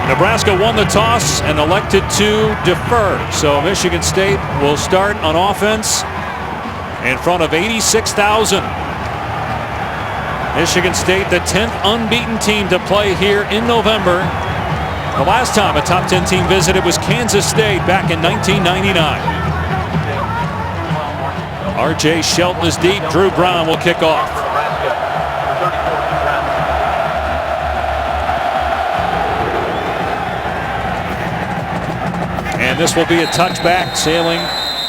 Nebraska won the toss and elected to defer. So Michigan State will start on offense in front of 86,000. Michigan State, the 10th unbeaten team to play here in November. The last time a top 10 team visited was Kansas State back in 1999. R.J. Shelton is deep. Drew Brown will kick off. And this will be a touchback sailing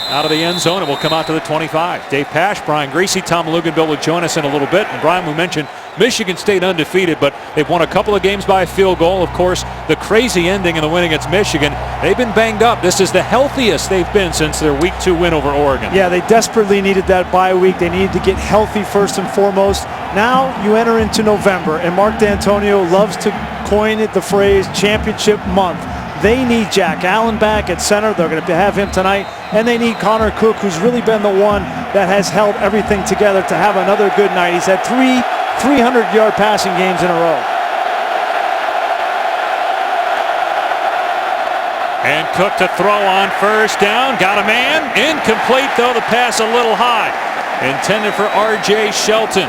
out of the end zone. It will come out to the 25. Dave Pasch, Brian Greasy, Tom Luganville will join us in a little bit. And Brian, we mentioned Michigan State undefeated, but they've won a couple of games by a field goal. Of course, the crazy ending in the win against Michigan. They've been banged up. This is the healthiest they've been since their Week 2 win over Oregon. Yeah, they desperately needed that bye week. They needed to get healthy first and foremost. Now you enter into November, and Mark D'Antonio loves to coin it the phrase championship month. They need Jack Allen back at center. They're going to have him tonight. And they need Connor Cook, who's really been the one that has held everything together, to have another good night. He's had 300-yard passing games in a row. And Cook to throw on first down. Got a man. Incomplete, though. The pass a little high. Intended for R.J. Shelton.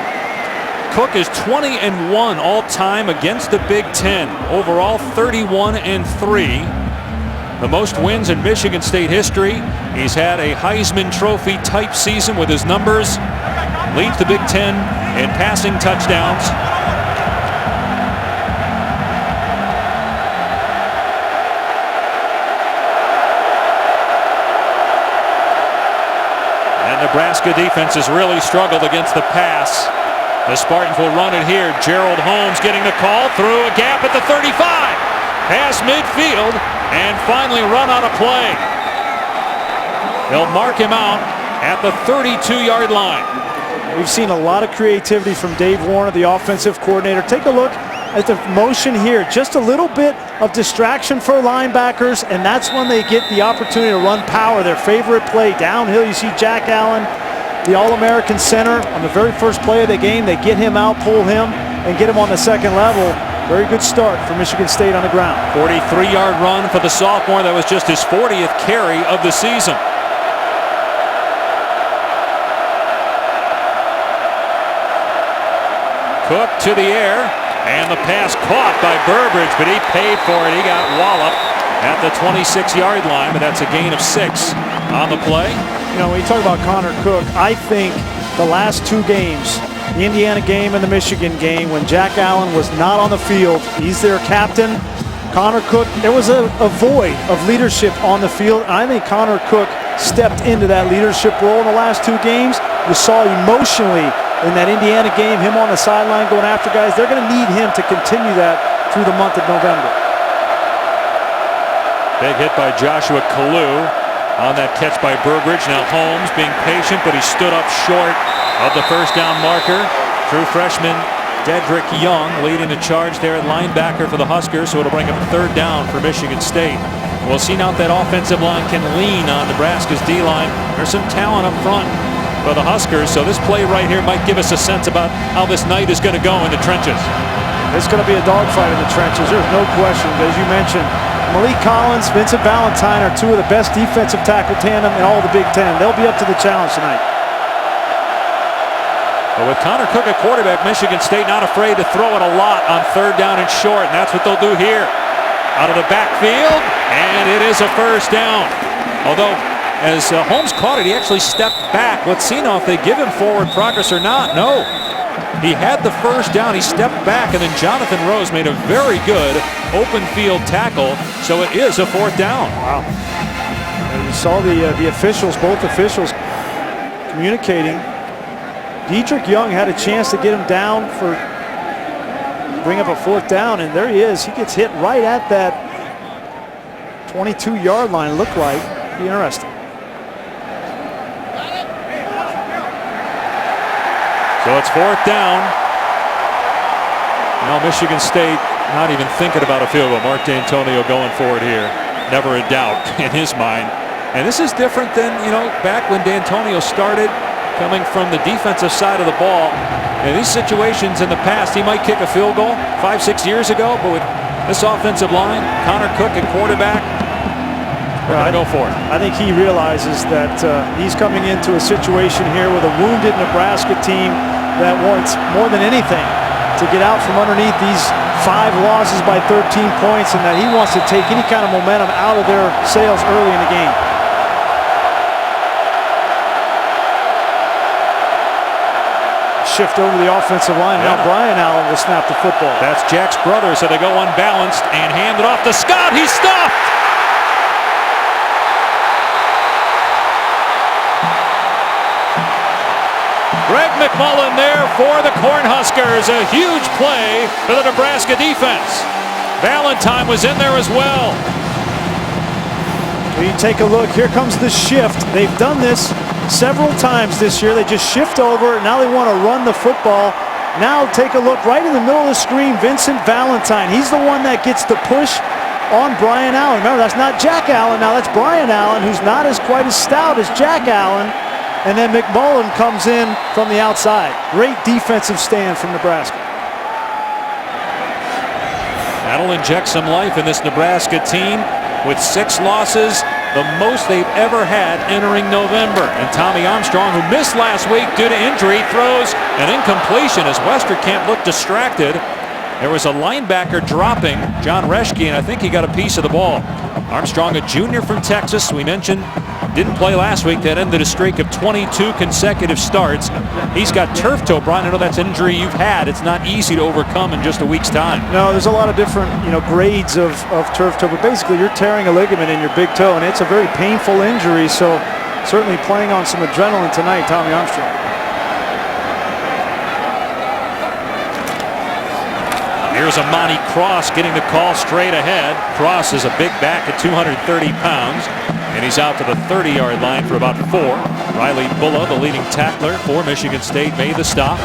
Cook is 20-1 all-time against the Big Ten. Overall, 31-3. The most wins in Michigan State history. He's had a Heisman Trophy type season with his numbers. Leads the Big Ten in passing touchdowns. And Nebraska defense has really struggled against the pass. The Spartans will run it here. Gerald Holmes getting the call through a gap at the 35. Past midfield and finally run out of play. They'll mark him out at the 32-yard line. We've seen a lot of creativity from Dave Warner, the offensive coordinator. Take a look at the motion here. Just a little bit of distraction for linebackers, and that's when they get the opportunity to run power. Their favorite play downhill. You see Jack Allen, the All-American center, on the very first play of the game. They get him out, pull him, and get him on the second level. Very good start for Michigan State on the ground. 43-yard run for the sophomore. That was just his 40th carry of the season. Cook to the air, and the pass caught by Burbridge, but he paid for it. He got walloped at the 26-yard line, but that's a gain of 6 on the play. You know, when you talk about Connor Cook, I think the last two games, the Indiana game and the Michigan game, when Jack Allen was not on the field, he's their captain. Connor Cook, there was a void of leadership on the field. And I think Connor Cook stepped into that leadership role in the last two games. You saw emotionally in that Indiana game, him on the sideline going after guys. They're going to need him to continue that through the month of November. Big hit by Joshua Kalu on that catch by Burbridge. Now Holmes being patient, but he stood up short of the first down marker. True freshman Dedrick Young leading the charge there at linebacker for the Huskers, so it'll bring up 3rd down for Michigan State. We'll see now if that offensive line can lean on Nebraska's D-line. There's some talent up front for the Huskers, so this play right here might give us a sense about how this night is going to go in the trenches. It's going to be a dogfight in the trenches. There's no question. As you mentioned, Malik Collins, Vincent Valentine are two of the best defensive tackle tandem in all the Big Ten. They'll be up to the challenge tonight. But with Connor Cook at quarterback, Michigan State not afraid to throw it a lot on 3rd down and short, and that's what they'll do here. Out of the backfield, and it is a first down. Although, as Holmes caught it, he actually stepped back. Let's see now if they give him forward progress or not. No. He had the first down. He stepped back, and then Jonathan Rose made a very good open field tackle. So it is a 4th down. Wow. And you saw the officials, both officials, communicating. Dedrick Young had a chance to get him down for bring up a 4th down, and there he is. He gets hit right at that 22-yard line. Looked like. Be interesting. So it's 4th down. Now Michigan State not even thinking about a field goal. Mark D'Antonio going for it here. Never a doubt in his mind. And this is different than, back when D'Antonio started, coming from the defensive side of the ball. In these situations in the past, he might kick a field goal 5-6 years ago, but with This offensive line, Connor Cook at quarterback, we're going to go for it. I think he realizes that he's coming into a situation here with a wounded Nebraska team that wants more than anything to get out from underneath these 5 losses by 13 points, and that he wants to take any kind of momentum out of their sails early in the game. Shift over the offensive line. Now Brian Allen will snap the football. That's Jack's brother, so they go unbalanced and hand it off to Scott. He's stopped. Greg McMullen there for the Cornhuskers. A huge play for the Nebraska defense. Valentine was in there as well. You take a look. Here comes the shift. They've done this several times this year. They just shift over. Now they want to run the football. Now take a look right in the middle of the screen. Vincent Valentine. He's the one that gets the push on Brian Allen. Remember, that's not Jack Allen. Now that's Brian Allen, who's not quite as stout as Jack Allen. And then McMullen comes in from the outside. Great defensive stand from Nebraska. That'll inject some life in this Nebraska team with 6 losses, the most they've ever had entering November. And Tommy Armstrong, who missed last week due to injury, throws an incompletion as Westerkamp looked distracted. There was a linebacker dropping, John Reschke, and I think he got a piece of the ball. Armstrong, a junior from Texas, we mentioned, didn't play last week. That ended a streak of 22 consecutive starts. He's got turf toe, Brian. I know that's an injury you've had. It's not easy to overcome in just a week's time. No, there's a lot of different grades of turf toe, but basically you're tearing a ligament in your big toe, and it's a very painful injury. So certainly playing on some adrenaline tonight, Tommy Armstrong. Here's Amani Cross getting the call straight ahead. Cross is a big back at 230 pounds. And he's out to the 30-yard line for about 4. Riley Bulla, the leading tackler for Michigan State, made the stop.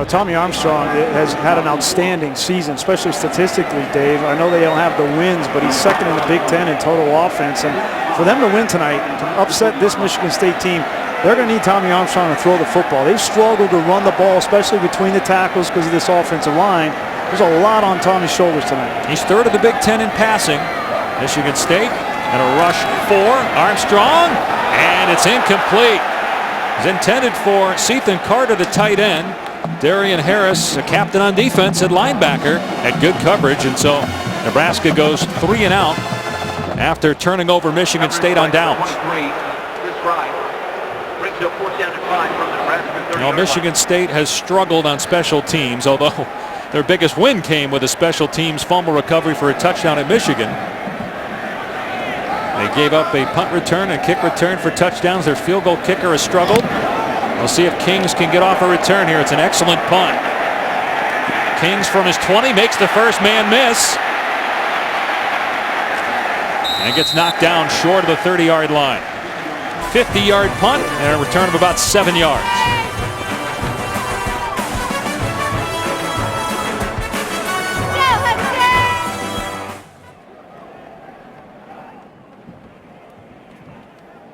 Tommy Armstrong has had an outstanding season, especially statistically, Dave. I know they don't have the wins, but he's second in the Big Ten in total offense. And for them to win tonight, to upset this Michigan State team, they're going to need Tommy Armstrong to throw the football. They've struggled to run the ball, especially between the tackles because of this offensive line. There's a lot on Tommy's shoulders tonight. He's third of the Big Ten in passing. Michigan State. And a rush for Armstrong, and it's incomplete. It's intended for Sethan Carter, the tight end. Darian Harris, a captain on defense at linebacker, had good coverage, and so Nebraska goes 3 and out after turning over Michigan State on downs. Michigan State has struggled on special teams, although their biggest win came with a special teams fumble recovery for a touchdown at Michigan. They gave up a punt return and kick return for touchdowns. Their field goal kicker has struggled. We'll see if Kings can get off a return here. It's an excellent punt. Kings from his 20 makes the first man miss. And gets knocked down short of the 30-yard line. 50-yard punt and a return of about 7 yards.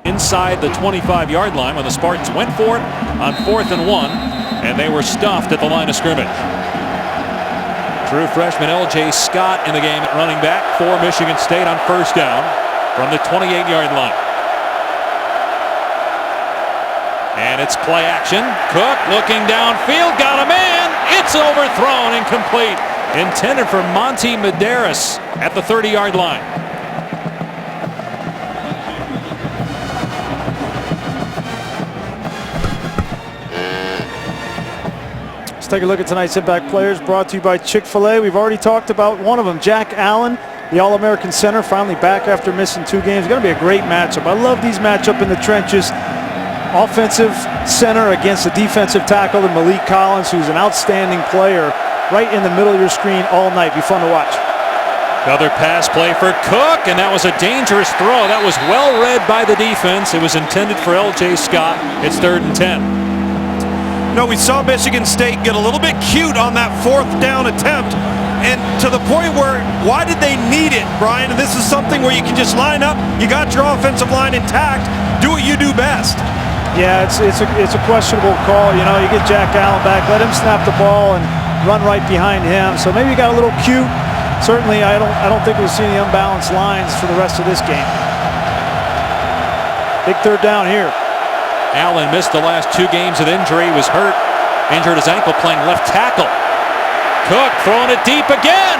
Inside the 25-yard line when the Spartans went for it on 4th and 1, and they were stuffed at the line of scrimmage. True freshman L.J. Scott in the game at running back for Michigan State on first down from the 28-yard line. And it's play action. Cook looking downfield, got a man. It's overthrown, incomplete. Intended for Monty Medeiros at the 30-yard line. Let's take a look at tonight's Impact Players, brought to you by Chick-fil-A. We've already talked about one of them, Jack Allen, the All-American center, finally back after missing 2 games. It's going to be a great matchup. I love these matchups in the trenches. Offensive center against a defensive tackle, and Malik Collins, who's an outstanding player, right in the middle of your screen all night. Be fun to watch. Another pass play for Cook, and that was a dangerous throw. That was well read by the defense. It was intended for L.J. Scott. It's 3rd and 10. No, we saw Michigan State get a little bit cute on that 4th down attempt, and to the point where, why did they need it, Brian? And this is something where you can just line up, you got your offensive line intact, do what you do best. Yeah, it's a questionable call. You get Jack Allen back, let him snap the ball and run right behind him. So maybe you got a little cute, certainly I don't think we'll see any unbalanced lines for the rest of this game. Big third down here. Allen missed the last 2 games with injury. Was hurt. Injured his ankle playing left tackle. Cook throwing it deep again.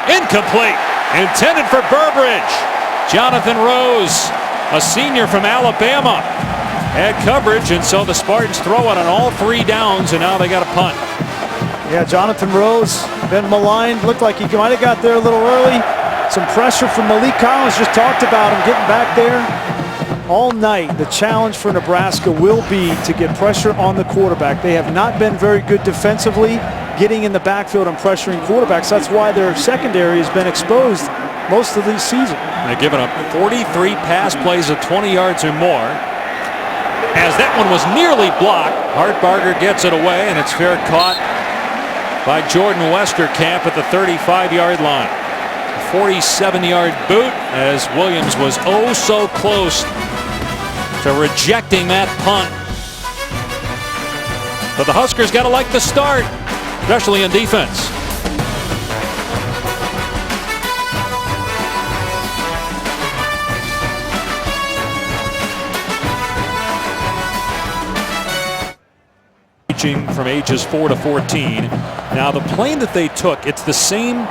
Incomplete. Intended for Burbridge. Jonathan Rose, a senior from Alabama, had coverage, and so the Spartans throw it on all 3 downs, and now they got a punt. Yeah, Jonathan Rose, been maligned. Looked like he might have got there a little early. Some pressure from Malik Collins. Just talked about him getting back there. All night, the challenge for Nebraska will be to get pressure on the quarterback. They have not been very good defensively, getting in the backfield and pressuring quarterbacks. That's why their secondary has been exposed most of this season. They've given up 43 pass plays of 20 yards or more. As that one was nearly blocked, Hartbarger gets it away, and it's fair caught by Jordan Westerkamp at the 35-yard line. 47-yard boot, as Williams was oh so close to rejecting that punt. But the Huskers got to like the start, especially in defense. From ages 4 to 14. Now the plane that they took, it's the same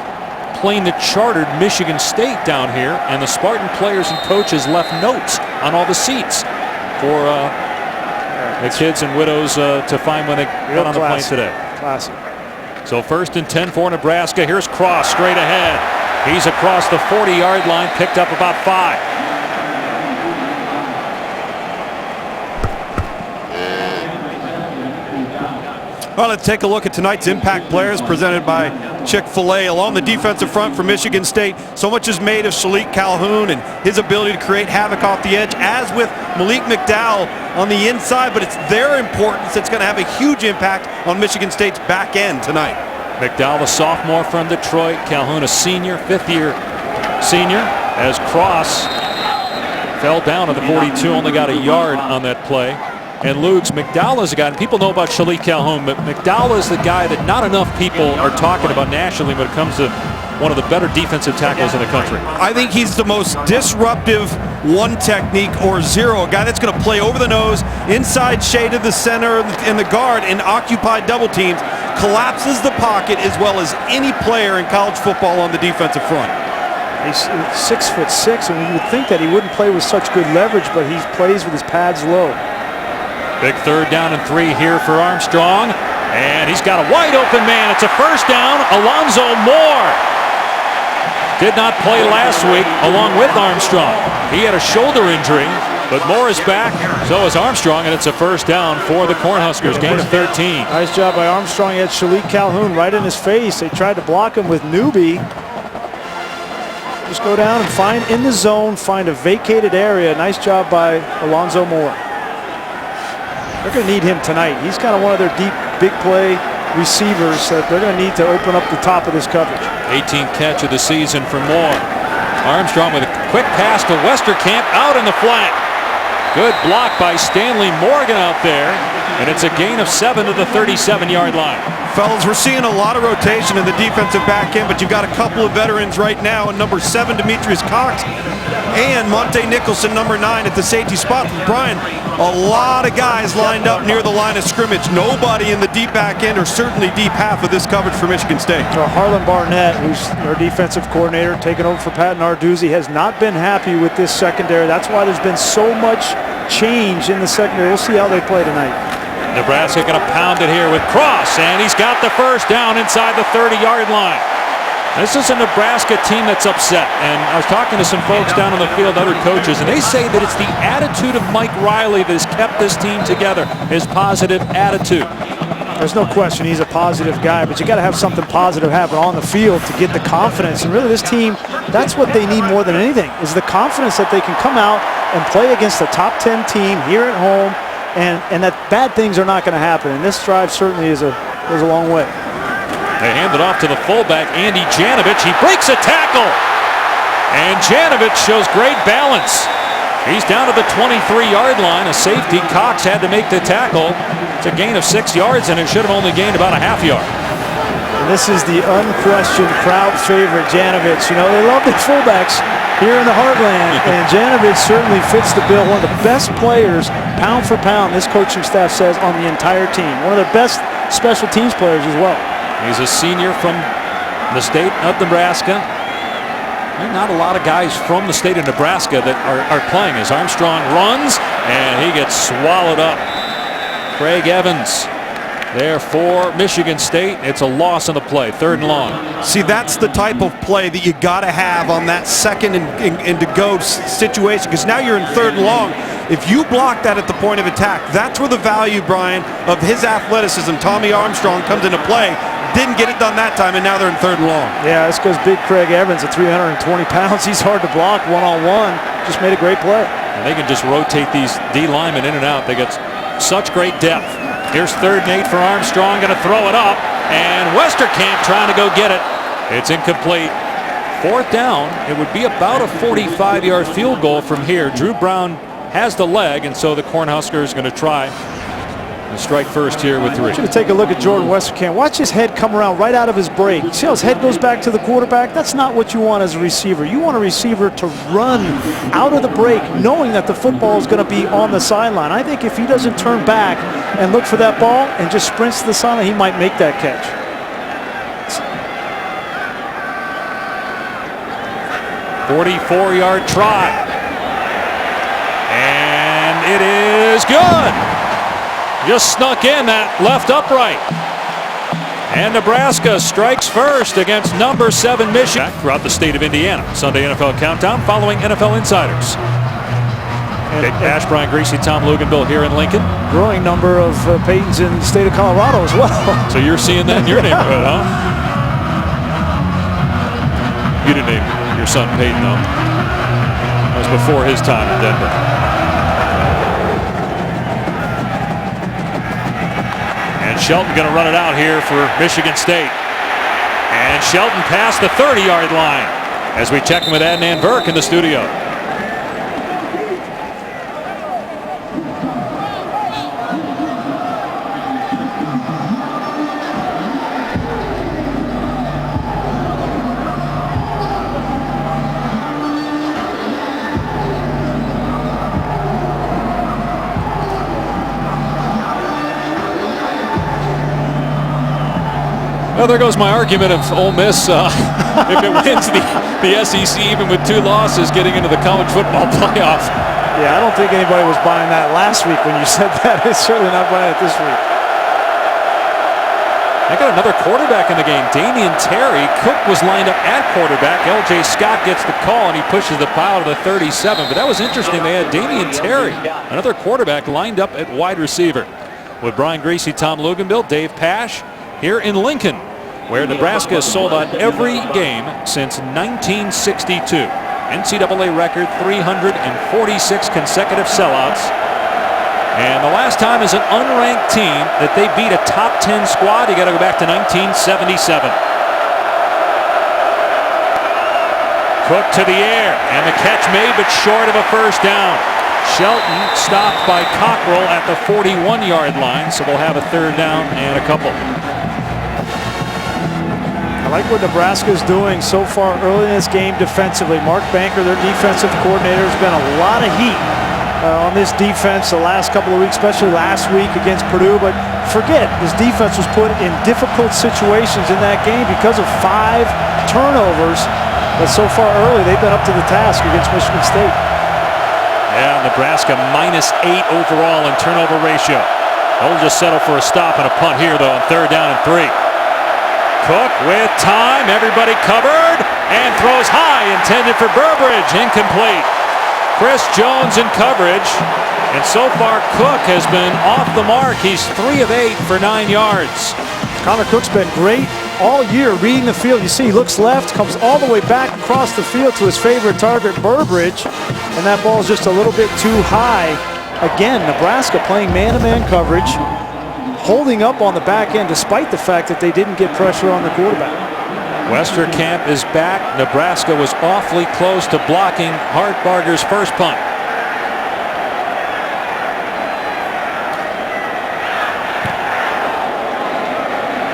plane that chartered Michigan State down here, and the Spartan players and coaches left notes on all the seats for the kids and widows to find when they got on the plane today. Classic. So 1st and 10 for Nebraska. Here's Cross straight ahead. He's across the 40-yard line, picked up about 5. Well, let's take a look at tonight's impact players presented by Chick-fil-A. Along the defensive front for Michigan State, so much is made of Shalik Calhoun and his ability to create havoc off the edge, as with Malik McDowell on the inside, but it's their importance that's going to have a huge impact on Michigan State's back end tonight. McDowell, a sophomore from Detroit. Calhoun, a senior, 5th-year senior, as Cross fell down at the 42, only got a yard on that play. And Luke's McDowell is a guy, and people know about Shalik Calhoun, but McDowell is the guy that not enough people are talking about nationally when it comes to one of the better defensive tackles in the country. I think he's the most disruptive one technique or zero, a guy that's going to play over the nose, inside shade of the center and the guard, and occupy double teams, collapses the pocket as well as any player in college football on the defensive front. He's 6'6", and you would think that he wouldn't play with such good leverage, but he plays with his pads low. Big 3rd down and 3 here for Armstrong. And he's got a wide open man. It's a 1st down. Alonzo Moore did not play last week along with Armstrong. He had a shoulder injury, but Moore is back. So is Armstrong, and it's a 1st down for the Cornhuskers. Gain of 13. Nice job by Armstrong. He had Shalik Calhoun right in his face. They tried to block him with Newby. Just go down and find in the zone, find a vacated area. Nice job by Alonzo Moore. They're going to need him tonight. He's kind of one of their deep, big play receivers that they're going to need to open up the top of this coverage. 18th catch of the season for Moore. Armstrong with a quick pass to Westerkamp out in the flat. Good block by Stanley Morgan out there, and it's a gain of 7 to the 37-yard line. Fellas, we're seeing a lot of rotation in the defensive back end, but you've got a couple of veterans right now, and number 7, Demetrius Cox, and Monte Nicholson, number 9, at the safety spot. Brian, a lot of guys lined up near the line of scrimmage. Nobody in the deep back end, or certainly deep half of this coverage for Michigan State. Well, Harlan Barnett, who's our defensive coordinator, taking over for Pat Narduzzi, has not been happy with this secondary. That's why there's been so much change in the secondary. We'll see how they play tonight. Nebraska going to pound it here with Cross, and he's got the 1st down inside the 30-yard line. This is a Nebraska team that's upset, and I was talking to some folks down on the field, other coaches, and they say that it's the attitude of Mike Riley that has kept this team together, his positive attitude. There's no question he's a positive guy, but you got to have something positive happen on the field to get the confidence. And really this team, that's what they need more than anything, is the confidence that they can come out and play against the top 10 team here at home, and that bad things are not going to happen. And this drive certainly goes a long way. They hand it off to the fullback, Andy Janovich. He breaks a tackle, and Janovich shows great balance. He's down to the 23-yard line. A safety, Cox, had to make the tackle. It's a gain of 6 yards, and it should have only gained about a half yard. this is the unquestioned crowd favorite, Janovich. You know, they love the fullbacks here in the heartland, and Janovich certainly fits the bill. One of the best players, pound for pound, this coaching staff says, on the entire team. One of the best special teams players as well. He's a senior from the state of Nebraska. Not a lot of guys from the state of Nebraska that are playing as Armstrong runs, and he gets swallowed up. Craig Evans there for Michigan State. It's a loss on the play, 3rd and long. See, that's the type of play that you got to have on that second and to go situation, because now you're in 3rd and long. If you block that at the point of attack, that's where the value, Brian, of his athleticism, Tommy Armstrong, comes into play. Didn't get it done that time, and now they're in 3rd and long. Yeah, that's because big Craig Evans at 320 pounds. He's hard to block one-on-one. Just made a great play. And they can just rotate these D linemen in and out. They got such great depth. Here's 3rd and 8 for Armstrong. Going to throw it up. And Westerkamp trying to go get it. It's incomplete. 4th down. It would be about a 45-yard field goal from here. Drew Brown has the leg, and so the Cornhuskers going to try and strike first here with 3. Should have taken a look at Jordan Westerkamp. Watch his head come around right out of his break. See how his head goes back to the quarterback? That's not what you want as a receiver. You want a receiver to run out of the break knowing that the football is going to be on the sideline. I think if he doesn't turn back and look for that ball and just sprints to the sideline, he might make that catch. 44-yard try. And it is good. Just snuck in that left upright. And Nebraska strikes first against number 7 Michigan throughout the state of Indiana. Sunday NFL Countdown following NFL Insiders. Dave Pash, Brian Greasy, Tom Luganville here in Lincoln. Growing number of Peytons in the state of Colorado as well. So you're seeing that in your neighborhood, huh? You didn't name your son Peyton, though. That was before his time in Denver. Shelton going to run it out here for Michigan State. And Shelton past the 30-yard line as we check in with Adnan Burke in the studio. Well, there goes my argument of Ole Miss, if it wins the SEC, even with 2 losses, getting into the college football playoff. Yeah, I don't think anybody was buying that last week when you said that. It's certainly not buying it this week. I got another quarterback in the game, Damian Terry. Cook was lined up at quarterback. L.J. Scott gets the call, and he pushes the pile to the 37. But that was interesting. They had Damian Terry, another quarterback, lined up at wide receiver. With Brian Greasy, Tom Luganville, Dave Pash here in Lincoln, where Nebraska has sold out every game since 1962. NCAA record 346 consecutive sellouts. And the last time as an unranked team that they beat a top 10 squad, you got to go back to 1977. Cook to the air, and the catch made but short of a first down. Shelton stopped by Cockrell at the 41-yard line, so they'll have a 3rd down and a couple. I like what Nebraska is doing so far early in this game defensively. Mark Banker, their defensive coordinator, has been a lot of heat on this defense the last couple of weeks, especially last week against Purdue. But forget, this defense was put in difficult situations in that game because of 5 turnovers. But so far early, they've been up to the task against Michigan State. Yeah, Nebraska -8 overall in turnover ratio. They'll just settle for a stop and a punt here, though, on 3rd down and 3. Cook with time, everybody covered, and throws high, intended for Burbridge, incomplete. Chris Jones in coverage, and so far Cook has been off the mark. He's 3 of 8 for 9 yards. Connor Cook's been great all year reading the field. You see he looks left, comes all the way back across the field to his favorite target, Burbridge, and that ball is just a little bit too high. Again, Nebraska playing man-to-man coverage, holding up on the back end despite the fact that they didn't get pressure on the quarterback. Westerkamp is back. Nebraska was awfully close to blocking Hartbarger's first punt.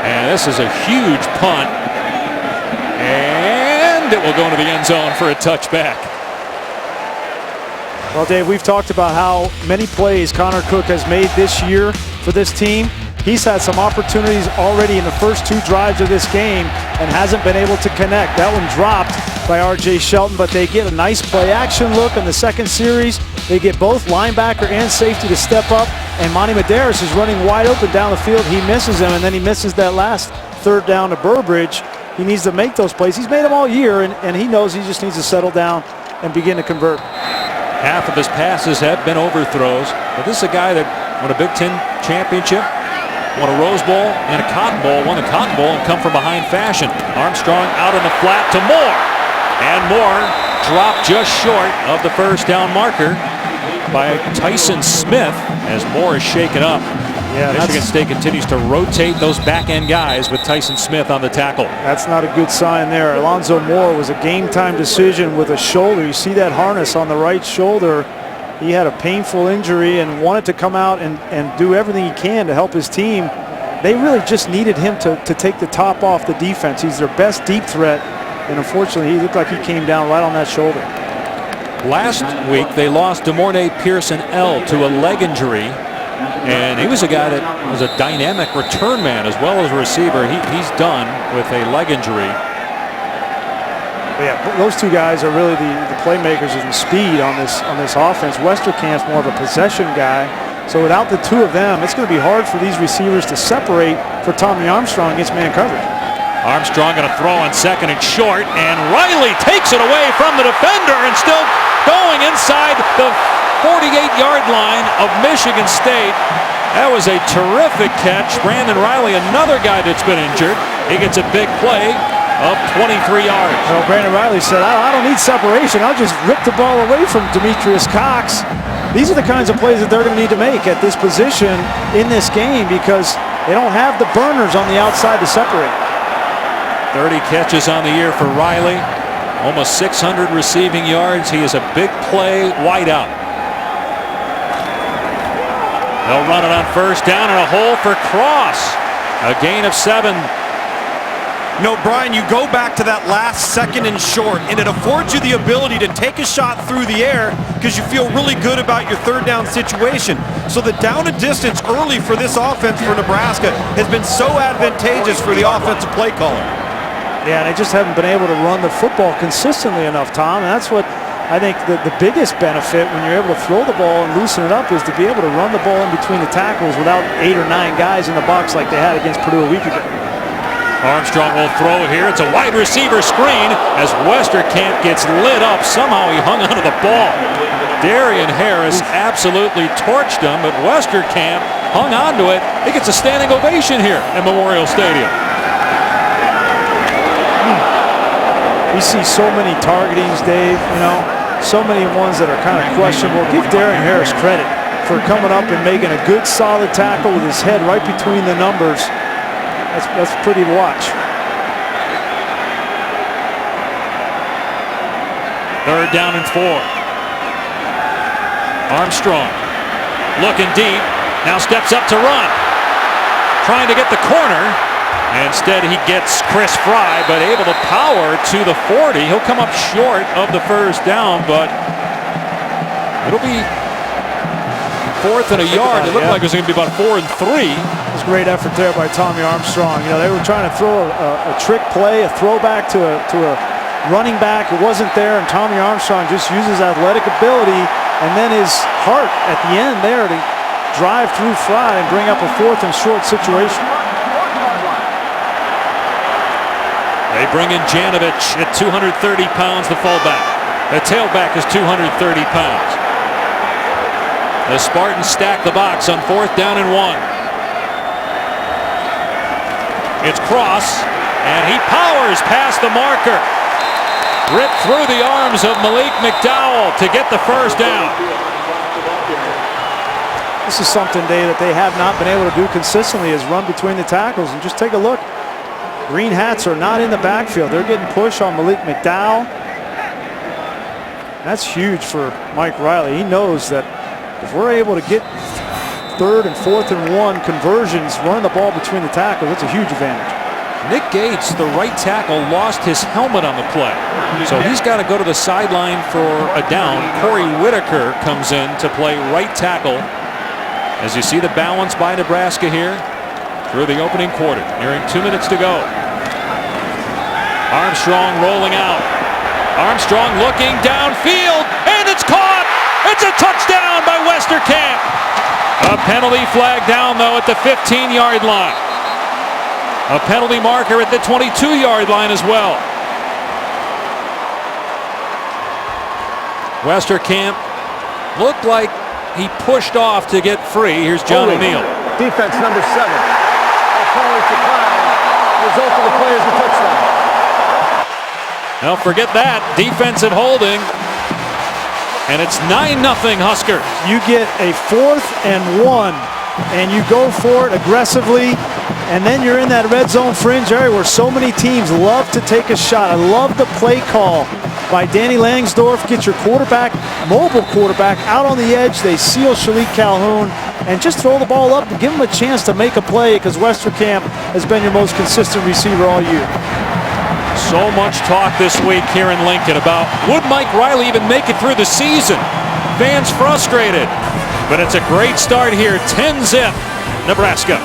And And this is a huge punt. And it will go into the end zone for a touchback. Well, Dave, we've talked about how many plays Connor Cook has made this year for this team. He's had some opportunities already in the first 2 drives of this game and hasn't been able to connect. That one dropped by R.J. Shelton, but they get a nice play-action look in the second series. They get both linebacker and safety to step up, and Monty Medeiros is running wide open down the field. He misses him, and then he misses that last third down to Burbridge. He needs to make those plays. He's made them all year, and he knows he just needs to settle down and begin to convert. Half of his passes have been overthrows, but this is a guy that won a Big Ten championship, won a Rose Bowl and a Cotton Bowl, won the Cotton Bowl and come from behind fashion. Armstrong out on the flat to Moore. And Moore dropped just short of the first down marker by Tyson Smith as Moore is shaken up. Yeah, Michigan State continues to rotate those back-end guys with Tyson Smith on the tackle. That's not a good sign there. Alonzo Moore was a game-time decision with a shoulder. You see that harness on the right shoulder. He had a painful injury and wanted to come out and do everything he can to help his team. They really just needed him to take the top off the defense. He's their best deep threat, and unfortunately, he looked like he came down right on that shoulder. Last week, they lost DeMornay Pearson-L to a leg injury, and he was a guy that was a dynamic return man as well as a receiver. He's done with a leg injury. But yeah, those 2 guys are really the playmakers and the speed on this offense. Westerkamp's more of a possession guy. So without the 2 of them, it's going to be hard for these receivers to separate for Tommy Armstrong against man coverage. Armstrong going to throw on second and short, and Riley takes it away from the defender and still going inside the 48-yard line of Michigan State. That was a terrific catch. Brandon Riley, another guy that's been injured. He gets a big play of 23 yards. Well, Brandon Riley said, I don't need separation. I'll just rip the ball away from Demetrius Cox. These are the kinds of plays that they're going to need to make at this position in this game because they don't have the burners on the outside to separate. 30 catches on the year for Riley. Almost 600 receiving yards. He is a big play wideout. They'll run it on first down and a hole for Cross. A gain of 7. No, Brian, you go back to that last second and short, and it affords you the ability to take a shot through the air because you feel really good about your third down situation. So the down and distance early for this offense for Nebraska has been so advantageous for the offensive play caller. Yeah, they just haven't been able to run the football consistently enough, Tom. And that's what I think the biggest benefit when you're able to throw the ball and loosen it up is to be able to run the ball in between the tackles without 8 or 9 guys in the box like they had against Purdue a week ago. Armstrong will throw here. It's a wide receiver screen as Westerkamp gets lit up. Somehow he hung onto the ball. Darian Harris absolutely torched him, but Westerkamp hung onto it. He gets a standing ovation here at Memorial Stadium. We see so many targetings, Dave, so many ones that are kind of questionable. Give Darian Harris credit for coming up and making a good solid tackle with his head right between the numbers. That's pretty to watch. Third down and 4. Armstrong looking deep. Now steps up to run. Trying to get the corner. Instead he gets Chris Fry, but able to power to the 40. He'll come up short of the first down, but it'll be 4th and a yard. It looked like it was going to be about 4 and 3. It was a great effort there by Tommy Armstrong. They were trying to throw a trick play, a throwback to a running back. It wasn't there, and Tommy Armstrong just uses athletic ability and then his heart at the end there to drive through Fry and bring up a 4th and short situation. They bring in Janovich at 230 pounds, the fullback. The tailback is 230 pounds. The Spartans stack the box on 4th down and 1. It's Cross, and he powers past the marker. Ripped through the arms of Malik McDowell to get the first down. This is something, Dave, that they have not been able to do consistently is run between the tackles. And just take a look. Green hats are not in the backfield. They're getting pushed on Malik McDowell. That's huge for Mike Riley. He knows that if we're able to get 3rd and 4th and 1 conversions, running the ball between the tackles, that's a huge advantage. Nick Gates, the right tackle, lost his helmet on the play. So he's got to go to the sideline for a down. Corey Whitaker comes in to play right tackle. As you see the balance by Nebraska here through the opening quarter. Nearing 2 minutes to go. Armstrong rolling out. Armstrong looking downfield, and it's caught! It's a touchdown by Westerkamp! A penalty flag down, though, at the 15-yard line. A penalty marker at the 22-yard line as well. Westerkamp looked like he pushed off to get free. Here's John O'Neill. Defense number 7. A penalty decline. Result of the play is a touchdown. Now forget that. Defensive holding. And it's 9-0 Huskers. You get a 4th and 1, and you go for it aggressively, and then you're in that red zone fringe area where so many teams love to take a shot. I love the play call by Danny Langsdorff. Get your quarterback, mobile quarterback, out on the edge. They seal Shalik Calhoun and just throw the ball up and give him a chance to make a play, because Westerkamp has been your most consistent receiver all year. So much talk this week here in Lincoln about would Mike Riley even make it through the season? Fans frustrated. But it's a great start here. 10-0 Nebraska.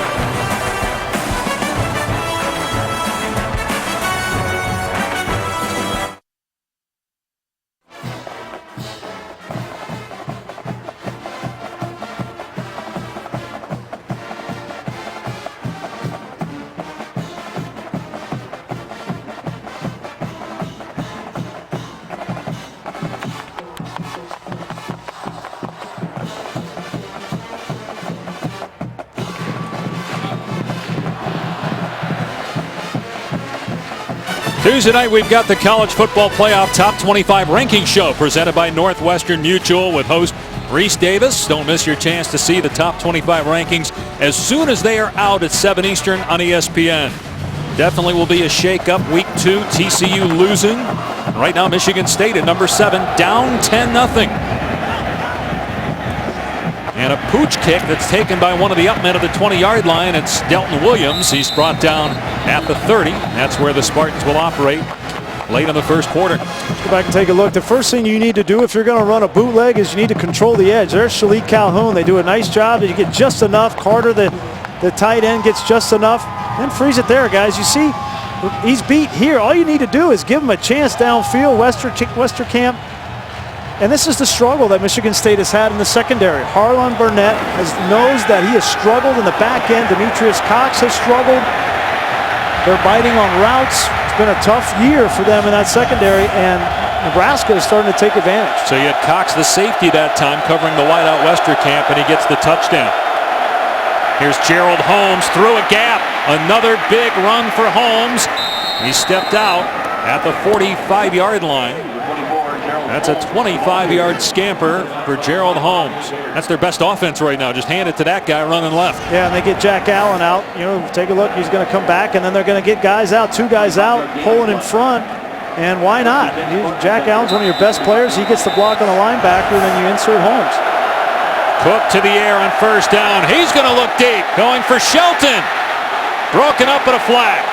Tuesday night, we've got the College Football Playoff Top 25 Ranking Show presented by Northwestern Mutual with host Reese Davis. Don't miss your chance to see the Top 25 rankings as soon as they are out at 7 Eastern on ESPN. Definitely will be a shake-up. Week 2, TCU losing. Right now, Michigan State at number 7, down 10-0. And a pooch kick that's taken by one of the upmen at the 20-yard line. It's Delton Williams. He's brought down at the 30. That's where the Spartans will operate late in the first quarter. Let's go back and take a look. The first thing you need to do if you're going to run a bootleg is you need to control the edge. There's Shalik Calhoun. They do a nice job. You get just enough. Carter, the tight end, gets just enough. Then freeze it there, guys. You see, he's beat here. All you need to do is give him a chance downfield. Westerkamp. And this is the struggle that Michigan State has had in the secondary. Harlan Burnett knows that he has struggled in the back end. Demetrius Cox has struggled. They're biting on routes. It's been a tough year for them in that secondary, and Nebraska is starting to take advantage. So you had Cox, the safety that time, covering the wideout Westerkamp, and he gets the touchdown. Here's Gerald Holmes through a gap. Another big run for Holmes. He stepped out at the 45-yard line. That's a 25-yard scamper for Gerald Holmes. That's their best offense right now. Just hand it to that guy running left. Yeah, and they get Jack Allen out. You know, take a look. He's going to come back, and then they're going to get guys out, 2 guys out, pulling in front. And why not? Jack Allen's one of your best players. He gets the block on the linebacker, and then you insert Holmes. Cook to the air on first down. He's going to look deep. Going for Shelton. Broken up at a flag.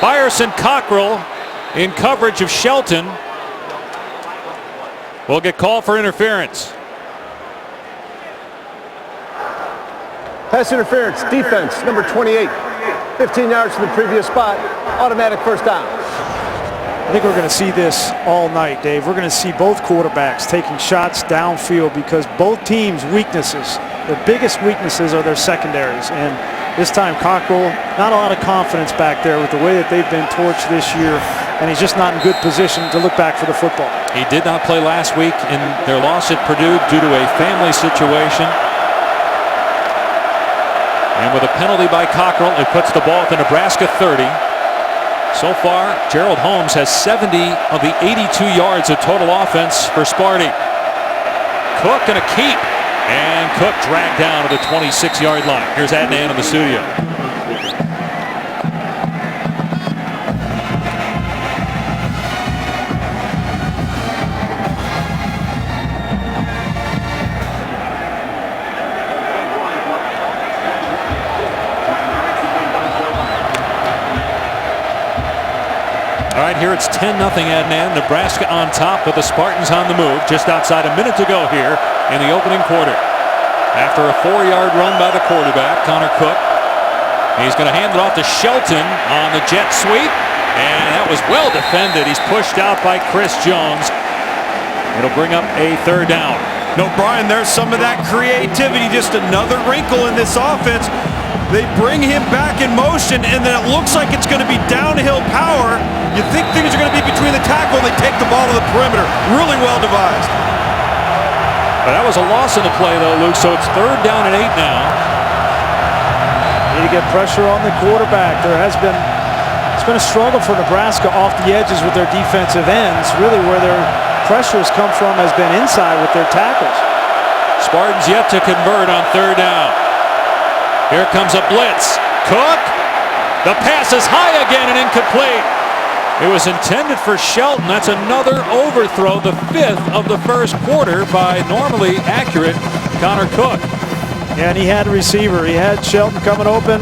Byerson Cockrell in coverage of Shelton will get called for interference. Pass interference, defense, number 28. 15 yards from the previous spot, automatic first down. I think we're going to see this all night, Dave. We're going to see both quarterbacks taking shots downfield because both teams' weaknesses, their biggest weaknesses are their secondaries. And this time Cockrell, not a lot of confidence back there with the way that they've been torched this year. And he's just not in good position to look back for the football. He did not play last week in their loss at Purdue due to a family situation. And with a penalty by Cockrell, it puts the ball at the Nebraska 30. So far, Gerald Holmes has 70 of the 82 yards of total offense for Sparty. Cook and a keep. And Cook dragged down to the 26-yard line. Here's Adnan in the studio. All right, here it's 10-0 Adnan. Nebraska on top with the Spartans on the move. Just outside a minute to go here in the opening quarter. After a 4-yard run by the quarterback, Connor Cook. He's going to hand it off to Shelton on the jet sweep. And that was well defended. He's pushed out by Chris Jones. It'll bring up a 3rd down. No, Brian, there's some of that creativity. Just another wrinkle in this offense. They bring him back in motion, and then it looks like it's going to be downhill power. You think things are going to be between the tackle, and they take the ball to the perimeter. Really well devised. But that was a loss in the play, though, Luke, so it's 3rd down and 8 now. Need to get pressure on the quarterback. It's been a struggle for Nebraska off the edges with their defensive ends. Really where their pressure has come from has been inside with their tackles. Spartans yet to convert on 3rd down. Here comes a blitz. Cook. The pass is high again and incomplete. It was intended for Shelton. That's another overthrow, the 5th of the first quarter by normally accurate Connor Cook. Yeah, and he had a receiver. He had Shelton coming open.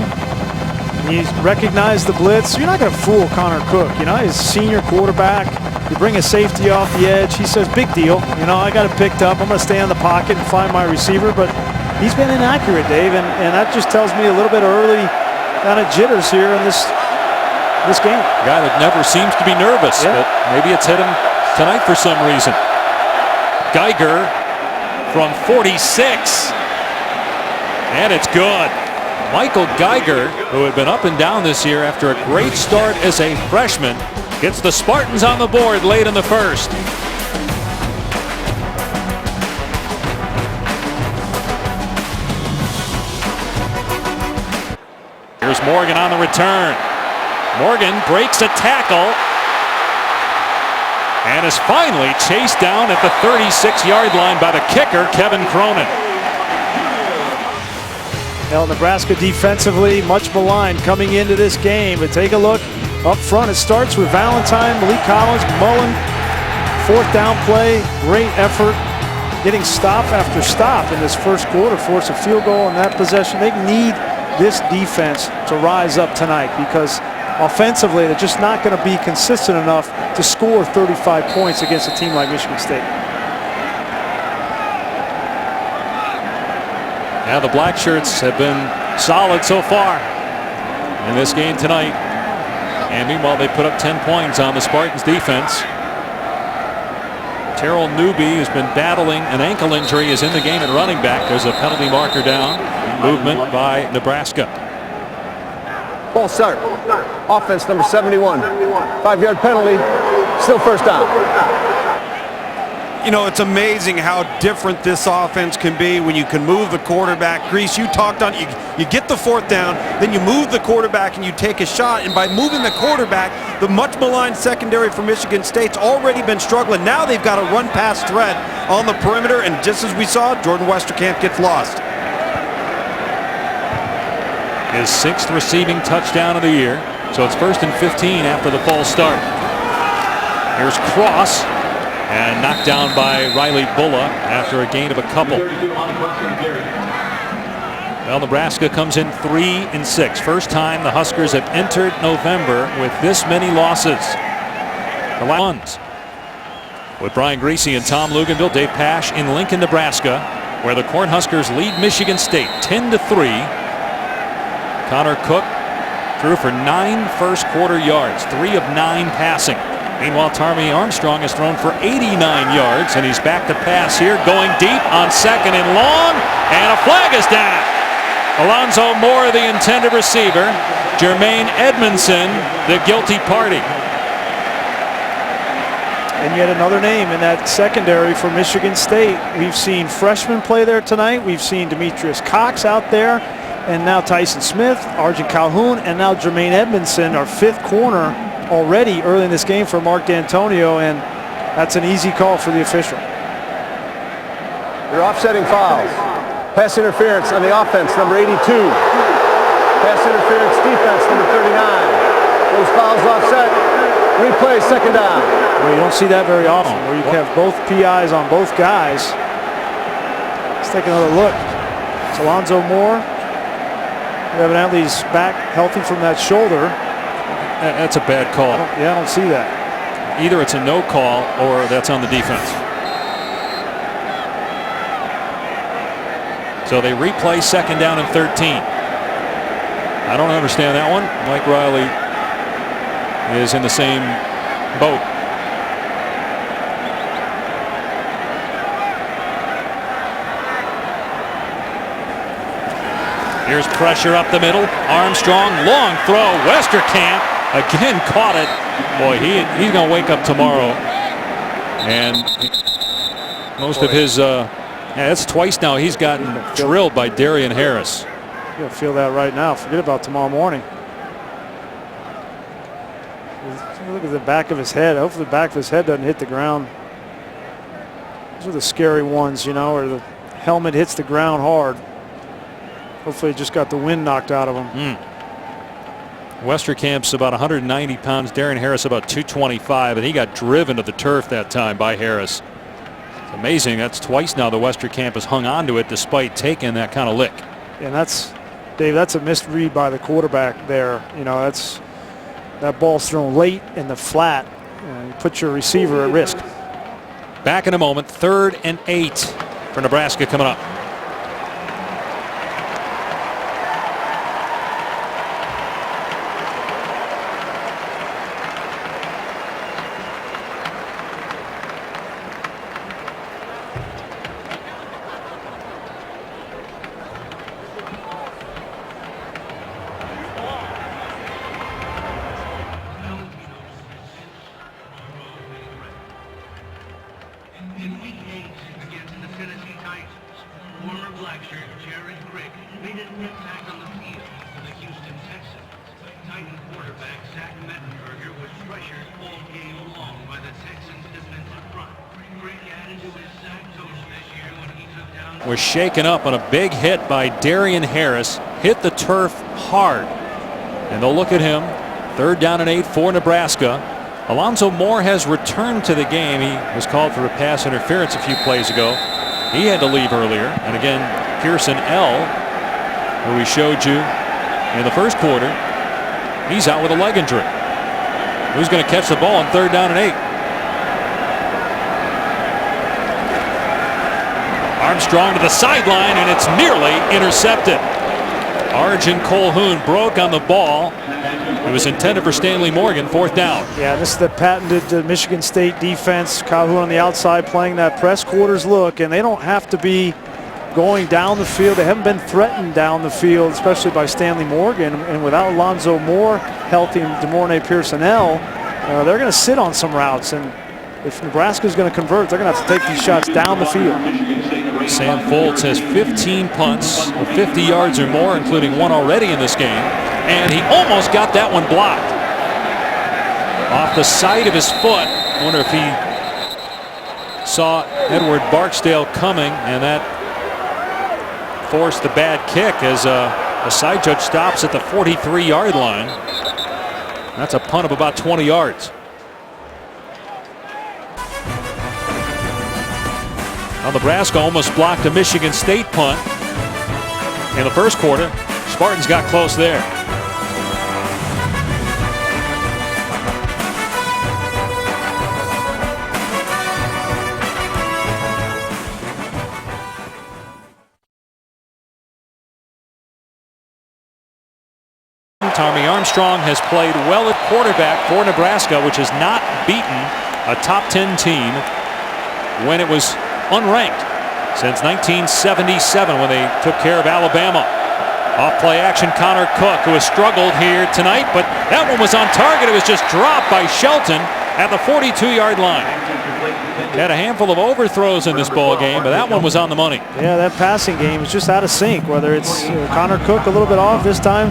He's recognized the blitz. You're not going to fool Connor Cook. You know, he's a senior quarterback. You bring a safety off the edge. He says, big deal. You know, I got it picked up. I'm going to stay in the pocket and find my receiver. But he's been inaccurate, Dave, and that just tells me a little bit early kind of jitters here in this game. A guy that never seems to be nervous, but maybe it's hit him tonight for some reason. Geiger from 46. And it's good. Michael Geiger, who had been up and down this year after a great start as a freshman, gets the Spartans on the board late in the first. Here's Morgan on the return. Morgan breaks a tackle and is finally chased down at the 36-yard line by the kicker, Kevin Cronin. Well, Nebraska defensively much maligned coming into this game, but take a look up front. It starts with Valentine, Malik Collins, Mullen. 4th down play, great effort, getting stop after stop in this first quarter, force a field goal in that possession. They need this defense to rise up tonight because offensively they're just not going to be consistent enough to score 35 points against a team like Michigan State. Yeah, the Black Shirts have been solid so far in this game tonight. And meanwhile, they put up 10 points on the Spartans defense. Terrell Newby, who's been battling an ankle injury, is in the game at running back. There's a penalty marker down. Movement by Nebraska. Ball start. Offense number 71. 5-yard penalty. Still 1st down. You know, it's amazing how different this offense can be when you can move the quarterback. Grease, you talked on, you get the 4th down, then you move the quarterback and you take a shot. And by moving the quarterback, the much maligned secondary for Michigan State's already been struggling. Now they've got a run-pass threat on the perimeter, and just as we saw, Jordan Westerkamp gets lost. His 6th receiving touchdown of the year. So it's 1st and 15 after the false start. Here's Cross. And knocked down by Riley Bulla after a gain of a couple. Well, Nebraska comes in 3-6. First time the Huskers have entered November with this many losses. The ones with Brian Greasy and Tom Luganville, Dave Pasch in Lincoln, Nebraska, where the Cornhuskers lead Michigan State 10-3. Connor Cook threw for 9 first quarter yards, 3 of 9 passing. Meanwhile, Tommy Armstrong has thrown for 89 yards, and he's back to pass here, going deep on 2nd and long, and a flag is down. Alonzo Moore, the intended receiver. Jermaine Edmondson, the guilty party. And yet another name in that secondary for Michigan State. We've seen freshmen play there tonight. We've seen Demetrius Cox out there, and now Tyson Smith, Arjun Calhoun, and now Jermaine Edmondson, our 5th corner already early in this game for Mark D'Antonio, and that's an easy call for the official. Your offsetting fouls. Pass interference on the offense, number 82. Pass interference defense, number 39. Those fouls offset. Replay, 2nd down. Well, you don't see that very often, where you have both PIs on both guys. Let's take another look. It's Alonzo Moore. Evidently he's back healthy from that shoulder. That's a bad call. I don't see that. Either it's a no call or that's on the defense. So they replay 2nd down and 13. I don't understand that one. Mike Riley is in the same boat. Here's pressure up the middle. Armstrong, long throw. Westerkamp again caught it. Boy, he's going to wake up tomorrow. And most of his, that's twice now he's gotten drilled by Darian Harris. You'll feel that right now. Forget about tomorrow morning. Look at the back of his head. Hopefully the back of his head doesn't hit the ground. Those are the scary ones, you know, where the helmet hits the ground hard. Hopefully it just got the wind knocked out of him. Westerkamp's about 190 pounds. Darian Harris about 225, and he got driven to the turf that time by Harris. It's amazing. That's twice now the Westerkamp has hung on to it despite taking that kind of lick. And that's, Dave, that's a missed read by the quarterback there. You know, that ball's thrown late in the flat. You put your receiver at risk. Back in a moment. 3rd and 8 for Nebraska coming up. Was shaken up on a big hit by Darian Harris. Hit the turf hard. And they'll look at him. 3rd down and 8 for Nebraska. Alonzo Moore has returned to the game. He was called for a pass interference a few plays ago. He had to leave earlier. And again, Pearson L., who we showed you in the first quarter, he's out with a leg injury. Who's going to catch the ball on 3rd down and 8? Armstrong to the sideline, and it's nearly intercepted. Arjun Colhoun broke on the ball. It was intended for Stanley Morgan. 4th down. Yeah, this is the patented Michigan State defense. Calhoun on the outside playing that press quarters look, and they don't have to be going down the field. They haven't been threatened down the field, especially by Stanley Morgan. And without Alonzo Moore healthy and DeMornay Pearson-L, they're going to sit on some routes. And if Nebraska is going to convert, they're going to have to take these shots down the field. Sam Foltz has 15 punts of 50 yards or more, including one already in this game. And he almost got that one blocked. Off the side of his foot. I wonder if he saw Edward Barksdale coming, and that forced the bad kick as the side judge stops at the 43-yard line. That's a punt of about 20 yards. Now Nebraska almost blocked a Michigan State punt in the first quarter. Spartans got close there. Tommy Armstrong has played well at quarterback for Nebraska, which has not beaten a top 10 team when it was unranked since 1977 when they took care of Alabama. Off play action, Connor Cook, who has struggled here tonight, but that one was on target. It was just dropped by Shelton at the 42-yard line. Had a handful of overthrows in this ball game, but that one was on the money. Yeah, that passing game is just out of sync, whether it's Connor Cook a little bit off this time,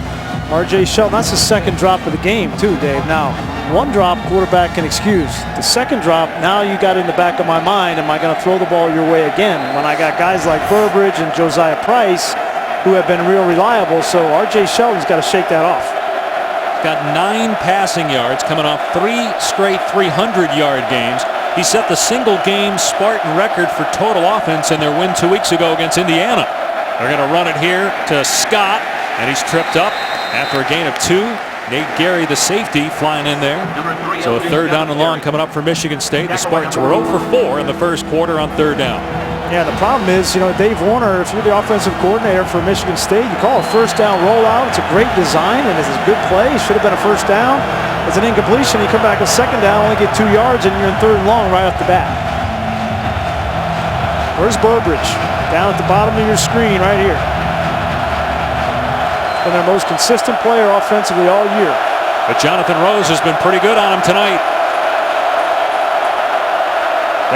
R.J. Shelton. That's the second drop of the game too, Dave. Now, one drop quarterback can excuse. The second drop, now you got in the back of my mind, am I going to throw the ball your way again? When I got guys like Burbridge and Josiah Price who have been real reliable, so R.J. Shelton's got to shake that off. Got 9 passing yards coming off 3 straight 300-yard games. He set the single-game Spartan record for total offense in their win 2 weeks ago against Indiana. They're going to run it here to Scott, and he's tripped up after a gain of 2. Nate Gary, the safety, flying in there. So a third down and long coming up for Michigan State. The Spartans were 0 for 4 in the first quarter on third down. Yeah, the problem is, Dave Warner, if you're the offensive coordinator for Michigan State, you call a first down rollout. It's a great design and it's a good play. It should have been a first down. It's an incompletion. You come back a second down, only get 2 yards, and you're in third and long right off the bat. Where's Burbridge? Down at the bottom of your screen right here. Been their most consistent player offensively all year. But Jonathan Rose has been pretty good on him tonight.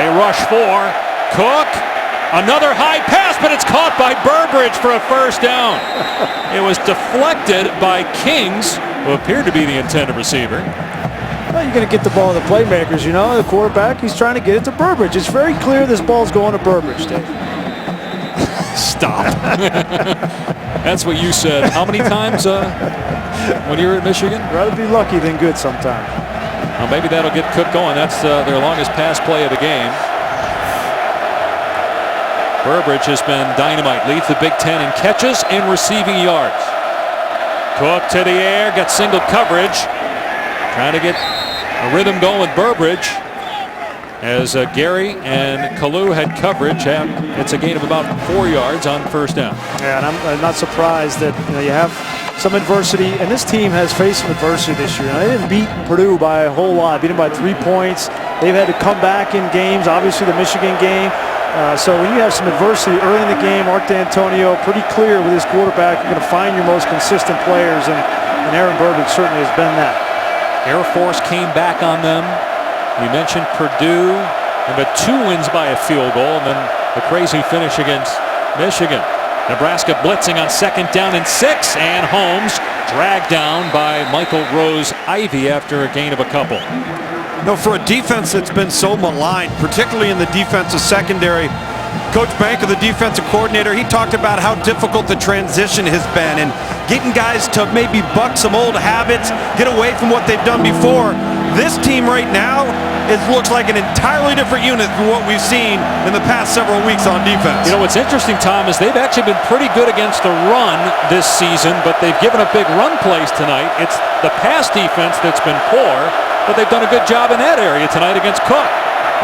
They rush 4. Cook. Another high pass, but it's caught by Burbridge for a first down. It was deflected by Kings, who appeared to be the intended receiver. Well, you're going to get the ball to the playmakers, The quarterback, he's trying to get it to Burbridge. It's very clear this ball's going to Burbridge, Dave. Stop. That's what you said. How many times when you were at Michigan? Rather be lucky than good sometimes. Well, maybe that'll get Cook going. That's their longest pass play of the game. Burbridge has been dynamite. Leads the Big Ten in catches and receiving yards. Cook to the air. Got single coverage. Trying to get a rhythm going with Burbridge. As Gary and Kalu had coverage. It's a gain of about 4 yards on first down. Yeah, and I'm not surprised that you have some adversity. And this team has faced some adversity this year. They didn't beat Purdue by a whole lot. Beat them by 3 points. They've had to come back in games. Obviously the Michigan game. So when you have some adversity early in the game, Art D'Antonio pretty clear with his quarterback. You're going to find your most consistent players, and Aaron Burbridge certainly has been that. Air Force came back on them. We mentioned Purdue, but 2 wins by a field goal, and then the crazy finish against Michigan. Nebraska blitzing on second down and 6, and Holmes dragged down by Michael Rose-Ivy after a gain of a couple. For a defense that's been so maligned, particularly in the defensive secondary, Coach Banker, the defensive coordinator, he talked about how difficult the transition has been and getting guys to maybe buck some old habits, get away from what they've done before. This team right now, it looks like an entirely different unit from what we've seen in the past several weeks on defense. What's interesting, Tom, is they've actually been pretty good against the run this season, but they've given up big run plays tonight. It's the pass defense that's been poor, but they've done a good job in that area tonight against Cook.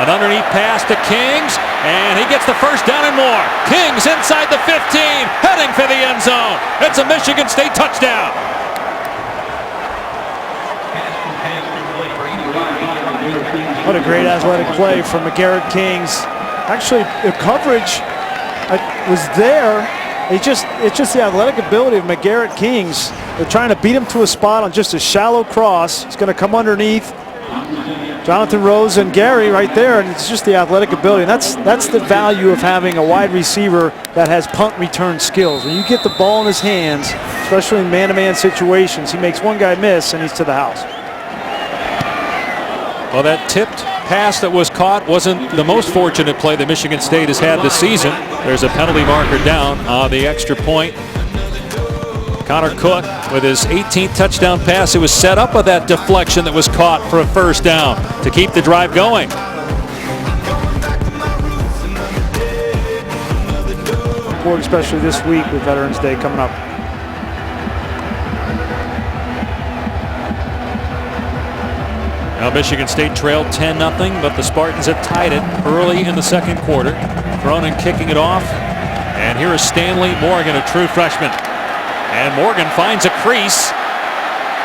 An underneath pass to Kings, and he gets the first down and more. Kings inside the 15, heading for the end zone. It's a Michigan State touchdown. What a great athletic play from McGarrett Kings. Actually, the coverage was there. It's just the athletic ability of McGarrett Kings. They're trying to beat him to a spot on just a shallow cross. He's going to come underneath Jonathan Rose and Gary right there, and it's just the athletic ability. And that's the value of having a wide receiver that has punt return skills. When you get the ball in his hands, especially in man-to-man situations, he makes one guy miss and he's to the house. Well, that tipped pass that was caught wasn't the most fortunate play that Michigan State has had this season. There's a penalty marker down on the extra point. Connor Cook with his 18th touchdown pass. It was set up with that deflection that was caught for a first down to keep the drive going. Important, especially this week with Veterans Day coming up. Now Michigan State trailed 10-0, but the Spartans had tied it early in the second quarter. Cronin kicking it off. And here is Stanley Morgan, a true freshman. And Morgan finds a crease.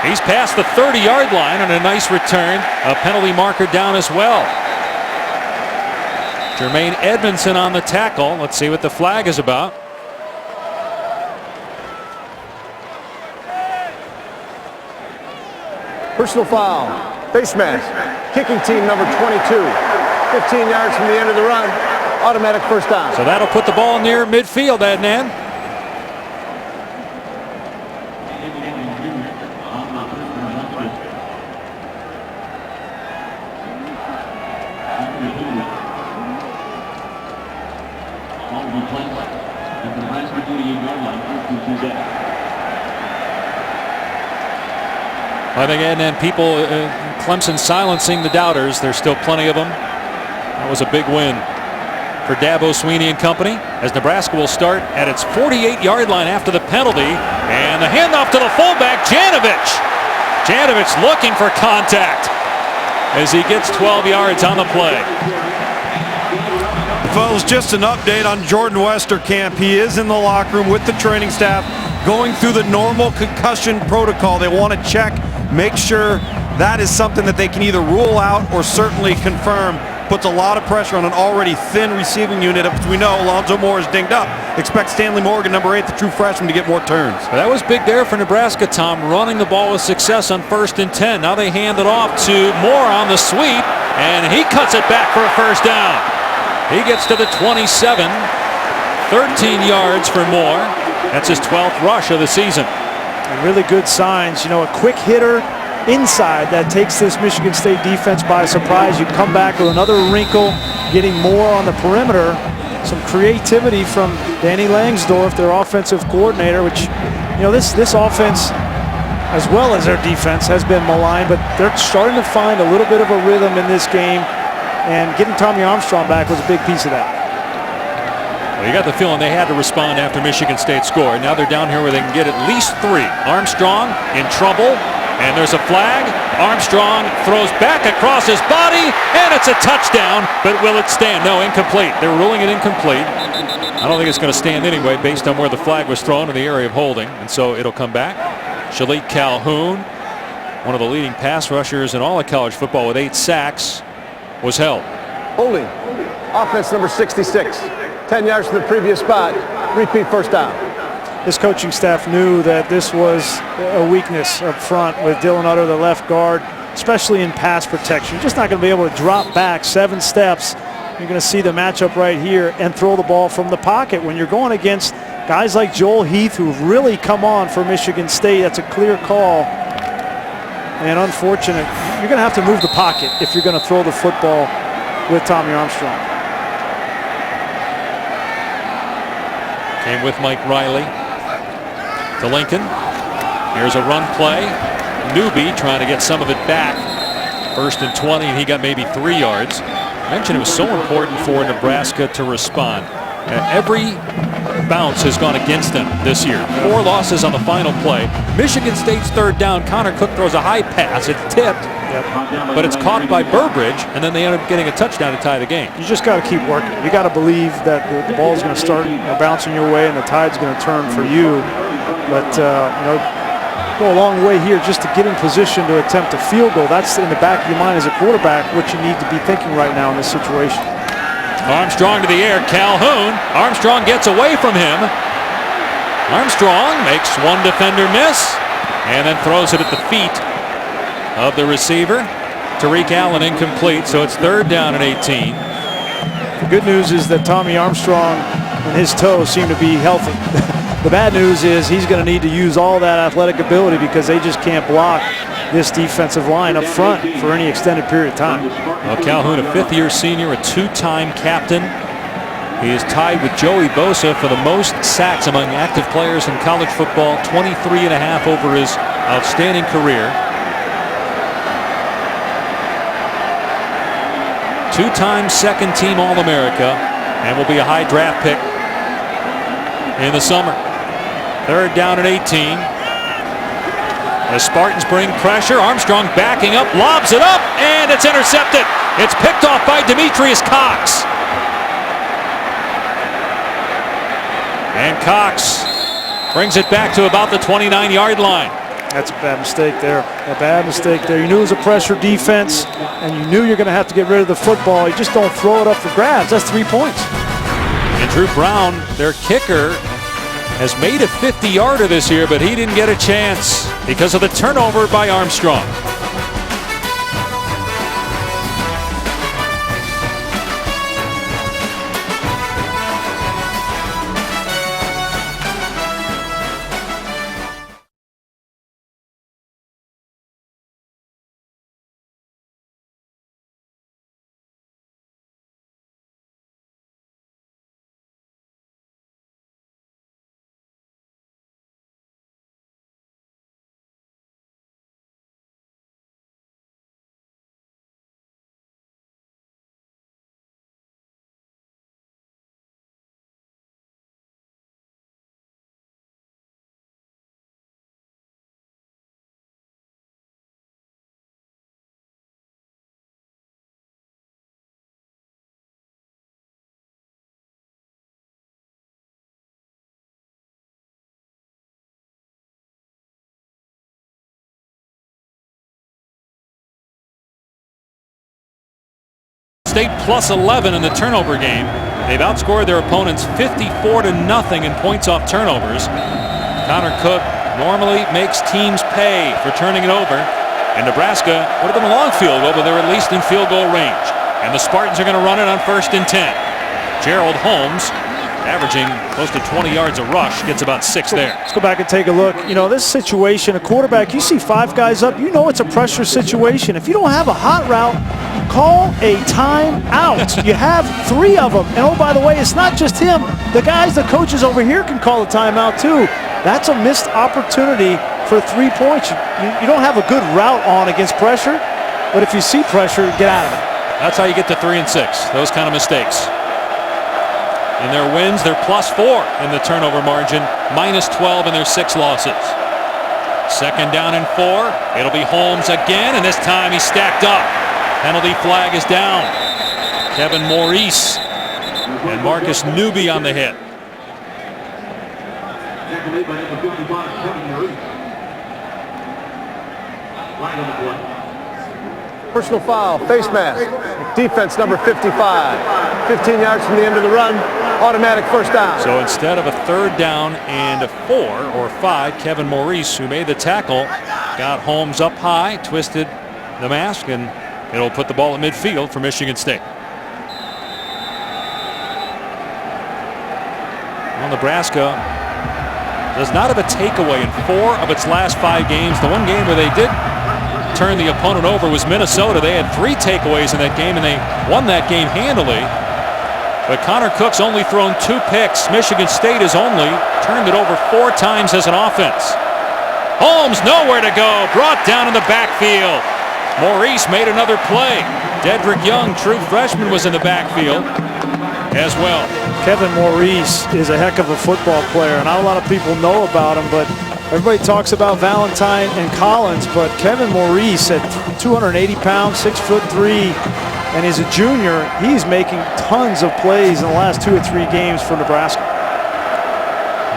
He's past the 30-yard line on a nice return. A penalty marker down as well. Jermaine Edmondson on the tackle. Let's see what the flag is about. Personal foul. Face mask. Kicking team number 22. 15 yards from the end of the run. Automatic first down. So that'll put the ball near midfield, Adnan. I think, and people, Clemson silencing the doubters. There's still plenty of them. That was a big win for Dabo Swinney and company, as Nebraska will start at its 48-yard line after the penalty. And the handoff to the fullback, Janovich. Janovich looking for contact as he gets 12 yards on the play. Folks, just an update on Jordan Westerkamp. He is in the locker room with the training staff going through the normal concussion protocol. They want to check, make sure that is something that they can either rule out or certainly confirm. Puts a lot of pressure on an already thin receiving unit. As we know, Alonzo Moore is dinged up. Expect Stanley Morgan, number 8, the true freshman, to get more turns. Well, that was big there for Nebraska, Tom, running the ball with success on 1st and 10. Now they hand it off to Moore on the sweep, and he cuts it back for a first down. He gets to the 27, 13 yards for Moore. That's his 12th rush of the season. And really good signs. You know, a quick hitter inside that takes this Michigan State defense by surprise. You come back with another wrinkle, getting more on the perimeter. Some creativity from Danny Langsdorff, their offensive coordinator, which, you know, this offense, as well as their defense, has been maligned, but they're starting to find a little bit of a rhythm in this game, and getting Tommy Armstrong back was a big piece of that. Well, you got the feeling they had to respond after Michigan State scored. Now they're down here where they can get at least 3. Armstrong in trouble. And there's a flag. Armstrong throws back across his body, and it's a touchdown. But will it stand? No, incomplete. They're ruling it incomplete. I don't think it's going to stand anyway based on where the flag was thrown in the area of holding. And so it'll come back. Shalik Calhoun, one of the leading pass rushers in all of college football with 8 sacks, was held. Holding. Offense number 66. 10 yards from the previous spot. Repeat first down. This coaching staff knew that this was a weakness up front with Dylan Utter, the left guard, especially in pass protection. You're just not going to be able to drop back 7 steps. You're going to see the matchup right here and throw the ball from the pocket. When you're going against guys like Joel Heath, who've really come on for Michigan State, that's a clear call. And unfortunate, you're going to have to move the pocket if you're going to throw the football with Tommy Armstrong. Came with Mike Riley to Lincoln. Here's a run play. Newby trying to get some of it back. 1st and 20, and he got maybe 3 yards. I mentioned it was so important for Nebraska to respond. Every bounce has gone against them this year. 4 losses on the final play. Michigan State's 3rd down. Connor Cook throws a high pass. It's tipped, but it's caught by Burbridge, and then they end up getting a touchdown to tie the game. You just got to keep working. You got to believe that the ball's going to start bouncing your way and the tide's going to turn for you. But you know, go a long way here just to get in position to attempt a field goal. That's in the back of your mind as a quarterback what you need to be thinking right now in this situation. Armstrong to the air. Calhoun. Armstrong gets away from him. Armstrong makes one defender miss and then throws it at the feet of the receiver. Tariq Allen incomplete, so it's 3rd down and 18. The good news is that Tommy Armstrong and his toes seem to be healthy. The bad news is he's going to need to use all that athletic ability because they just can't block this defensive line up front for any extended period of time. Well, Calhoun, a 5th-year senior, a 2-time captain. He is tied with Joey Bosa for the most sacks among active players in college football, 23.5 over his outstanding career. 2-time 2nd-team All-America, and will be a high draft pick in the summer. 3rd down and 18. The Spartans bring pressure. Armstrong backing up, lobs it up, and it's intercepted. It's picked off by Demetrius Cox. And Cox brings it back to about the 29-yard line. That's a bad mistake there. A bad mistake there. You knew it was a pressure defense, and you knew you're going to have to get rid of the football. You just don't throw it up for grabs. That's 3 points. And Drew Brown, their kicker, has made a 50-yarder this year, but he didn't get a chance because of the turnover by Armstrong. State plus 11 in the turnover game. They've outscored their opponents 54-0 in points off turnovers. Connor Cook normally makes teams pay for turning it over. And Nebraska would have been a long field goal, but they're at least in field goal range. And the Spartans are going to run it on 1st and 10. Gerald Holmes, averaging close to 20 yards a rush, gets about 6 there. Let's go back and take a look. You know, this situation, a quarterback, you see 5 guys up, you know it's a pressure situation. If you don't have a hot route, call a timeout. You have 3 of them. And oh, by the way, it's not just him. The guys, the coaches over here can call a timeout too. That's a missed opportunity for 3 points. You don't have a good route on against pressure, but if you see pressure, get out of it. That's how you get to 3 and 6, those kind of mistakes. In their wins, they're plus 4 in the turnover margin, minus 12 in their 6 losses. 2nd down and 4. It'll be Holmes again, and this time he's stacked up. Penalty flag is down. Kevin Maurice and Marcus Newby on the hit. Personal foul, face mask. Defense number 55. 15 yards from the end of the run. Automatic first down. So instead of a 3rd down and a 4 or 5, Kevin Maurice, who made the tackle, got Holmes up high, twisted the mask, and it'll put the ball at midfield for Michigan State. Well, Nebraska does not have a takeaway in 4 of its last 5 games. The one game where they did turn the opponent over was Minnesota. They had 3 takeaways in that game, and they won that game handily. But Connor Cook's only thrown 2 picks. Michigan State has only turned it over 4 times as an offense. Holmes nowhere to go, brought down in the backfield. Maurice made another play. Dedrick Young, true freshman, was in the backfield as well. Kevin Maurice is a heck of a football player, and not a lot of people know about him, but everybody talks about Valentine and Collins, but Kevin Maurice at 280 pounds, 6'3", and he's a junior. He's making tons of plays in the last 2 or 3 games for Nebraska.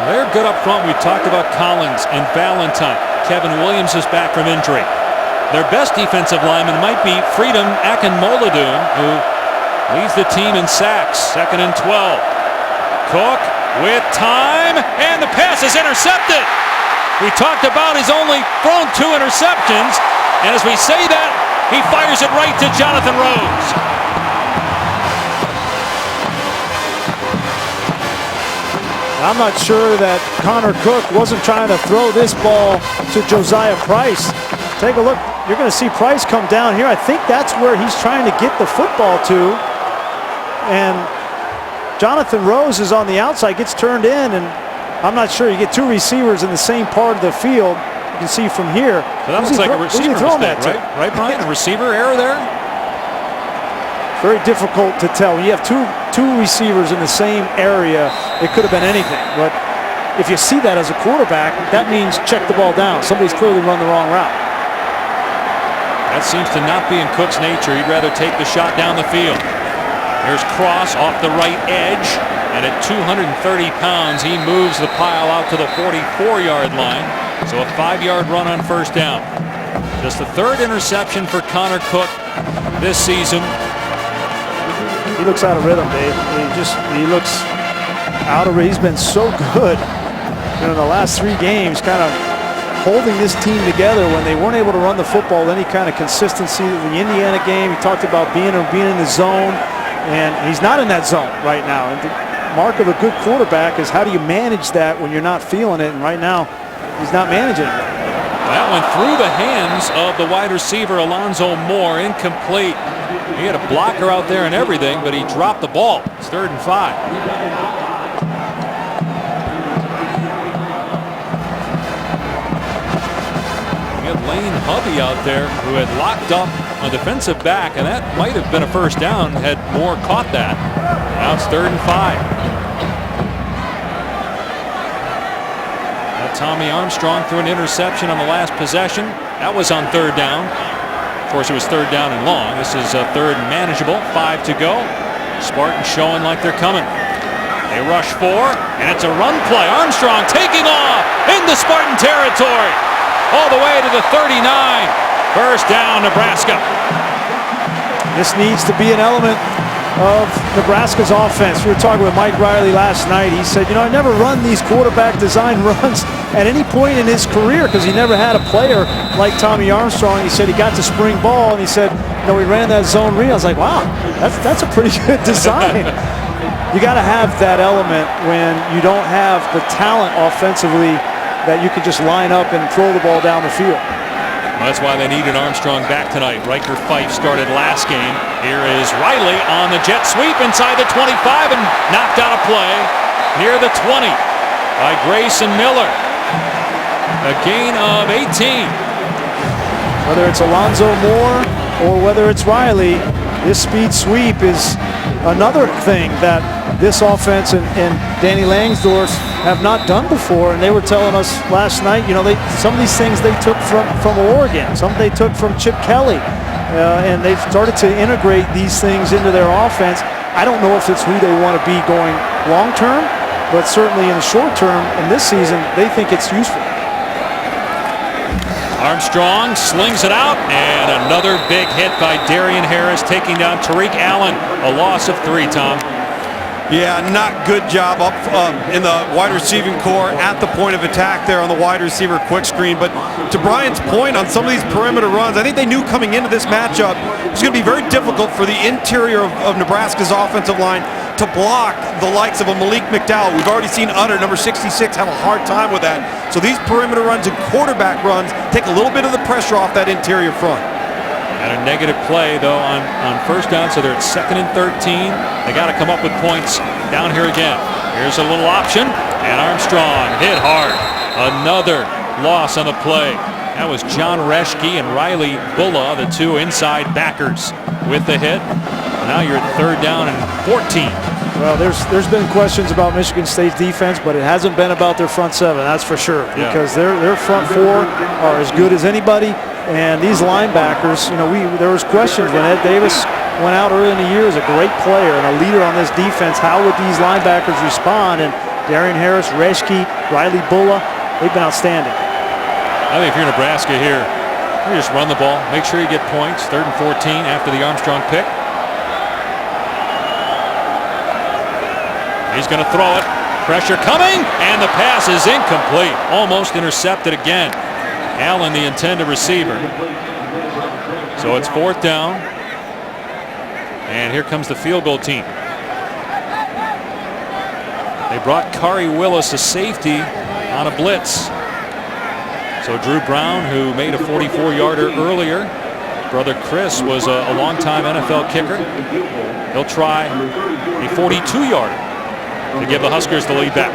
They're good up front. We talked about Collins and Valentine. Kevin Williams is back from injury. Their best defensive lineman might be Freedom Akinmoladun, who leads the team in sacks. 2nd and 12. Cook with time, and the pass is intercepted. We talked about he's only thrown 2 interceptions, and as we say that, he fires it right to Jonathan Rose. I'm not sure that Connor Cook wasn't trying to throw this ball to Josiah Price. Take a look. You're going to see Price come down here. I think that's where he's trying to get the football to. And Jonathan Rose is on the outside, gets turned in, and I'm not sure. You get 2 receivers in the same part of the field. You can see from here. So that looks like a receiver mistake, right? Right, Brian? A receiver error there? Very difficult to tell. When you have two receivers in the same area, it could have been anything. But if you see that as a quarterback, that means check the ball down. Somebody's clearly run the wrong route. That seems to not be in Cook's nature. He'd rather take the shot down the field. Here's Cross off the right edge, and at 230 pounds, he moves the pile out to the 44-yard line. So a 5-yard run on 1st down. Just the 3rd interception for Connor Cook this season. He looks out of rhythm, Dave. He looks out of rhythm. He's been so good in the last 3 games, kind of holding this team together when they weren't able to run the football with any kind of consistency. The Indiana game, he talked about being in the zone, and he's not in that zone right now. And the mark of a good quarterback is how do you manage that when you're not feeling it, and right now he's not managing it. That went through the hands of the wide receiver Alonzo Moore, incomplete. He had a blocker out there and everything, but he dropped the ball. It's 3rd and 5. Lane Hovey out there who had locked up a defensive back, and that might have been a 1st down had Moore caught that. Now it's 3rd and 5. Tommy Armstrong threw an interception on the last possession. That was on 3rd down. Of course, it was 3rd down and long. This is 3rd and manageable. 5 to go. Spartans showing like they're coming. They rush 4, and it's a run play. Armstrong taking off into Spartan territory. All the way to the 39. 1st down, Nebraska. This needs to be an element of Nebraska's offense. We were talking with Mike Riley last night. He said, I never run these quarterback design runs at any point in his career because he never had a player like Tommy Armstrong. He said he got to spring ball, and he said, we ran that zone read. I was like, wow, that's a pretty good design. You got to have that element when you don't have the talent offensively that you can just line up and throw the ball down the field. Well, that's why they needed Armstrong back tonight. Riker Fife started last game. Here is Riley on the jet sweep inside the 25 and knocked out a play near the 20 by Grayson Miller. A gain of 18. Whether it's Alonzo Moore or whether it's Riley, this speed sweep is another thing that this offense and Danny Langsdorff have not done before. And they were telling us last night, some of these things they took from Oregon, some they took from Chip Kelly, and they've started to integrate these things into their offense. I don't know if it's who they want to be going long term, but certainly in the short term in this season, they think it's useful. Armstrong slings it out, and another big hit by Darian Harris, taking down Tariq Allen. A loss of 3, Tom. Yeah, not good job up in the wide receiving core at the point of attack there on the wide receiver quick screen. But to Brian's point on some of these perimeter runs, I think they knew coming into this matchup it's going to be very difficult for the interior of Nebraska's offensive line to block the likes of a Malik McDowell. We've already seen Utter, number 66, have a hard time with that. So these perimeter runs and quarterback runs take a little bit of the pressure off that interior front. And a negative play, though, on first down, so they're at 2nd and 13. They got to come up with points down here again. Here's a little option, and Armstrong hit hard. Another loss on the play. That was John Reschke and Riley Bulla, the two inside backers, with the hit. Now you're at 3rd down and 14. Well, there's been questions about Michigan State's defense, but it hasn't been about their front 7, that's for sure. Yeah. Because their front 4 are as good as anybody. And these linebackers, there was questions when Ed Davis went out early in the year as a great player and a leader on this defense. How would these linebackers respond? And Darian Harris, Reschke, Riley Bulla, they've been outstanding. I think if you're Nebraska here, you just run the ball, make sure you get points. 3rd and 14 after the Armstrong pick. He's going to throw it. Pressure coming, and the pass is incomplete. Almost intercepted again. Allen, the intended receiver. So it's 4th down. And here comes the field goal team. They brought Kari Willis, a safety, on a blitz. So Drew Brown, who made a 44-yarder earlier. Brother Chris was a longtime NFL kicker. He'll try a 42-yarder to give the Huskers the lead back.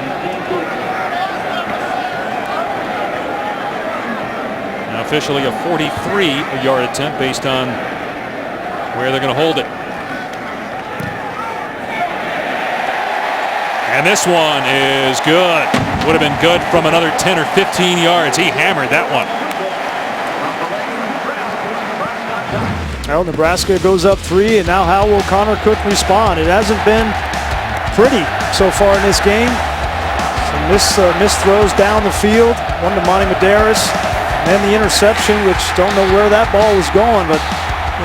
Now officially a 43-yard attempt based on where they're going to hold it. And this one is good. Would have been good from another 10 or 15 yards. He hammered that one. Well, Nebraska goes up 3, and now how will Connor Cook respond? It hasn't been pretty so far in this game. Some missed throws down the field. One to Monty Medeiros, and the interception, which don't know where that ball was going. But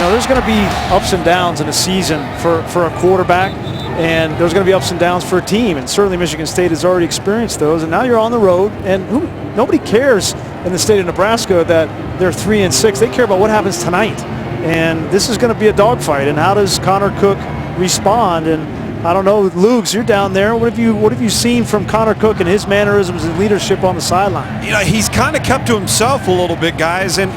there's going to be ups and downs in a season for a quarterback, and there's going to be ups and downs for a team. And certainly Michigan State has already experienced those. And now you're on the road, and nobody cares in the state of Nebraska that they're 3 and 6. They care about what happens tonight. And this is going to be a dogfight. And how does Connor Cook respond? And I don't know, Lugs, you're down there. What have you seen from Connor Cook and his mannerisms and leadership on the sideline? He's kind of kept to himself a little bit, guys, and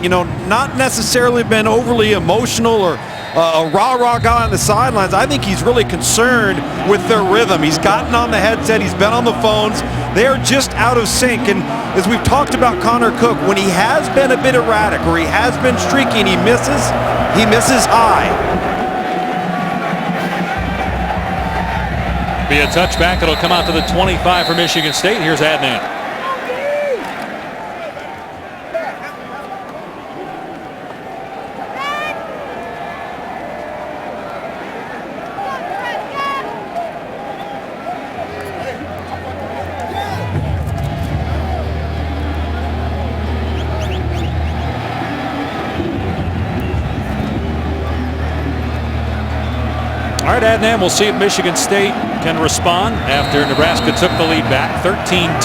not necessarily been overly emotional or a rah-rah guy on the sidelines. I think he's really concerned with their rhythm. He's gotten on the headset. He's been on the phones. They're just out of sync. And as we've talked about Connor Cook, when he has been a bit erratic or he has been streaky and he misses high. Be a touchback. It'll come out to the 25 for Michigan State. Here's Adnan. All right, Adnan, we'll see if Michigan State can respond after Nebraska took the lead back, 13-10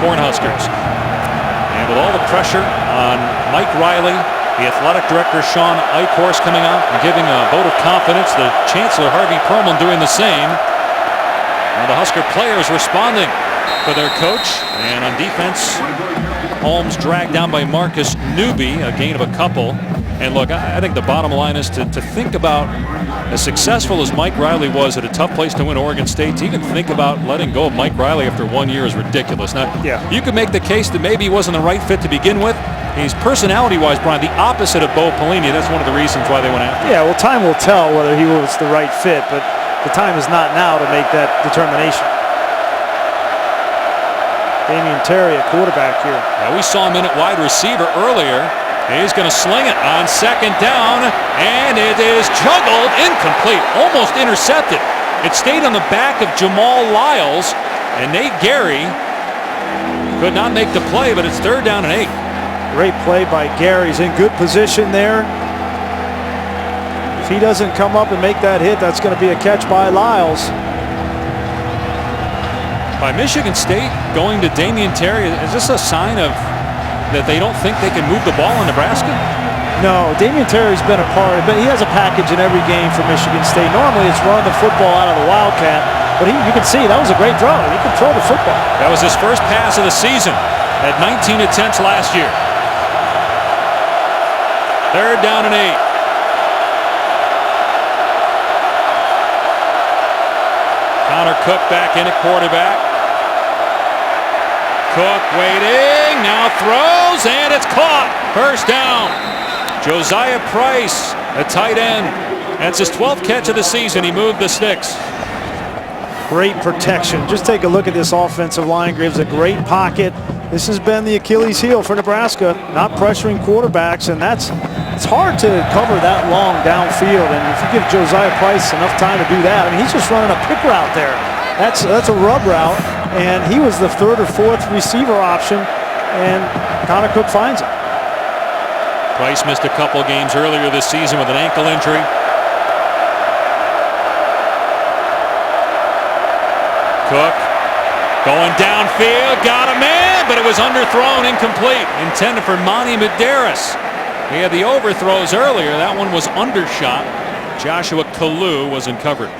Cornhuskers. And with all the pressure on Mike Riley, the athletic director Sean Eichhorst coming out and giving a vote of confidence, the Chancellor Harvey Perlman doing the same. Now the Husker players responding for their coach. And on defense, Holmes dragged down by Marcus Newby, a gain of a couple. And look, I think the bottom line is to think about, as successful as Mike Riley was at a tough place to win Oregon State, to even think about letting go of Mike Riley after 1 year is ridiculous. Now, you could make the case that maybe he wasn't the right fit to begin with. He's personality-wise, Brian, the opposite of Bo Pelini. That's one of the reasons why they went after him. Yeah, well, time will tell whether he was the right fit, but the time is not now to make that determination. Damian Terry, a quarterback here. Now, we saw him in at wide receiver earlier. He's going to sling it on second down, and it is juggled, incomplete, almost intercepted. It stayed on the back of Jamal Lyles, and Nate Gary could not make the play, but it's 3rd down and 8. Great play by Gary. He's in good position there. If he doesn't come up and make that hit, that's going to be a catch by Lyles. By Michigan State going to Damian Terry, is this a sign of that they don't think they can move the ball in Nebraska? No, Damian Terry's been a part of it, but he has a package in every game for Michigan State. Normally it's run the football out of the Wildcat, but you can see that was a great throw. He can throw the football. That was his first pass of the season at 19 attempts last year. 3rd down and 8. Connor Cook back in at quarterback. Cook waiting, now throws, and it's caught. 1st down. Josiah Price, a tight end. That's his 12th catch of the season. He moved the sticks. Great protection. Just take a look at this offensive line. Gives a great pocket. This has been the Achilles heel for Nebraska, not pressuring quarterbacks, and it's hard to cover that long downfield. And if you give Josiah Price enough time to do that, I mean, he's just running a pick route there. That's a rub route, and he was the 3rd or 4th receiver option, and Connor Cook finds it. Price missed a couple games earlier this season with an ankle injury. Cook going downfield, got a man, but it was underthrown, incomplete. Intended for Monty Medeiros. He had the overthrows earlier. That one was undershot. Joshua Kalu was in coverage.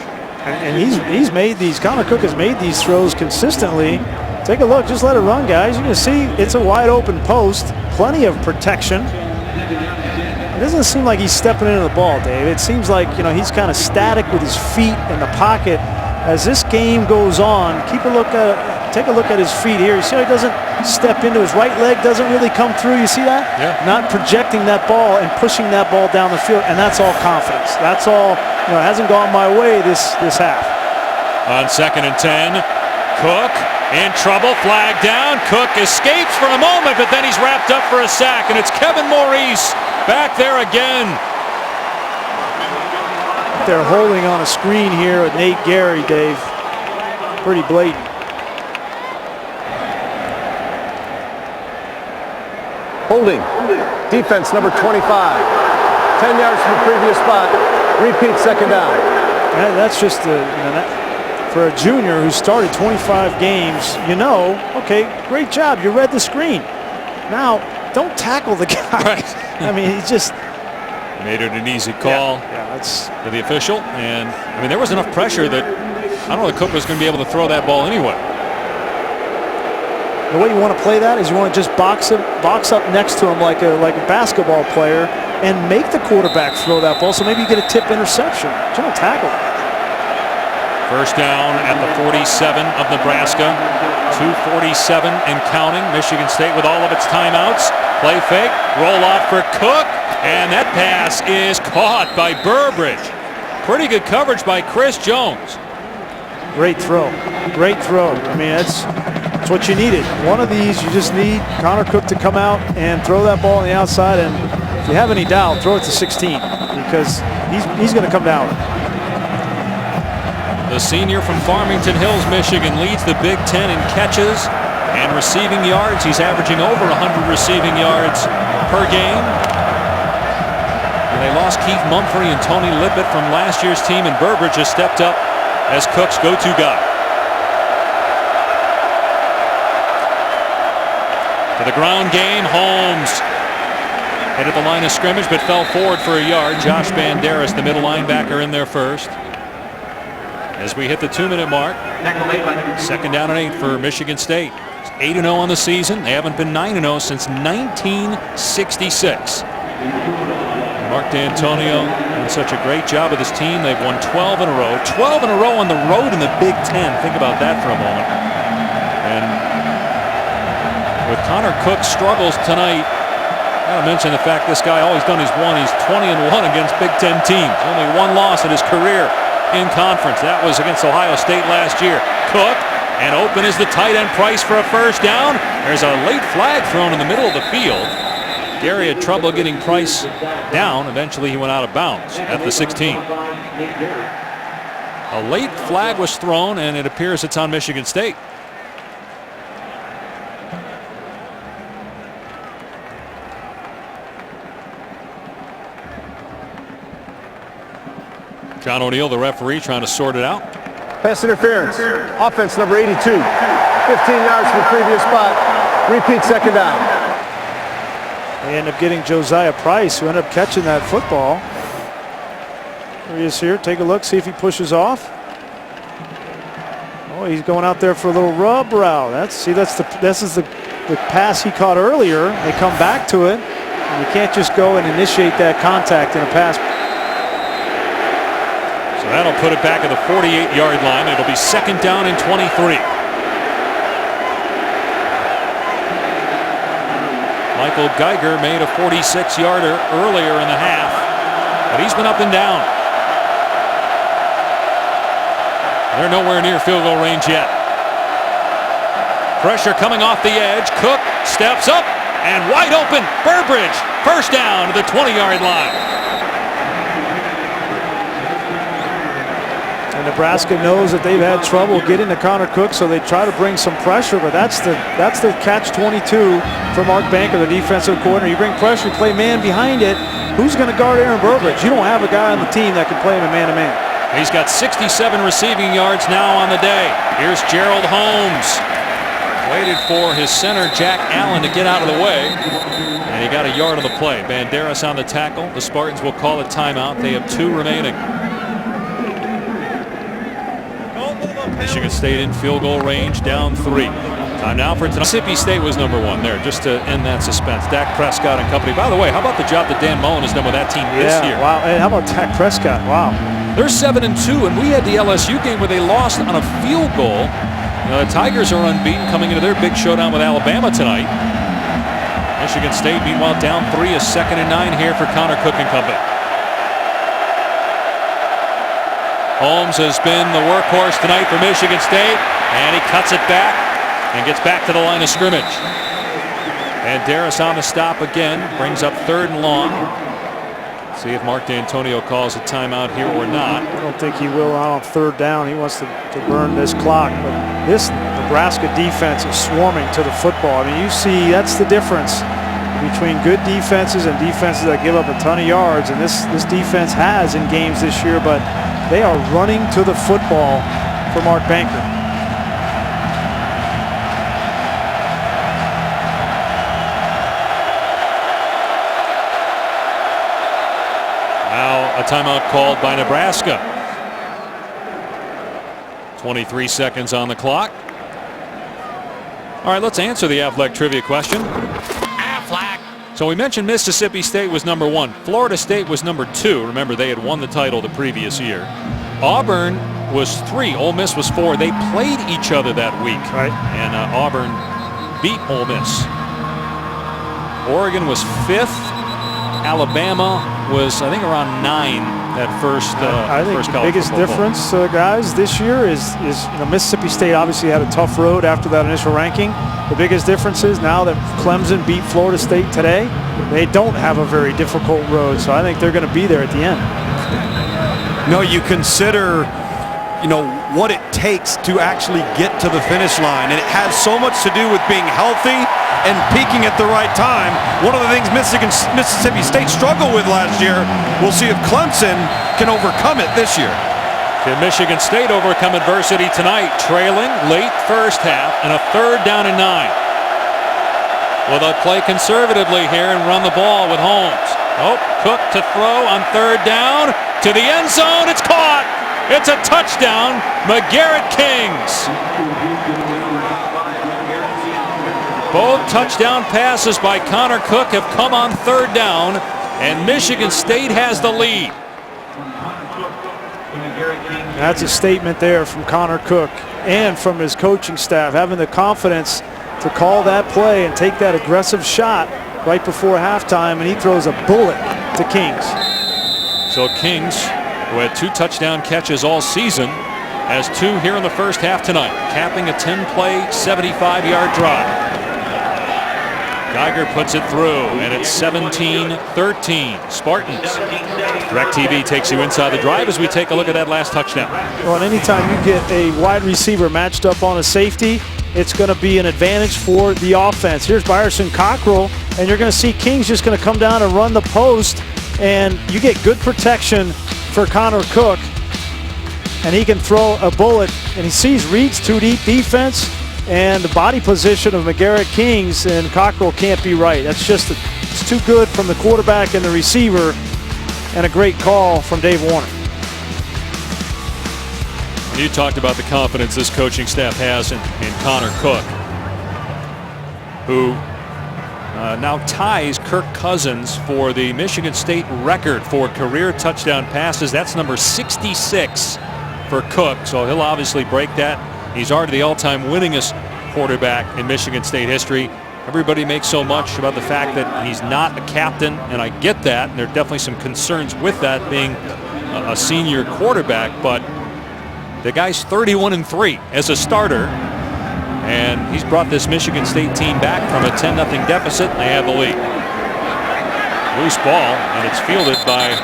And he's made these, Connor Cook has made these throws consistently. Take a look, just let it run, guys. You're going to see it's a wide open post, plenty of protection. It doesn't seem like he's stepping into the ball, Dave. It seems like, he's kind of static with his feet in the pocket. As this game goes on, take a look at his feet here. You see how he doesn't step into his right leg, doesn't really come through. You see that? Yeah. Not projecting that ball and pushing that ball down the field, and that's all confidence. That's all, it hasn't gone my way this half. On 2nd and 10, Cook in trouble, flag down. Cook escapes for a moment, but then he's wrapped up for a sack, and it's Kevin Maurice back there again. They're holding on a screen here with Nate Gary, Dave. Pretty blatant. Holding. Defense number 25. 10 yards from the previous spot. Repeat 2nd down. That's just for a junior who started 25 games, okay, great job. You read the screen. Now, don't tackle the guy. Right. I mean, he just made it an easy call for the official. And, there was enough pressure that I don't know that Cook was going to be able to throw that ball anyway. The way you want to play that is you want to just box up next to him like a basketball player and make the quarterback throw that ball, so maybe you get a tip interception. You don't tackle it. 1st down at the 47 of Nebraska. 2:47 and counting. Michigan State with all of its timeouts. Play fake, roll off for Cook, and that pass is caught by Burbridge. Pretty good coverage by Chris Jones. Great throw. Great throw. That's what you needed. One of these, you just need Connor Cook to come out and throw that ball on the outside, and if you have any doubt, throw it to 16, because he's going to come down. The senior from Farmington Hills, Michigan, leads the Big Ten in catches and receiving yards. He's averaging over 100 receiving yards per game. And They lost Keith Mumphrey and Tony Lippett from last year's team, and Burbridge has stepped up as Cook's go-to guy. To the ground game, Holmes headed the line of scrimmage but fell forward for a yard. Josh Banderas, the middle linebacker, in there first. As we hit the 2-minute mark, 2nd down and 8 for Michigan State. 8-0 on the season. They haven't been 9-0 since 1966. Mark D'Antonio done such a great job with his team. They've won 12 in a row. 12 in a row on the road in the Big Ten. Think about that for a moment. And with Connor Cook's struggles tonight, I gotta mention the fact this guy, all he's done is won. He's 20-1 against Big Ten teams. Only one loss in his career in conference. That was against Ohio State last year. Cook, and open is the tight end Price for a first down. There's a late flag thrown in the middle of the field. Gary had trouble getting Price down. Eventually he went out of bounds at the 16. A late flag was thrown, and it appears it's on Michigan State. John O'Neill, the referee, trying to sort it out. Pass interference. Offense number 82. 15 yards from the previous spot. Repeat 2nd down. They end up getting Josiah Price, who ended up catching that football. There he is here. Take a look, see if he pushes off. Oh, he's going out there for a little rub route. This is the pass he caught earlier. They come back to it. And you can't just go and initiate that contact in a pass. So that'll put it back at the 48-yard line. It'll be 2nd down and 23. Michael Geiger made a 46-yarder earlier in the half, but he's been up and down. They're nowhere near field goal range yet. Pressure coming off the edge. Cook steps up and wide open. Burbridge, first down to the 20-yard line. And Nebraska knows that they've had trouble getting to Connor Cook, so they try to bring some pressure, but that's the catch-22 for Mark Banker, the defensive coordinator. You bring pressure, you play man behind it. Who's going to guard Aaron Burbridge? You don't have a guy on the team that can play him a man-to-man. He's got 67 receiving yards now on the day. Here's Gerald Holmes. Waited for his center, Jack Allen, to get out of the way, and he got a yard on the play. Banderas on the tackle. The Spartans will call a timeout. They have 2 remaining. Michigan State in field goal range, down 3. Time now for tonight. Mississippi State was number 1 there, just to end that suspense. Dak Prescott and company. By the way, how about the job that Dan Mullen has done with that team this year? Wow. And how about Dak Prescott? Wow. They're 7-2, and we had the LSU game where they lost on a field goal. Now the Tigers are unbeaten coming into their big showdown with Alabama tonight. Michigan State, meanwhile, down 3, is 2nd and 9 here for Connor Cook and company. Holmes has been the workhorse tonight for Michigan State, and he cuts it back and gets back to the line of scrimmage. Banderas on the stop again, brings up 3rd and long. See if Mark D'Antonio calls a timeout here or not. I don't think he will on 3rd down. He wants to burn this clock, but this Nebraska defense is swarming to the football. I mean, you see, that's the difference between good defenses and defenses that give up a ton of yards, and this defense has in games this year, but they are running to the football for Mark Banker. Now a timeout called by Nebraska. 23 seconds on the clock. All right, let's answer the Aflac trivia question. Aflac. So we mentioned Mississippi State was number 1. Florida State was number 2. Remember, they had won the title the previous year. Auburn was 3. Ole Miss was 4. They played each other that week. Right. And Auburn beat Ole Miss. Oregon was 5th. Alabama was, I think, around 9 that first I think first the biggest football. difference, guys, this year is Mississippi State obviously had a tough road after that initial ranking. The biggest difference is now that Clemson beat Florida State today, they don't have a very difficult road, so I think they're going to be there at the end. No, you consider, what it takes to actually get to the finish line. And it has so much to do with being healthy and peaking at the right time. One of the things Mississippi State struggled with last year, we'll see if Clemson can overcome it this year. Can Michigan State overcome adversity tonight? Trailing late first half and a 3rd down and 9. Well, they'll play conservatively here and run the ball with Holmes. Oh, Cook to throw on 3rd down to the end zone. It's caught. It's a touchdown, McGarrett Kings. Both touchdown passes by Connor Cook have come on 3rd down, and Michigan State has the lead. That's a statement there from Connor Cook and from his coaching staff, having the confidence to call that play and take that aggressive shot right before halftime, and he throws a bullet to Kings. So Kings, who had 2 touchdown catches all season, has 2 here in the first half tonight, capping a 10-play, 75-yard drive. Geiger puts it through, and it's 17-13. Spartans. DirecTV takes you inside the drive as we take a look at that last touchdown. Well, and anytime you get a wide receiver matched up on a safety, it's going to be an advantage for the offense. Here's Byerson Cockrell, and you're going to see Kings just going to come down and run the post, and you get good protection for Connor Cook, and he can throw a bullet, and he sees Reed's 2-deep defense and the body position of McGarrett Kings, and Cockrell can't be right. That's just it's too good from the quarterback and the receiver, and a great call from Dave Warner. You talked about the confidence this coaching staff has in Connor Cook, who now ties Kirk Cousins for the Michigan State record for career touchdown passes. That's number 66 for Cook, so he'll obviously break that. He's already the all-time winningest quarterback in Michigan State history. Everybody makes so much about the fact that he's not a captain, and I get that, and there are definitely some concerns with that being a senior quarterback, but the guy's 31-3 as a starter, and he's brought this Michigan State team back from a 10-0 deficit, and they have the lead. Loose ball, and it's fielded by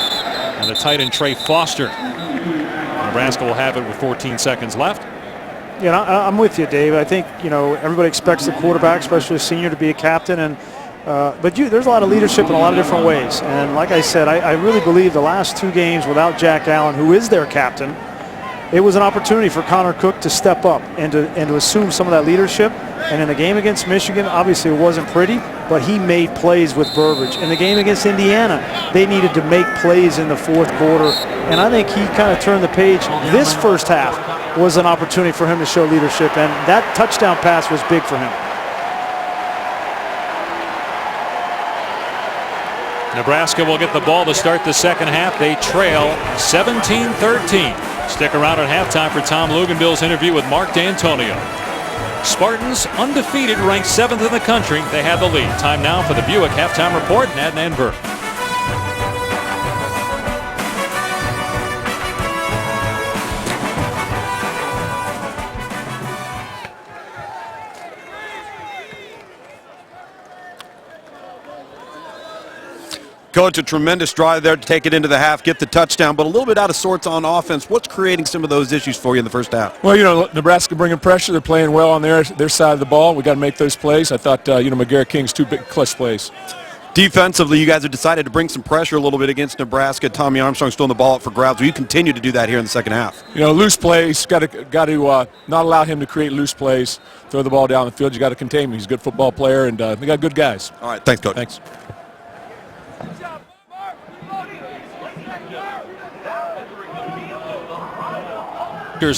the tight end Trey Foster. Nebraska will have it with 14 seconds left. Yeah, I'm with you, Dave. I think, everybody expects the quarterback, especially a senior, to be a captain, and but there's a lot of leadership in a lot of different ways. And like I said, I really believe the last 2 games without Jack Allen, who is their captain, it was an opportunity for Connor Cook to step up and to assume some of that leadership. And in the game against Michigan, obviously it wasn't pretty, but he made plays with Burbridge. In the game against Indiana, they needed to make plays in the 4th quarter, and I think he kind of turned the page. This first half was an opportunity for him to show leadership, and that touchdown pass was big for him. Nebraska will get the ball to start the second half. They trail 17-13. Stick around at halftime for Tom Luganbill's interview with Mark D'Antonio. Spartans undefeated, ranked 7th in the country. They have the lead. Time now for the Buick halftime report. Adnan Burke. Coach, a tremendous drive there to take it into the half, get the touchdown, but a little bit out of sorts on offense. What's creating some of those issues for you in the first half? Well, Nebraska bringing pressure. They're playing well on their side of the ball. We got to make those plays. I thought, McGarrett King's 2 big clutch plays. Defensively, you guys have decided to bring some pressure a little bit against Nebraska. Tommy Armstrong's throwing the ball up for grabs. Will you continue to do that here in the second half? Loose plays, got to not allow him to create loose plays, throw the ball down the field. You got to contain him. He's a good football player, and they got good guys. All right, thanks, Coach. Thanks.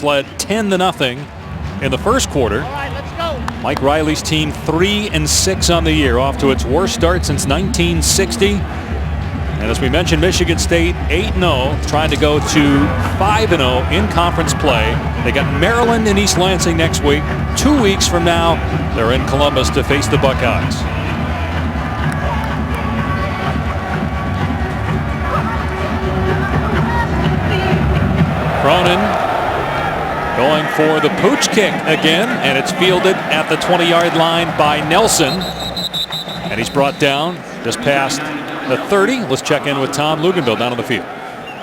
Led 10-0 in the first quarter. All right, let's go. Mike Riley's team 3-6 on the year, off to its worst start since 1960. And as we mentioned, Michigan State 8-0, trying to go to 5-0 in conference play. They got Maryland and East Lansing next week. 2 weeks from now, they're in Columbus to face the Buckeyes. Cronin going for the pooch kick again, and it's fielded at the 20-yard line by Nelson. And he's brought down just past the 30. Let's check in with Tom Luganbill down on the field.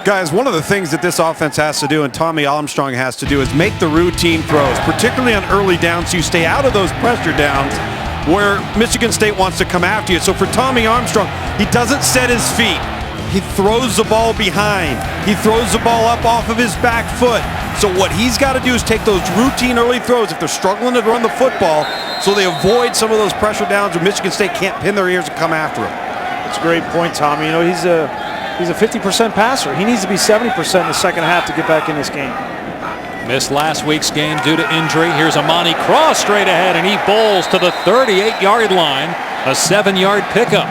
Guys, one of the things that this offense has to do and Tommy Armstrong has to do is make the routine throws, particularly on early downs, so you stay out of those pressure downs where Michigan State wants to come after you. So for Tommy Armstrong, he doesn't set his feet. He throws the ball behind. He throws the ball up off of his back foot. So what he's got to do is take those routine early throws if they're struggling to run the football so they avoid some of those pressure downs where Michigan State can't pin their ears and come after him. That's a great point, Tommy. You know, he's a 50% passer. He needs to be 70% in the second half to get back in this game. Missed last week's game due to injury. Here's Amani Cross straight ahead, and he bowls to the 38-yard line. A 7-yard pickup.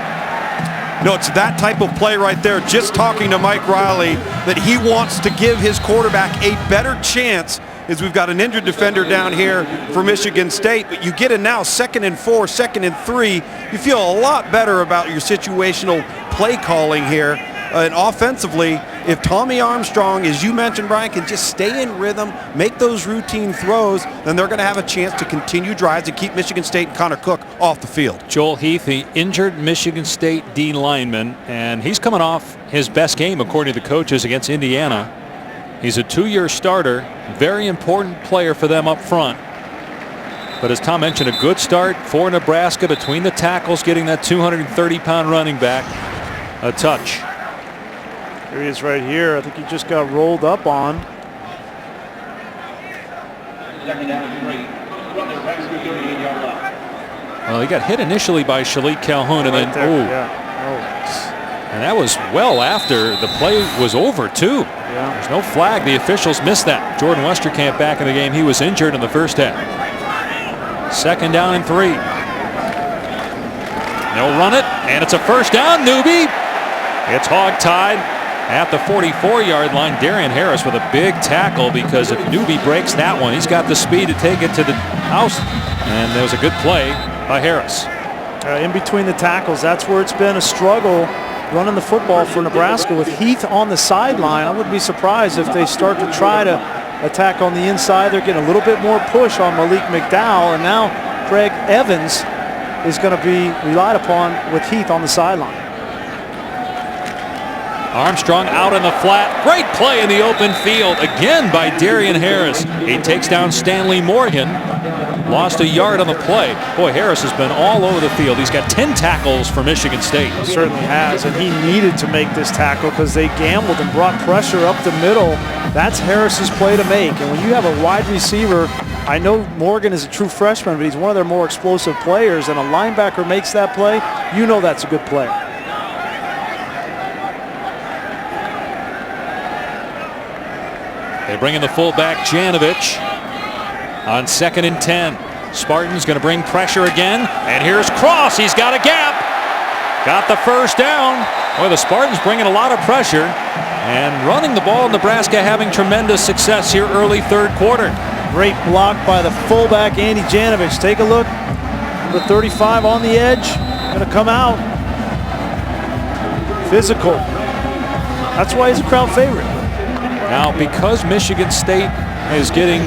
No, it's that type of play right there. Just talking to Mike Riley that he wants to give his quarterback a better chance as we've got an injured defender down here for Michigan State. But you get it now, 2nd and 4, 2nd and 3. You feel a lot better about your situational play calling here. And offensively, if Tommy Armstrong, as you mentioned, Brian, can just stay in rhythm, make those routine throws, then they're going to have a chance to continue drives and keep Michigan State and Connor Cook off the field. Joel Heath, the injured Michigan State D lineman, and he's coming off his best game, according to the coaches, against Indiana. He's a 2-year starter, very important player for them up front. But as Tom mentioned, a good start for Nebraska between the tackles, getting that 230-pound running back a touch. Here he is right here. I think he just got rolled up on. Well, he got hit initially by Shalik Calhoun, and then, and that was well after the play was over, too. Yeah. There's no flag. The officials missed that. Jordan Westerkamp back in the game. He was injured in the first half. 2nd down and 3. They'll run it, and it's a first down. Newby. It's hog-tied at the 44-yard line. Darian Harris with a big tackle, because if Newby breaks that one, he's got the speed to take it to the house. And there was a good play by Harris. In between the tackles, that's where it's been a struggle running the football for Nebraska with Heath on the sideline. I wouldn't be surprised if they start to try to attack on the inside. They're getting a little bit more push on Malik McDowell, and now Craig Evans is going to be relied upon with Heath on the sideline. Armstrong out in the flat. Great play in the open field again by Darian Harris. He takes down Stanley Morgan. Lost a yard on the play. Boy, Harris has been all over the field. He's got 10 tackles for Michigan State. He certainly has, and he needed to make this tackle because they gambled and brought pressure up the middle. That's Harris's play to make. And when you have a wide receiver, I know Morgan is a true freshman, but he's one of their more explosive players, and a linebacker makes that play, you know that's a good play. They bring in the fullback, Janovich, on 2nd and 10. Spartans going to bring pressure again, and here's Cross. He's got a gap. Got the first down. Boy, the Spartans bringing a lot of pressure and running the ball. Nebraska having tremendous success here early 3rd quarter. Great block by the fullback, Andy Janovich. Take a look. Number 35 on the edge. Going to come out. Physical. That's why he's a crowd favorite. Now, because Michigan State is giving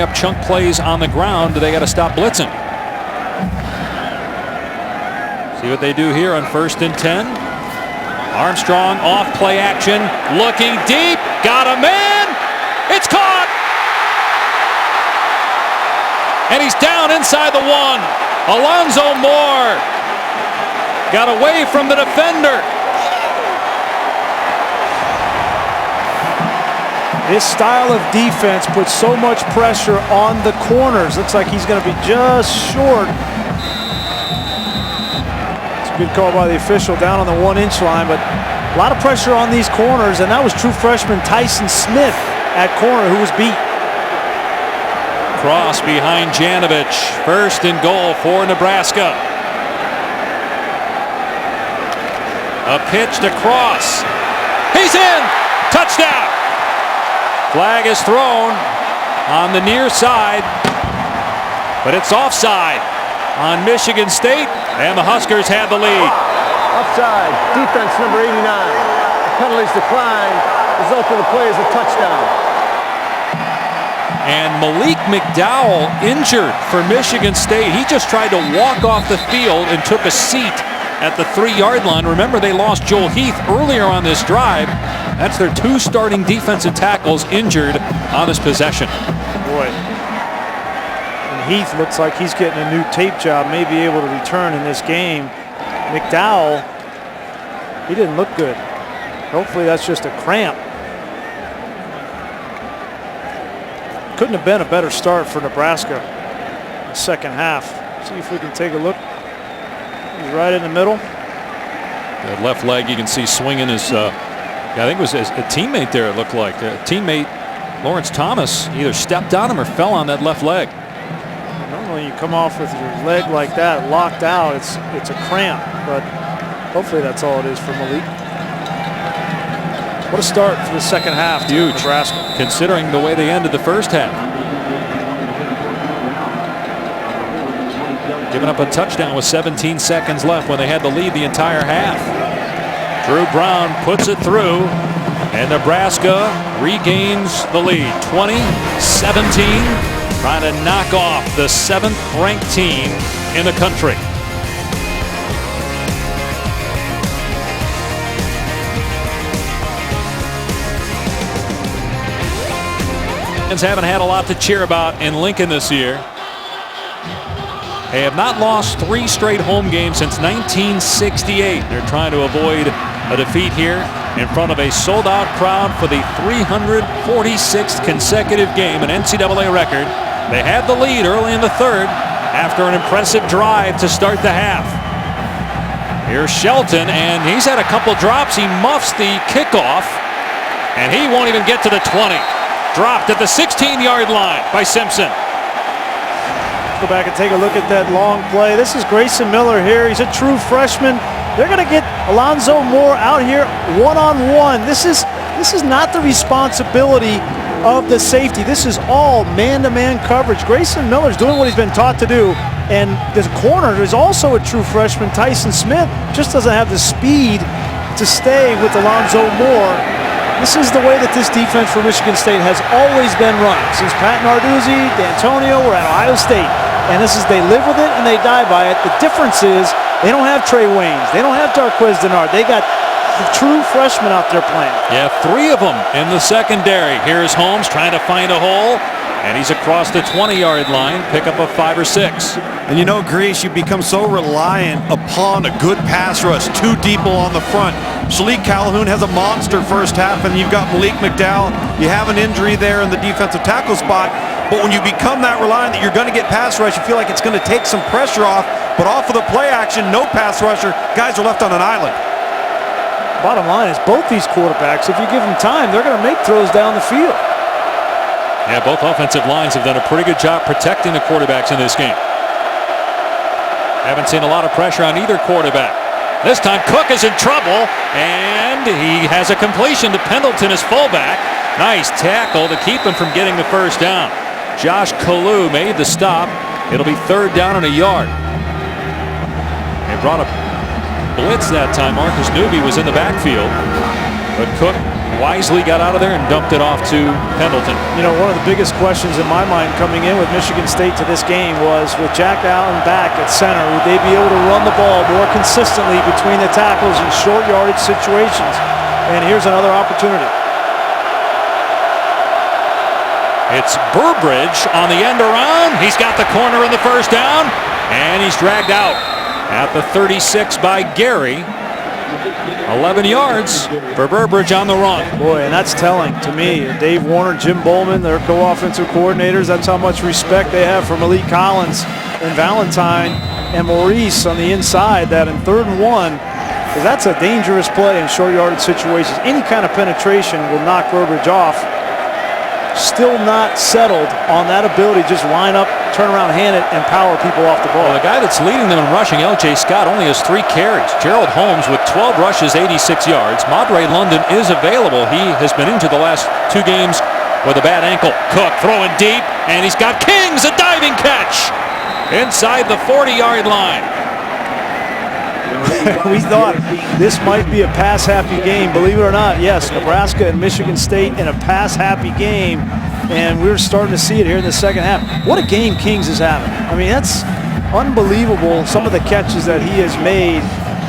up chunk plays on the ground, they got to stop blitzing. See what they do here on 1st and 10. Armstrong off play action, looking deep, got a man. It's caught. And he's down inside the 1. Alonzo Moore got away from the defender. This style of defense puts so much pressure on the corners. Looks like he's going to be just short. It's a good call by the official down on the 1-inch line, but a lot of pressure on these corners, and that was true freshman Tyson Smith at corner who was beat. Cross behind Janovich. 1st and goal for Nebraska. A pitch to Cross. He's in. Touchdown. Flag is thrown on the near side, but it's offside on Michigan State, and the Huskers have the lead. Offside, defense number 89. The penalties decline. Result of the play is a touchdown. And Malik McDowell injured for Michigan State. He just tried to walk off the field and took a seat at the 3-yard line. Remember, they lost Joel Heath earlier on this drive. That's their 2 starting defensive tackles injured on this possession. Boy. And Heath looks like he's getting a new tape job, may be able to return in this game. McDowell, he didn't look good. Hopefully that's just a cramp. Couldn't have been a better start for Nebraska in the second half. See if we can take a look. He's right in the middle. That left leg you can see swinging his, I think it was a teammate there, it looked like. A teammate, Lawrence Thomas, either stepped on him or fell on that left leg. Normally you come off with your leg like that, locked out, it's a cramp, but hopefully that's all it is for Malik. What a start for the second half. Huge. Nebraska. Considering the way they ended the first half. Giving up a touchdown with 17 seconds left when they had the lead the entire half. Drew Brown puts it through, and Nebraska regains the lead. 20-17, trying to knock off the 7th-ranked team in the country. Haven't had a lot to cheer about in Lincoln this year. They have not lost 3 straight home games since 1968. They're trying to avoid a defeat here in front of a sold-out crowd for the 346th consecutive game, an NCAA record. They had the lead early in the 3rd after an impressive drive to start the half. Here's Shelton, and he's had a couple drops. He muffs the kickoff, and he won't even get to the 20. Dropped at the 16-yard line by Simpson. Go back and take a look at that long play. This is Grayson Miller here. He's a true freshman. They're going to get Alonzo Moore out here one-on-one. This is not the responsibility of the safety. This is all man-to-man coverage. Grayson Miller's doing what he's been taught to do. And the corner is also a true freshman. Tyson Smith just doesn't have the speed to stay with Alonzo Moore. This is the way that this defense for Michigan State has always been run. Since Pat Narduzzi, D'Antonio were at Ohio State. And this is, they live with it and they die by it. The difference is they don't have Trey Waynes. They don't have Darquez Denard. They got the true freshmen out there playing. Yeah, 3 of them in the secondary. Here's Holmes trying to find a hole. And he's across the 20-yard line. Pick up a 5 or 6. And you know, Grease, you become so reliant upon a good pass rush, 2 deep on the front. Shalik Calhoun has a monster first half, and you've got Malik McDowell. You have an injury there in the defensive tackle spot, but when you become that reliant that you're going to get pass rush, you feel like it's going to take some pressure off, but off of the play action, no pass rusher, guys are left on an island. Bottom line is both these quarterbacks, if you give them time, they're going to make throws down the field. Yeah, both offensive lines have done a pretty good job protecting the quarterbacks in this game. Haven't seen a lot of pressure on either quarterback. This time Cook is in trouble, and he has a completion to Pendleton as fullback. Nice tackle to keep him from getting the first down. Josh Kalu made the stop. It'll be 3rd down and a yard. They brought a blitz that time. Marcus Newby was in the backfield, but Cook wisely got out of there and dumped it off to Pendleton. You know, one of the biggest questions in my mind coming in with Michigan State to this game was, with Jack Allen back at center, would they be able to run the ball more consistently between the tackles in short yardage situations? And here's another opportunity. It's Burbridge on the end around. He's got the corner in the first down, and he's dragged out at the 36 by Gary. 11 yards for Burbridge on the run. Boy, and that's telling to me. Dave Warner, Jim Bowman, their co-offensive coordinators, that's how much respect they have for Malik Collins and Valentine and Maurice on the inside, that in 3rd and 1, because that's a dangerous play in short yardage situations. Any kind of penetration will knock Burbridge off. Still not settled on that ability to just line up, turn around, hand it, and power people off the ball. Well, the guy that's leading them in rushing, L.J. Scott, only has 3 carries. Gerald Holmes with 12 rushes, 86 yards. Madre London is available. He has been into the last 2 games with a bad ankle. Cook throwing deep, and he's got Kings, a diving catch inside the 40-yard line. We thought this might be a pass-happy game. Believe it or not, yes, Nebraska and Michigan State in a pass-happy game, and we're starting to see it here in the second half. What a game Kings is having. I mean, that's unbelievable, some of the catches that he has made,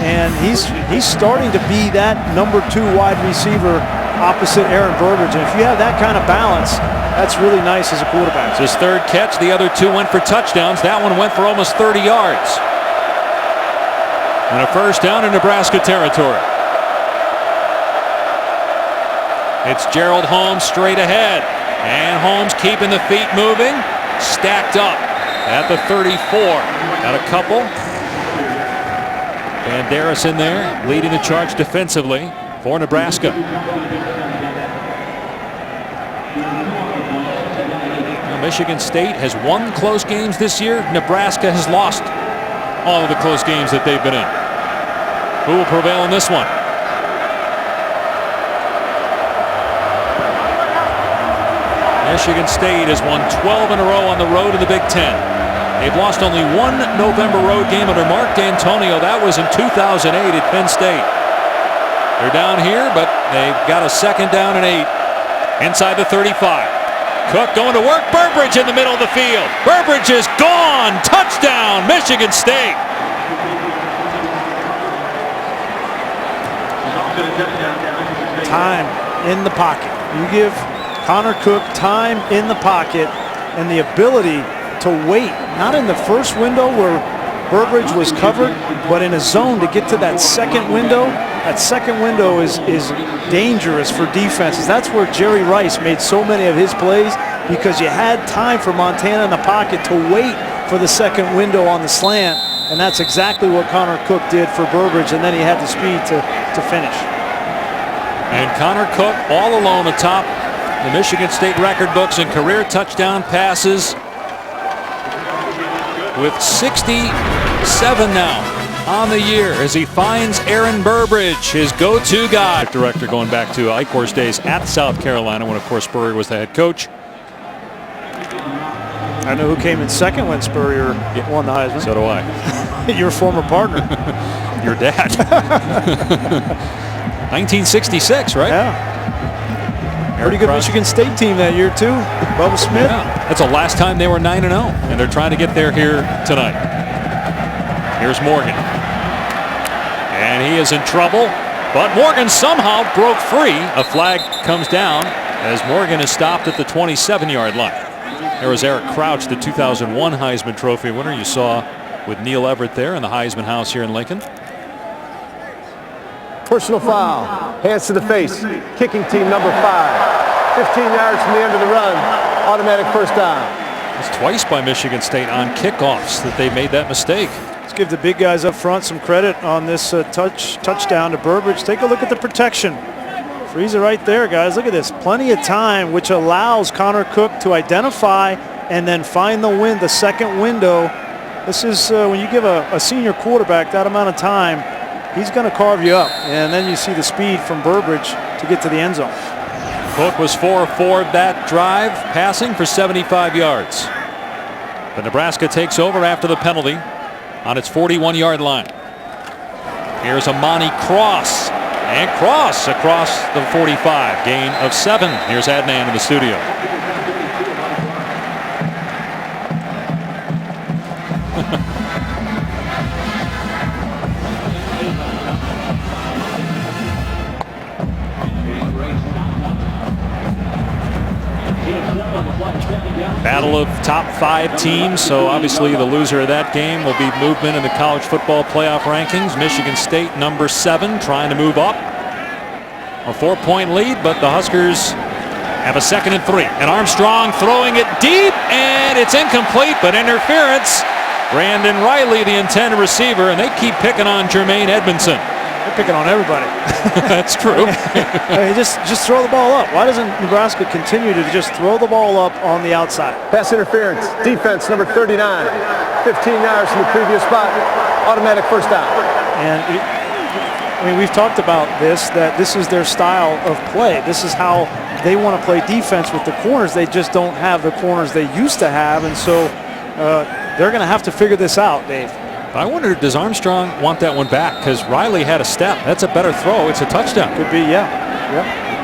and he's starting to be that number 2 wide receiver opposite Aaron Burbridge. And if you have that kind of balance, that's really nice as a quarterback. It's his third catch. The other two went for touchdowns. That one went for almost 30 yards. And a first down in Nebraska territory. It's Gerald Holmes straight ahead. And Holmes keeping the feet moving. Stacked up at the 34. Got a couple. Banderas in there, leading the charge defensively for Nebraska. Now, Michigan State has won close games this year. Nebraska has lost all of the close games that they've been in. Who will prevail in this one? Michigan State has won 12 in a row on the road in the Big Ten. They've lost only one November road game under Mark D'Antonio. That was in 2008 at Penn State. They're down here, but they've got a second down and 8 inside the 35. Cook going to work. Burbridge in the middle of the field. Burbridge is gone. Touchdown, Michigan State. Time in the pocket. You give Connor Cook time in the pocket and the ability to wait, not in the first window where Burbridge was covered, but in a zone to get to that second window. That second window is dangerous for defenses. That's where Jerry Rice made so many of his plays, because you had time for Montana in the pocket to wait for the second window on the slant, and that's exactly what Connor Cook did for Burbridge, and then he had the speed to finish. And Connor Cook all alone atop the Michigan State record books in career touchdown passes, with 67 now on the year as he finds Aaron Burbridge, his go-to guy. Director going back to Eichhorst days at South Carolina when, of course, Spurrier was the head coach. I know who came in second when Spurrier won the Heisman. So do I. Your former partner. Your dad. 1966, right? Yeah. Pretty good Michigan State team that year, too. Bubba Smith. Yeah. That's the last time they were 9-0, and they're trying to get there here tonight. Here's Morgan. And he is in trouble, but Morgan somehow broke free. A flag comes down as Morgan is stopped at the 27-yard line. There was Eric Crouch, the 2001 Heisman Trophy winner you saw with Neil Everett there in the Heisman house here in Lincoln. Personal foul. Hands to the face. Kicking team number 5. 15 yards from the end of the run. Automatic first down. It's twice by Michigan State on kickoffs that they made that mistake. Let's give the big guys up front some credit on this touchdown to Burbridge. Take a look at the protection. Freeze it right there, guys. Look at this. Plenty of time, which allows Connor Cook to identify and then find the second window. This is when you give a senior quarterback that amount of time, he's going to carve you up. And then you see the speed from Burbridge to get to the end zone. Cook was 4 of 4 that drive, passing for 75 yards. But Nebraska takes over after the penalty on its 41-yard line. Here's Amani Cross. And Cross across the 45. Gain of 7. Here's Adnan in the studio. Battle of top 5 teams, so obviously the loser of that game will be movement in the college football playoff rankings. Michigan State number 7 trying to move up. A 4-point lead, but the Huskers have a 2nd and 3. And Armstrong throwing it deep, and it's incomplete, but interference. Brandon Riley, the intended receiver, and they keep picking on Jermaine Edmondson. They're picking on everybody. That's true. Hey, just throw the ball up. Why doesn't Nebraska continue to just throw the ball up on the outside? Pass interference. Defense number 39. 15 yards from the previous spot. Automatic first down. And I mean, we've talked about this, that this is their style of play. This is how they want to play defense with the corners. They just don't have the corners they used to have, and so they're going to have to figure this out, Dave. I wonder, does Armstrong want that one back? Because Riley had a step. That's a better throw. It's a touchdown. Could be, yeah.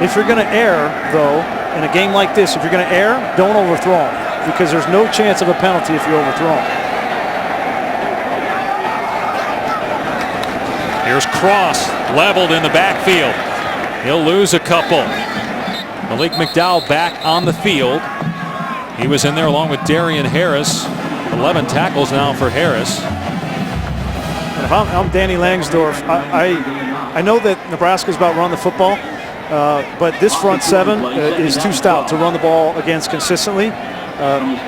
If you're going to err, though, in a game like this, if you're going to err, don't overthrow him, because there's no chance of a penalty if you overthrow him. Here's Cross, leveled in the backfield. He'll lose a couple. Malik McDowell back on the field. He was in there along with Darian Harris. 11 tackles now for Harris. And if I'm Danny Langsdorff, I know that Nebraska's about run the football, but this front seven is too stout to run the ball against consistently.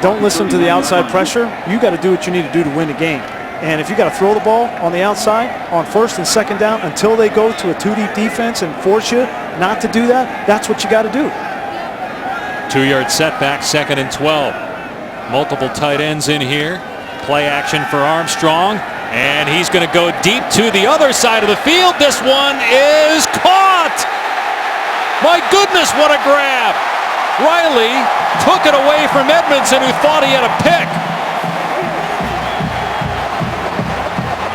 Don't listen to the outside pressure. You got to do what you need to do to win the game. And if you got to throw the ball on the outside on first and second down until they go to a 2-deep defense and force you not to do that, that's what you got to do. 2-yard setback, 2nd and 12. Multiple tight ends in here. Play action for Armstrong. And he's going to go deep to the other side of the field. This one is caught. My goodness, what a grab. Riley took it away from Edmondson, who thought he had a pick.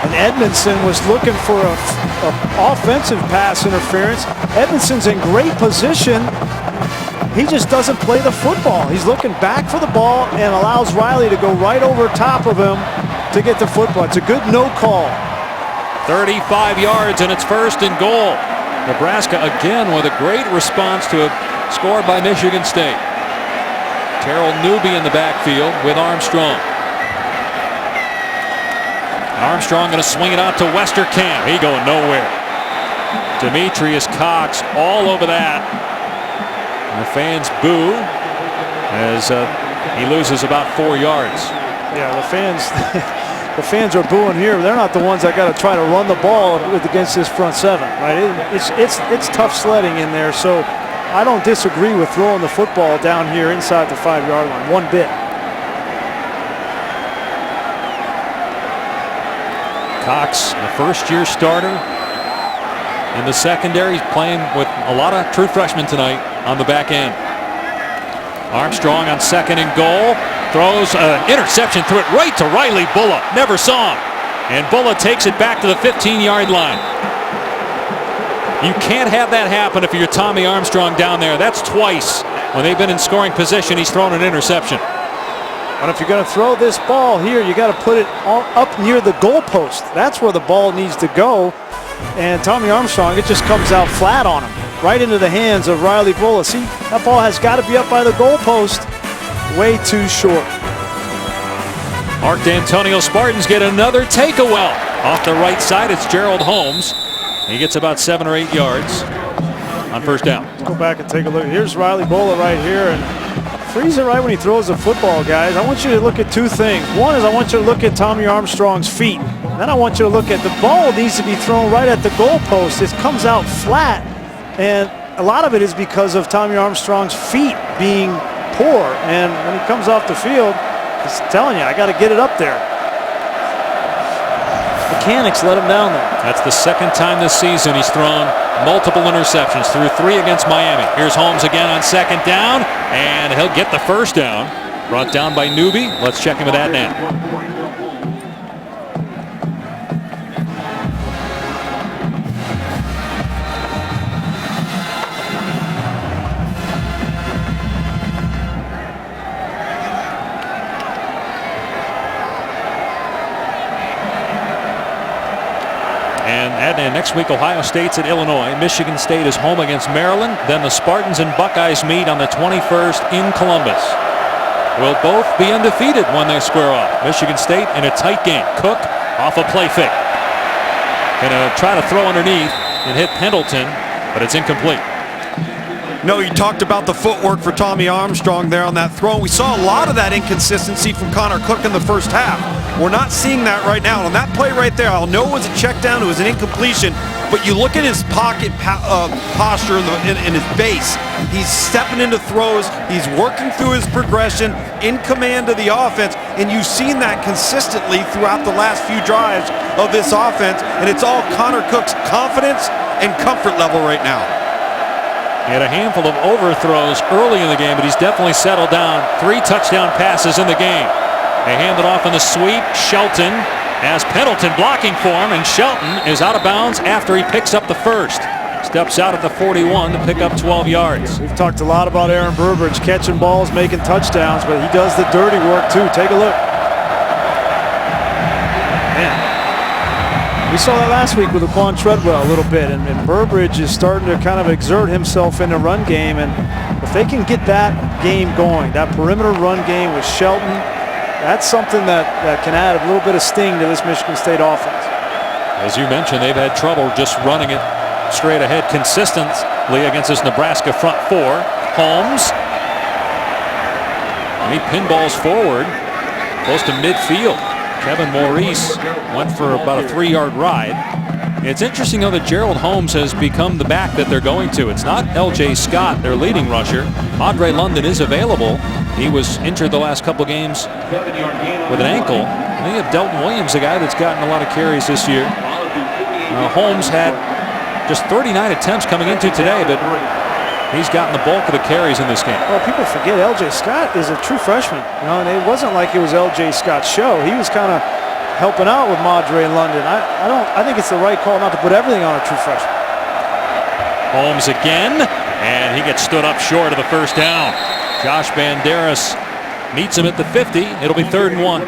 And Edmondson was looking for a offensive pass interference. Edmondson's in great position. He just doesn't play the football. He's looking back for the ball and allows Riley to go right over top of him to get the football. It's a good no call. 35 yards, and it's 1st and goal. Nebraska again with a great response to a score by Michigan State. Terrell Newby in the backfield with Armstrong. Armstrong going to swing it out to Westerkamp. He going nowhere. Demetrius Cox all over that. And the fans boo as he loses about 4 yards. Yeah, the fans are booing here. They're not the ones that got to try to run the ball against this front seven, right? It's tough sledding in there, so I don't disagree with throwing the football down here inside the 5-yard line one bit. Cox, the first-year starter in the secondary, he's playing with a lot of true freshmen tonight on the back end. Armstrong on 2nd and goal. Throws an interception, threw it right to Riley Bulla. Never saw him. And Bulla takes it back to the 15-yard line. You can't have that happen if you're Tommy Armstrong down there. That's twice when they've been in scoring position. He's thrown an interception. But if you're going to throw this ball here, you got to put it all up near the goalpost. That's where the ball needs to go. And Tommy Armstrong, it just comes out flat on him, right into the hands of Riley Bulla. See, that ball has got to be up by the goalpost. Way too short. Mark D'Antonio Spartans get another takeaway. Off the right side, it's Gerald Holmes. He gets about 7 or 8 yards on 1st down. Let's go back and take a look. Here's Riley Bulla right here, and freeze it right when he throws the football, guys. I want you to look at two things. One is I want you to look at Tommy Armstrong's feet. Then I want you to look at the ball needs to be thrown right at the goalpost. It comes out flat, and a lot of it is because of Tommy Armstrong's feet being poor. And when he comes off the field, he's telling you, I got to get it up there. Mechanics let him down there. That's the 2nd time this season he's thrown multiple interceptions. Threw 3 against Miami. Here's Holmes again on 2nd down, and he'll get the 1st down. Brought down by Newby. Let's check in with that now. And next week, Ohio State's at Illinois. Michigan State is home against Maryland. Then the Spartans and Buckeyes meet on the 21st in Columbus. Will both be undefeated when they square off. Michigan State in a tight game. Cook off a play fake. Gonna try to throw underneath and hit Pendleton, but it's incomplete. No, you talked about the footwork for Tommy Armstrong there on that throw. We saw a lot of that inconsistency from Connor Cook in the 1st half. We're not seeing that right now. On that play right there, I'll know it was a check down, it was an incompletion, but you look at his pocket posture in his base. He's stepping into throws, he's working through his progression, in command of the offense, and you've seen that consistently throughout the last few drives of this offense, and it's all Connor Cook's confidence and comfort level right now. He had a handful of overthrows early in the game, but he's definitely settled down. 3 touchdown passes in the game. They hand it off in the sweep. Shelton has Pendleton blocking for him, and Shelton is out of bounds after he picks up the 1st. Steps out at the 41 to pick up 12 yards. We've talked a lot about Aaron Burbridge catching balls, making touchdowns, but he does the dirty work too. Take a look. Man. We saw that last week with Laquan Treadwell a little bit, and Burbridge is starting to kind of exert himself in the run game, and If they can get that game going, that perimeter run game with Shelton, that's something that can add a little bit of sting to this Michigan State offense. As you mentioned, they've had trouble just running it straight ahead consistently against this Nebraska front four. Holmes. And he pinballs forward close to midfield. Kevin Maurice went for about a 3-yard ride. It's interesting, though, that Gerald Holmes has become the back that they're going to. It's not L.J. Scott, their leading rusher. Andre London is available. He was injured the last couple games with an ankle. And they have Delton Williams, a guy that's gotten a lot of carries this year. Holmes had just 39 attempts coming into today, but he's gotten the bulk of the carries in this game. Well, people forget L.J. Scott is a true freshman. And it wasn't like it was L.J. Scott's show. He was kind of helping out with Madre London. I think it's the right call not to put everything on a true freshman. Holmes again, and he gets stood up short of the first down. Josh Banderas meets him at the 50. It'll be 3rd and 1.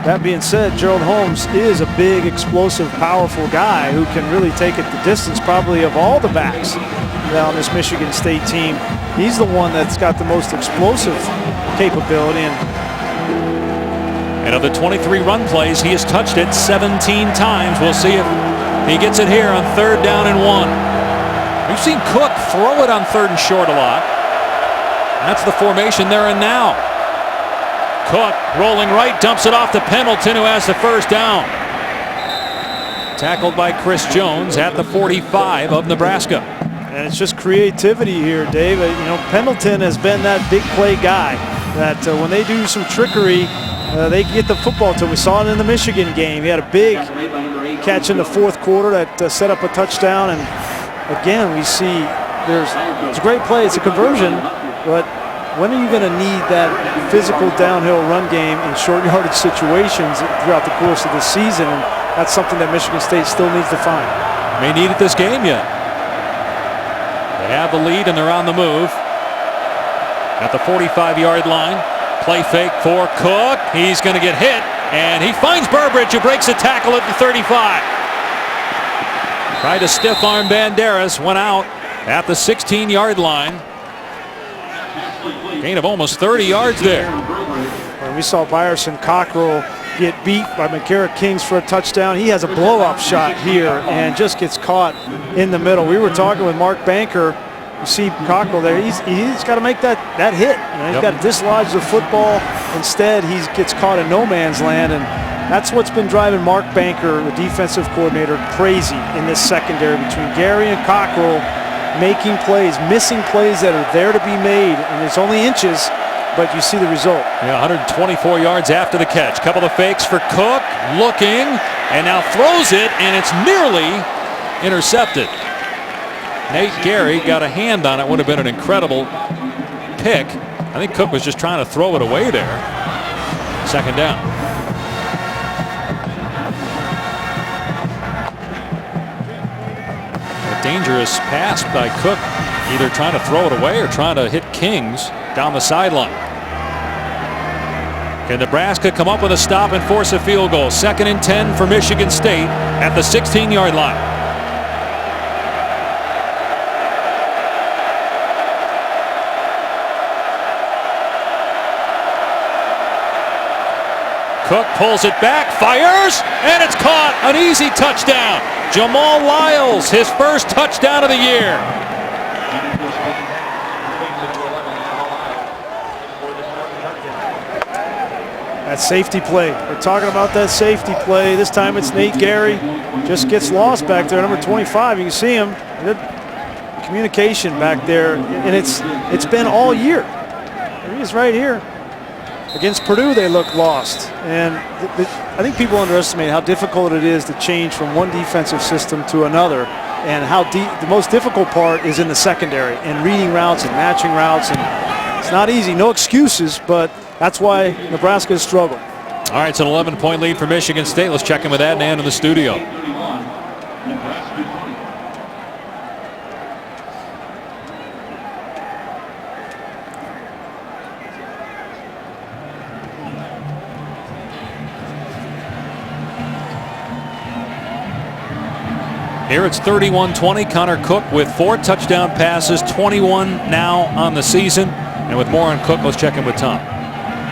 That being said, Gerald Holmes is a big, explosive, powerful guy who can really take it the distance probably of all the backs on this Michigan State team. He's the one that's got the most explosive capability. And of the 23 run plays, he has touched it 17 times. We'll see if he gets it here on 3rd down and 1. We've seen Cook throw it on 3rd and short a lot. And that's the formation they're in now. Cook rolling right, dumps it off to Pendleton, who has the first down. Tackled by Chris Jones at the 45 of Nebraska. And it's just creativity here, Dave. Pendleton has been that big play guy that when they do some trickery, they get the football to him. We saw it in the Michigan game. He had a big catch in the 4th quarter that set up a touchdown. And again, we see it's a great play. It's a conversion, but when are you going to need that physical downhill run game in short yardage situations throughout the course of the season? And that's something that Michigan State still needs to find. May need it this game yet. They have the lead and they're on the move. At the 45-yard line. Play fake for Cook. He's going to get hit, and he finds Burbridge, who breaks a tackle at the 35. Tried to stiff arm Banderas, went out at the 16-yard line. Gain of almost 30 yards there. And we saw Byerson Cockrell get beat by McCarrick Kings for a touchdown. He has a blow-up shot here and just gets caught in the middle. We were talking with Mark Banker. You see Cockrell there. He's got to make that hit. He's got to dislodge the football. Instead, he gets caught in no man's land, and that's what's been driving Mark Banker, the defensive coordinator, crazy in this secondary between Gary and Cockrell, making plays, missing plays that are there to be made, and it's only inches, but you see the result. Yeah, 124 yards after the catch. Couple of fakes for Cook, looking, and now throws it, and it's nearly intercepted. Nate Gary got a hand on it. Would have been an incredible pick. I think Cook was just trying to throw it away there. 2nd down. A dangerous pass by Cook, either trying to throw it away or trying to hit Kings down the sideline. Can Nebraska come up with a stop and force a field goal? 2nd and 10 for Michigan State at the 16-yard line. Cook pulls it back, fires, and it's caught. An easy touchdown. Jamal Lyles, his first touchdown of the year. That safety play. We're talking about that safety play. This time it's Nate Gary. Just gets lost back there. Number 25, you can see him. Good communication back there. And it's been all year. There he is right here. Against Purdue, they look lost. And I think people underestimate how difficult it is to change from one defensive system to another, and how the most difficult part is in the secondary and reading routes and matching routes. And it's not easy. No excuses, but that's why Nebraska has struggled. All right, it's an 11-point lead for Michigan State. Let's check in with Adnan in the studio. Here it's 31-20. Connor Cook with 4 touchdown passes, 21 now on the season. And with more on Cook, let's check in with Tom.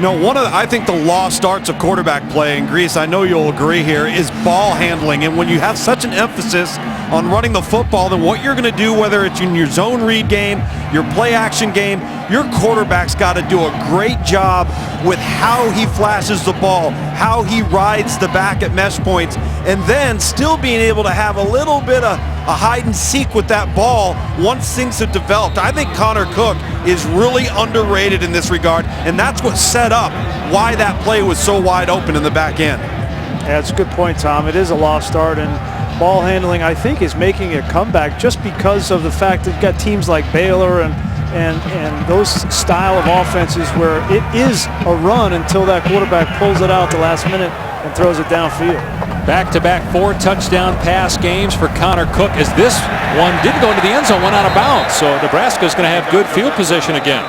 No, I think the lost arts of quarterback play in Greece, I know you'll agree here, is ball handling. And when you have such an emphasis on running the football, then what you're going to do, whether it's in your zone read game, your play action game, your quarterback's got to do a great job with how he flashes the ball, how he rides the back at mesh points, and then still being able to have a little bit of a hide and seek with that ball once things have developed. I think Connor Cook is really underrated in this regard, and that's what set up why that play was so wide open in the back end. Yeah, it's a good point, Tom. It is a lost art, and ball handling, I think, is making a comeback just because of the fact that you've got teams like Baylor and those style of offenses where it is a run until that quarterback pulls it out at the last minute and throws it downfield. Back-to-back 4 touchdown pass games for Connor Cook, as this one didn't go into the end zone, went out of bounds. So Nebraska's going to have good field position again.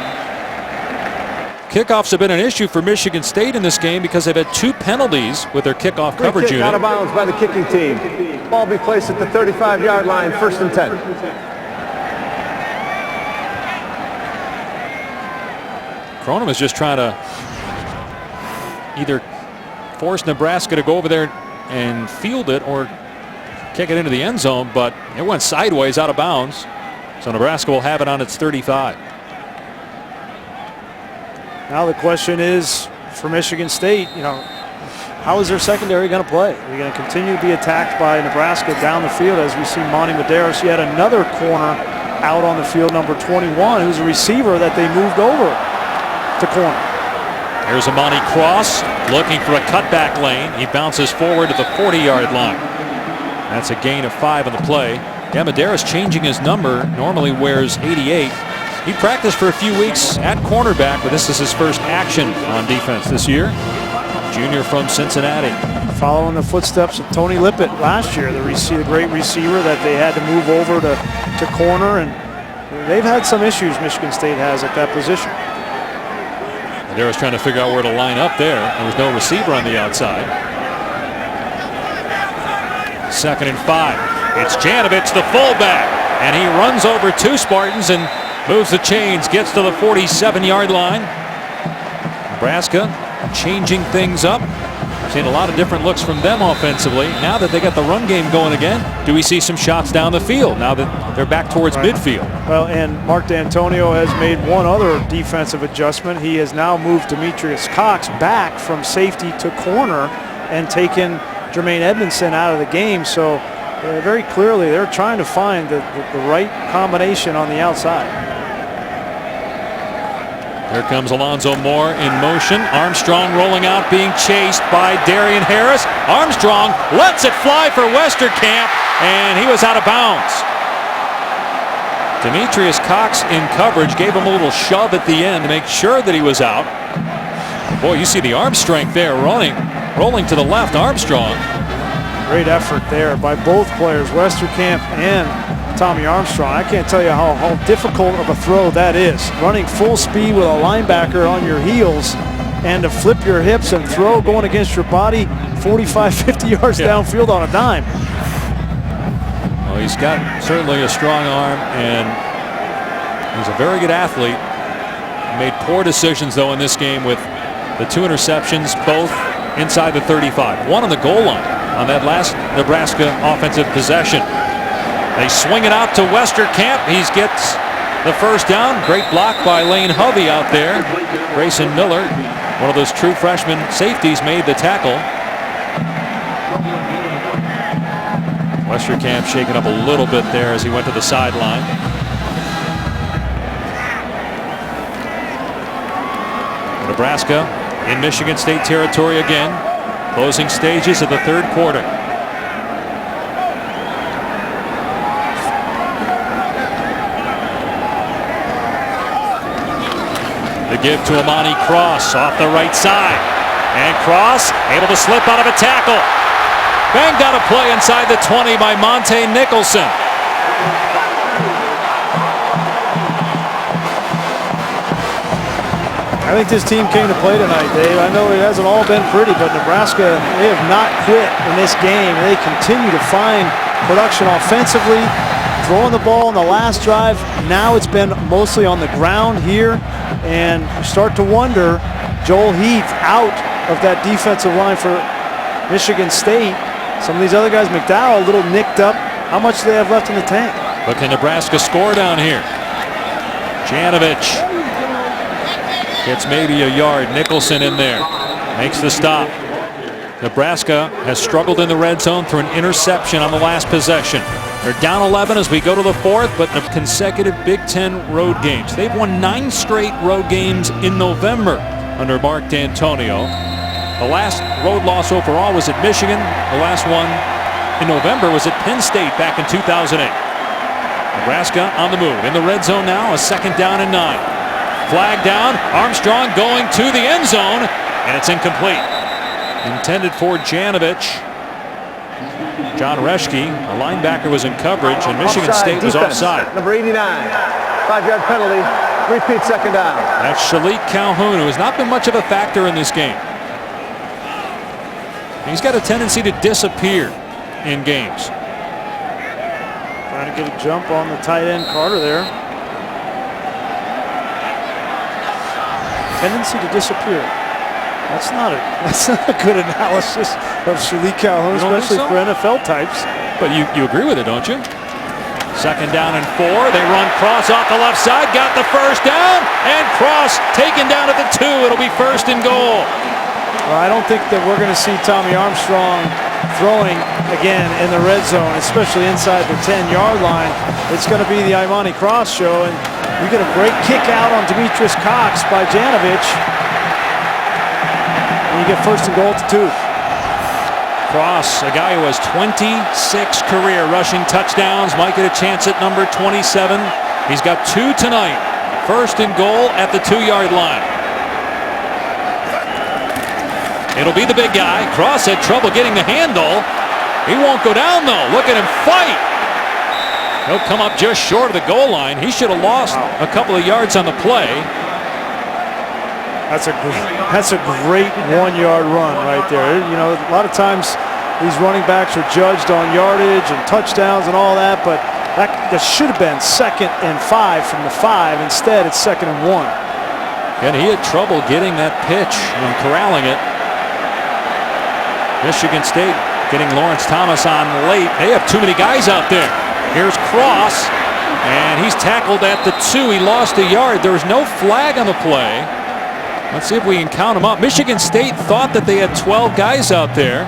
Kickoffs have been an issue for Michigan State in this game because they've had 2 penalties with their kickoff coverage unit. Out of bounds by the kicking team. Ball be placed at the 35-yard line, 1st and 10. Cronum is just trying to either force Nebraska to go over there and field it or kick it into the end zone, but it went sideways out of bounds. So Nebraska will have it on its 35. Now the question is for Michigan State, how is their secondary going to play? Are they going to continue to be attacked by Nebraska down the field as we see Monty Medeiros, yet another corner out on the field, number 21, who's a receiver that they moved over to corner. Here's Amani Cross looking for a cutback lane. He bounces forward to the 40-yard line. That's a gain of 5 on the play. Yeah, Medeiros changing his number. Normally wears 88. He practiced for a few weeks at cornerback, but this is his first action on defense this year. Junior from Cincinnati. Following the footsteps of Tony Lippett last year, the great receiver that they had to move over to corner, and they've had some issues Michigan State has at that position. Medeiros trying to figure out where to line up there. There was no receiver on the outside. 2nd and 5. It's Janovich, the fullback, and he runs over 2 Spartans and moves the chains, gets to the 47-yard line. Nebraska changing things up. Seen a lot of different looks from them offensively. Now that they got the run game going again, do we see some shots down the field now that they're back towards midfield? Well, and Mark D'Antonio has made one other defensive adjustment. He has now moved Demetrius Cox back from safety to corner and taken Jermaine Edmondson out of the game. So very clearly they're trying to find the right combination on the outside. Here comes Alonzo Moore in motion. Armstrong rolling out, being chased by Darian Harris. Armstrong lets it fly for Westerkamp, and he was out of bounds. Demetrius Cox in coverage gave him a little shove at the end to make sure that he was out. Boy, you see the arm strength there, rolling to the left. Armstrong. Great effort there by both players, Westerkamp and Tommy Armstrong. I can't tell you how difficult of a throw that is. Running full speed with a linebacker on your heels and to flip your hips and throw going against your body 45, 50 yards downfield on a dime. Well, he's got certainly a strong arm, and he's a very good athlete. Made poor decisions, though, in this game with the 2 interceptions, both inside the 35. 1 on the goal line on that last Nebraska offensive possession. They swing it out to Westerkamp. He gets the first down. Great block by Lane Hovey out there. Grayson Miller, one of those true freshman safeties, made the tackle. Westerkamp shaken up a little bit there as he went to the sideline. Nebraska in Michigan State territory again. Closing stages of the 3rd quarter. The give to Amani Cross off the right side. And Cross able to slip out of a tackle. Banged out a play inside the 20 by Monte Nicholson. I think this team came to play tonight, Dave. I know it hasn't all been pretty, but Nebraska, they have not quit in this game. They continue to find production offensively, throwing the ball in the last drive. Now it's been mostly on the ground here, and you start to wonder, Joel Heath out of that defensive line for Michigan State. Some of these other guys, McDowell, a little nicked up. How much do they have left in the tank? But can Nebraska score down here? Janovich gets maybe a yard. Nicholson in there makes the stop. Nebraska has struggled in the red zone through an interception on the last possession. They're down 11 as we go to the fourth, but in consecutive Big Ten road games. They've won 9 straight road games in November under Mark D'Antonio. The last road loss overall was at Michigan. The last one in November was at Penn State back in 2008. Nebraska on the move. In the red zone now, a 2nd down and 9. Flag down, Armstrong going to the end zone, and it's incomplete. Intended for Janovich. John Reschke, a linebacker, was in coverage, and Michigan State was offside. Number 89, 5-yard penalty, repeat 2nd down. That's Shalik Calhoun, who has not been much of a factor in this game. He's got a tendency to disappear in games. Trying to get a jump on the tight end Carter there. Tendency to disappear. That's not a good analysis of Shalik Calhoun, especially for NFL types. But you agree with it, don't you? 2nd down and 4. They run Cross off the left side, got the 1st down, and Cross taken down at the 2. It'll be 1st and goal. Well, I don't think that we're going to see Tommy Armstrong throwing again in the red zone, especially inside the 10-yard line. It's going to be the Imani Cross show, and we get a great kick out on Demetrius Cox by Janovich. And you get 1st and goal to 2. Cross, a guy who has 26 career rushing touchdowns, might get a chance at number 27. He's got 2 tonight. 1st and goal at the 2-yard line. It'll be the big guy. Cross had trouble getting the handle. He won't go down, though. Look at him fight. He'll come up just short of the goal line. He should have lost a couple of yards on the play. That's a great 1-yard run right there. You know, a lot of times these running backs are judged on yardage and touchdowns and all that, but that should have been 2nd and 5 from the 5. Instead, it's 2nd and 1. And he had trouble getting that pitch and corralling it. Michigan State getting Lawrence Thomas on late. They have too many guys out there. Here's Cross, and he's tackled at the 2. He lost a yard. There was no flag on the play. Let's see if we can count them up. Michigan State thought that they had 12 guys out there.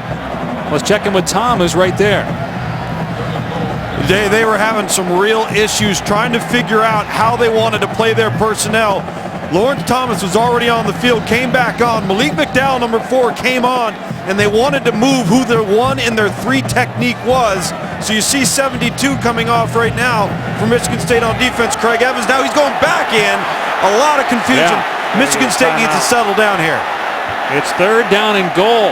Let's check in with Tom, who's right there. They were having some real issues trying to figure out how they wanted to play their personnel. Lawrence Thomas was already on the field, came back on. Malik McDowell, number 4, came on, and they wanted to move who their 1 and their 3 technique was. So you see 72 coming off right now for Michigan State on defense. Craig Evans, now he's going back in. A lot of confusion. Yeah. Michigan State needs to settle down here. It's 3rd down and goal.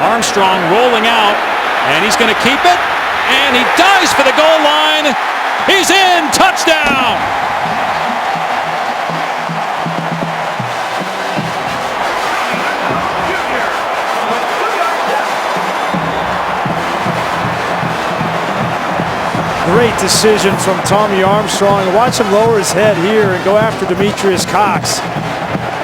Armstrong rolling out, and he's going to keep it, and he dives for the goal line. He's in. Touchdown. Great decision from Tommy Armstrong. Watch him lower his head here and go after Demetrius Cox.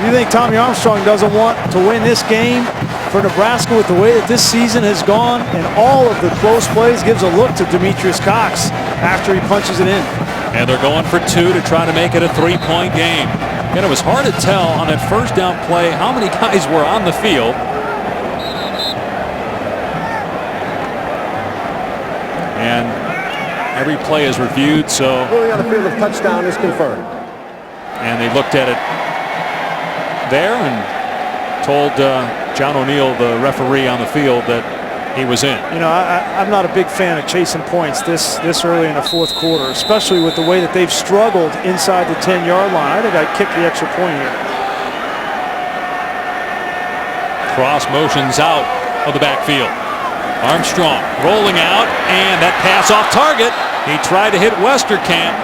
You think Tommy Armstrong doesn't want to win this game for Nebraska with the way that this season has gone, and all of the close plays, gives a look to Demetrius Cox after he punches it in. And they're going for 2 to try to make it a 3-point game. And it was hard to tell on that 1st down play how many guys were on the field. And every play is reviewed, so. Ruling on the field of touchdown is confirmed. And they looked at it there and told John O'Neill, the referee on the field, that he was in. You know, I'm not a big fan of chasing points this early in the 4th quarter, especially with the way that they've struggled inside the 10-yard line. I think I'd kick the extra point here. Cross motions out of the backfield. Armstrong rolling out, and that pass off target. He tried to hit Westerkamp,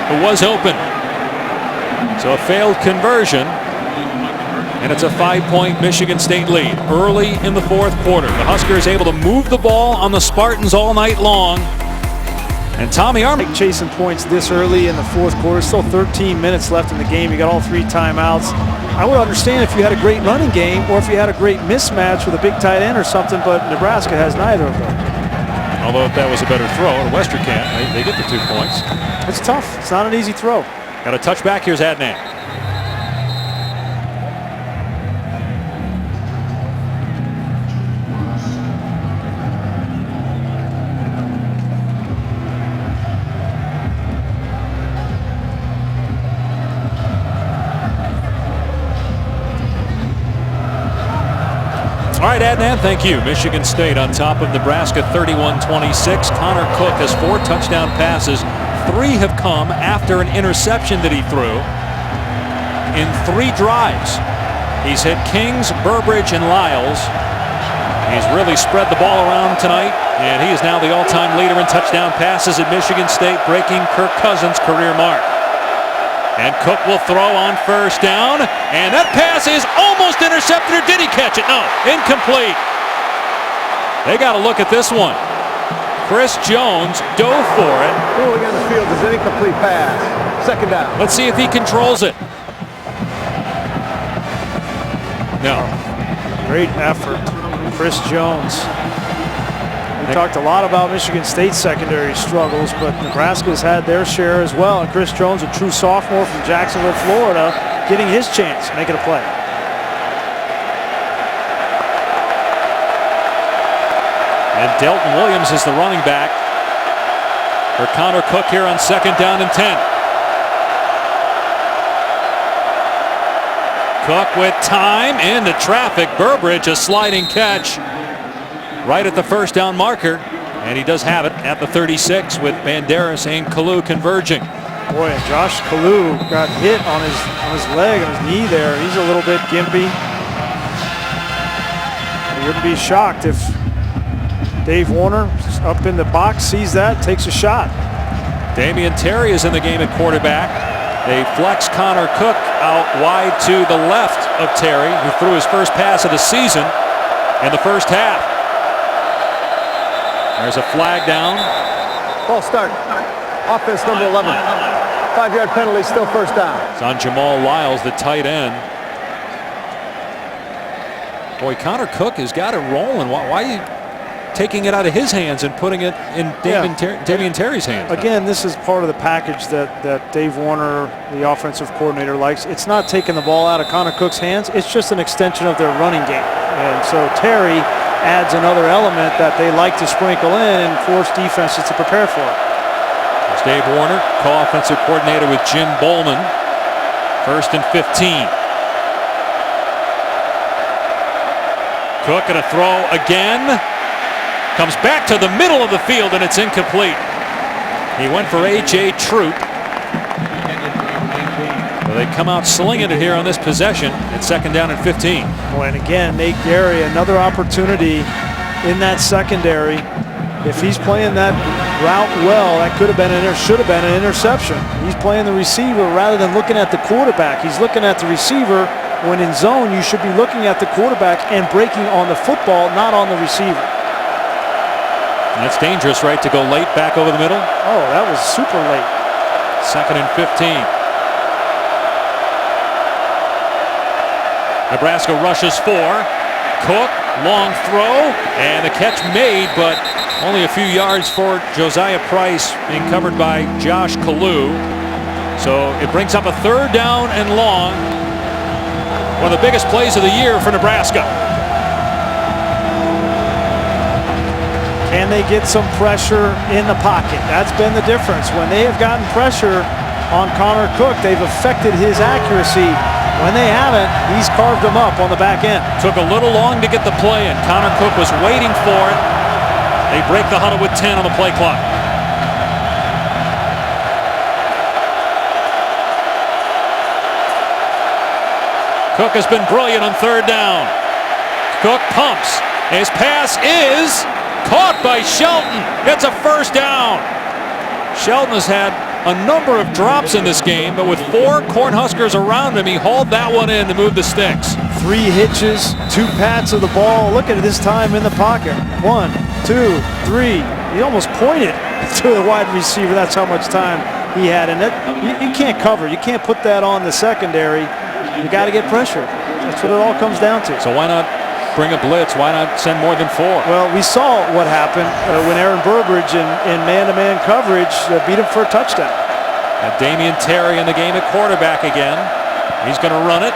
who was open. So a failed conversion. And it's a 5-point Michigan State lead early in the fourth quarter. The Huskers able to move the ball on the Spartans all night long. And Tommy Armstrong chasing points this early in the fourth quarter. Still 13 minutes left in the game. You got all 3 timeouts. I would understand if you had a great running game or if you had a great mismatch with a big tight end or something, but Nebraska has neither of them. Although if that was a better throw, the Western can't. They get the 2 points. It's tough. It's not an easy throw. Got a touchback. Here's Adnan. All right, Adnan, thank you. Michigan State on top of Nebraska 31-26. Connor Cook has 4 touchdown passes. 3 have come after an interception that he threw in 3 drives. He's hit Kings, Burbridge, and Lyles. He's really spread the ball around tonight, and he is now the all-time leader in touchdown passes at Michigan State, breaking Kirk Cousins' career mark. And Cook will throw on first down, and that pass is almost intercepted, or did he catch it? No, incomplete. They got to look at this one. Chris Jones dove for it. Ruling on the field is an incomplete pass. Second down. Let's see if he controls it. No. Great effort, Chris Jones. We talked a lot about Michigan State's secondary struggles, but Nebraska's had their share as well. And Chris Jones, a true sophomore from Jacksonville, Florida, getting his chance, making a play. And Delton Williams is the running back for Connor Cook here on 2nd down and 10. Cook with time into traffic. Burbridge, a sliding catch right at the first down marker, and he does have it at the 36 with Banderas and Kalu converging. Boy, and Josh Kalu got hit on his leg, on his knee there. He's a little bit gimpy. You wouldn't be shocked if Dave Warner up in the box sees that, takes a shot. Damian Terry is in the game at quarterback. They flex Connor Cook out wide to the left of Terry, who threw his first pass of the season in the first half. There's a flag down. Ball start. Offense number 11. 5-yard penalty, still first down. It's on Jamal Lyles, the tight end. Boy, Connor Cook has got it rolling. Why are you taking it out of his hands and putting it in Damian Terry's hands? Again, this is part of the package that Dave Warner, the offensive coordinator, likes. It's not taking the ball out of Connor Cook's hands. It's just an extension of their running game. And so Terry adds another element that they like to sprinkle in and force defenses to prepare for it. It's Dave Warner, co-offensive coordinator with Jim Bowman. 1st and 15. Cook at a throw again. Comes back to the middle of the field, and it's incomplete. He went for A.J. Troop. Well, they come out slinging it here on this possession at 2nd down and 15. Boy, and again, Nate Gary, another opportunity in that secondary. If he's playing that route well, that could have been should have been an interception. He's playing the receiver rather than looking at the quarterback. He's looking at the receiver. When in zone, you should be looking at the quarterback and breaking on the football, not on the receiver. That's dangerous, right, to go late back over the middle? Oh, that was super late. 2nd and 15. Nebraska rushes 4. Cook, long throw, and the catch made, but only a few yards for Josiah Price, being covered by Josh Kalu. So it brings up a 3rd down and long. One of the biggest plays of the year for Nebraska. Can they get some pressure in the pocket? That's been the difference. When they have gotten pressure on Connor Cook, they've affected his accuracy. When they haven't, he's carved them up on the back end. Took a little long to get the play in. Connor Cook was waiting for it. They break the huddle with 10 on the play clock. Cook has been brilliant on 3rd down. Cook pumps. His pass is caught by Shelton. It's a 1st down. Shelton has had a number of drops in this game, but with 4 Cornhuskers around him, he hauled that one in to move the sticks. 3 hitches, 2 pats of the ball. Look at this time in the pocket. 1, 2, 3. He almost pointed to the wide receiver. That's how much time he had. And that, you can't cover. You can't put that on the secondary. You got to get pressure. That's what it all comes down to. So why not bring a blitz? Why not send more than 4? Well, we saw what happened when Aaron Burbridge in man-to-man coverage beat him for a touchdown. And Damian Terry in the game at quarterback again. He's going to run it.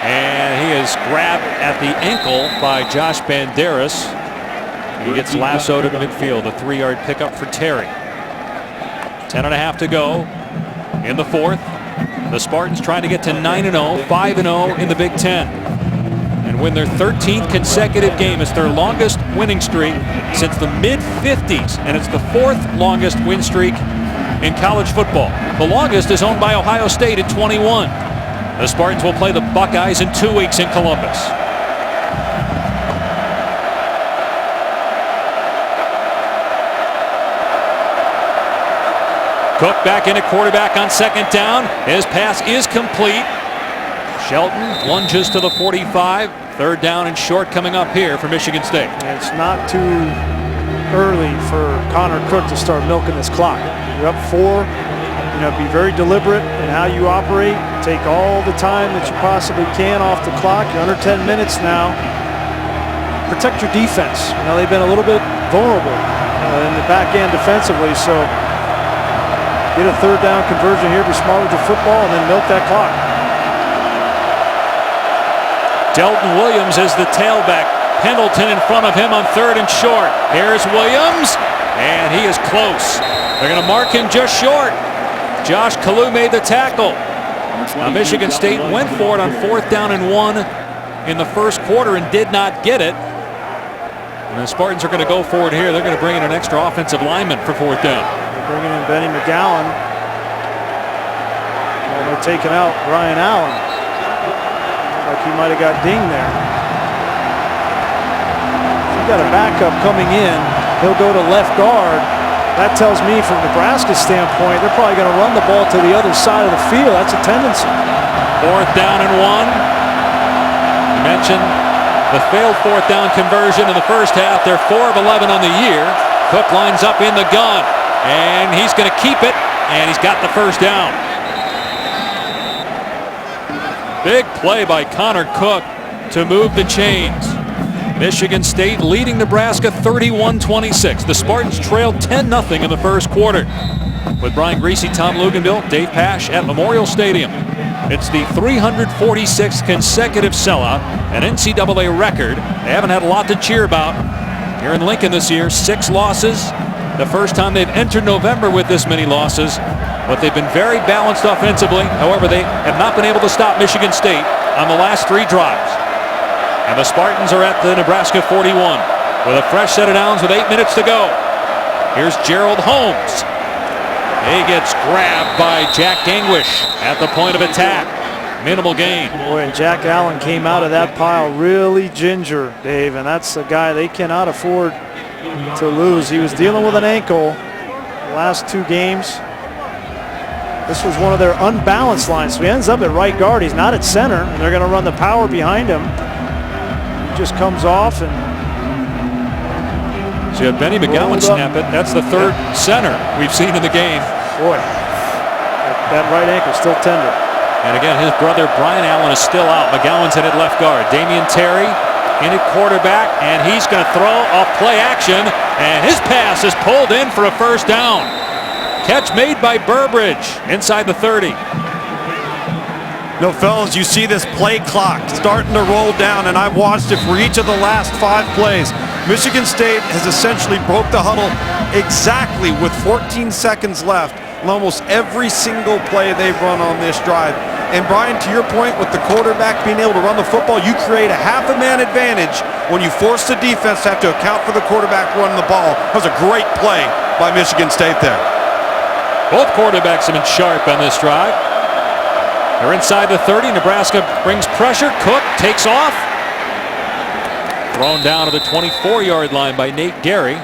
And he is grabbed at the ankle by Josh Banderas. He gets lassoed at midfield. A 3-yard pickup for Terry. 10.5 to go in the 4th. The Spartans trying to get to 9-0, 5-0 in the Big Ten. And win their 13th consecutive game. It's their longest winning streak since the mid-50s. And it's the 4th longest win streak in college football. The longest is owned by Ohio State at 21. The Spartans will play the Buckeyes in 2 weeks in Columbus. Cook back in at quarterback on 2nd down. His pass is complete. Shelton lunges to the 45. 3rd down and short coming up here for Michigan State. It's not too early for Connor Cook to start milking this clock. You're up 4. Be very deliberate in how you operate. Take all the time that you possibly can off the clock. You're under 10 minutes now. Protect your defense. They've been a little bit vulnerable in the back end defensively. So get a 3rd down conversion here. Be smart with the football and then milk that clock. Delton Williams is the tailback. Pendleton in front of him on 3rd and short. Here's Williams, and he is close. They're going to mark him just short. Josh Kalu made the tackle. Now Michigan State went for it on 4th down and 1 in the 1st quarter and did not get it. And the Spartans are going to go for it here. They're going to bring in an extra offensive lineman for 4th down. They're bringing in Benny McGowan. And they're taking out Brian Allen. Like he might have got dinged there. If you got a backup coming in, he'll go to left guard. That tells me from Nebraska's standpoint, they're probably going to run the ball to the other side of the field. That's a tendency. 4th down and 1. You mentioned the failed 4th down conversion in the first half. They're 4 of 11 on the year. Cook lines up in the gun, and he's going to keep it, and he's got the 1st down. Big play by Connor Cook to move the chains. Michigan State leading Nebraska 31-26. The Spartans trailed 10-0 in the 1st quarter. With Brian Greasy, Tom Luganville, Dave Pasch at Memorial Stadium. It's the 346th consecutive sellout, an NCAA record. They haven't had a lot to cheer about here in Lincoln this year. 6 losses. The first time they've entered November with this many losses. But they've been very balanced offensively. However, they have not been able to stop Michigan State on the last 3 drives. And the Spartans are at the Nebraska 41 with a fresh set of downs with 8 minutes to go. Here's Gerald Holmes. He gets grabbed by Jack Anguish at the point of attack. Minimal gain. Boy, and Jack Allen came out of that pile really ginger, Dave, and that's a guy they cannot afford to lose. He was dealing with an ankle the last 2 games. This was one of their unbalanced lines. So he ends up at right guard. He's not at center, and they're going to run the power behind him. He just comes off and so you have Benny McGowan snap it. That's the 3rd center we've seen in the game. Boy, that right ankle still tender. And again, his brother Brian Allen is still out. McGowan's in at left guard. Damian Terry in at quarterback, and he's going to throw off play action, and his pass is pulled in for a 1st down. Catch made by Burbridge inside the 30. No, fellas, you see this play clock starting to roll down, and I've watched it for each of the last 5 plays. Michigan State has essentially broke the huddle exactly with 14 seconds left on almost every single play they've run on this drive. And Brian, to your point, with the quarterback being able to run the football, you create a half-a-man advantage when you force the defense to have to account for the quarterback running the ball. That was a great play by Michigan State there. Both quarterbacks have been sharp on this drive. They're inside the 30. Nebraska brings pressure. Cook takes off. Thrown down to the 24-yard line by Nate Gary.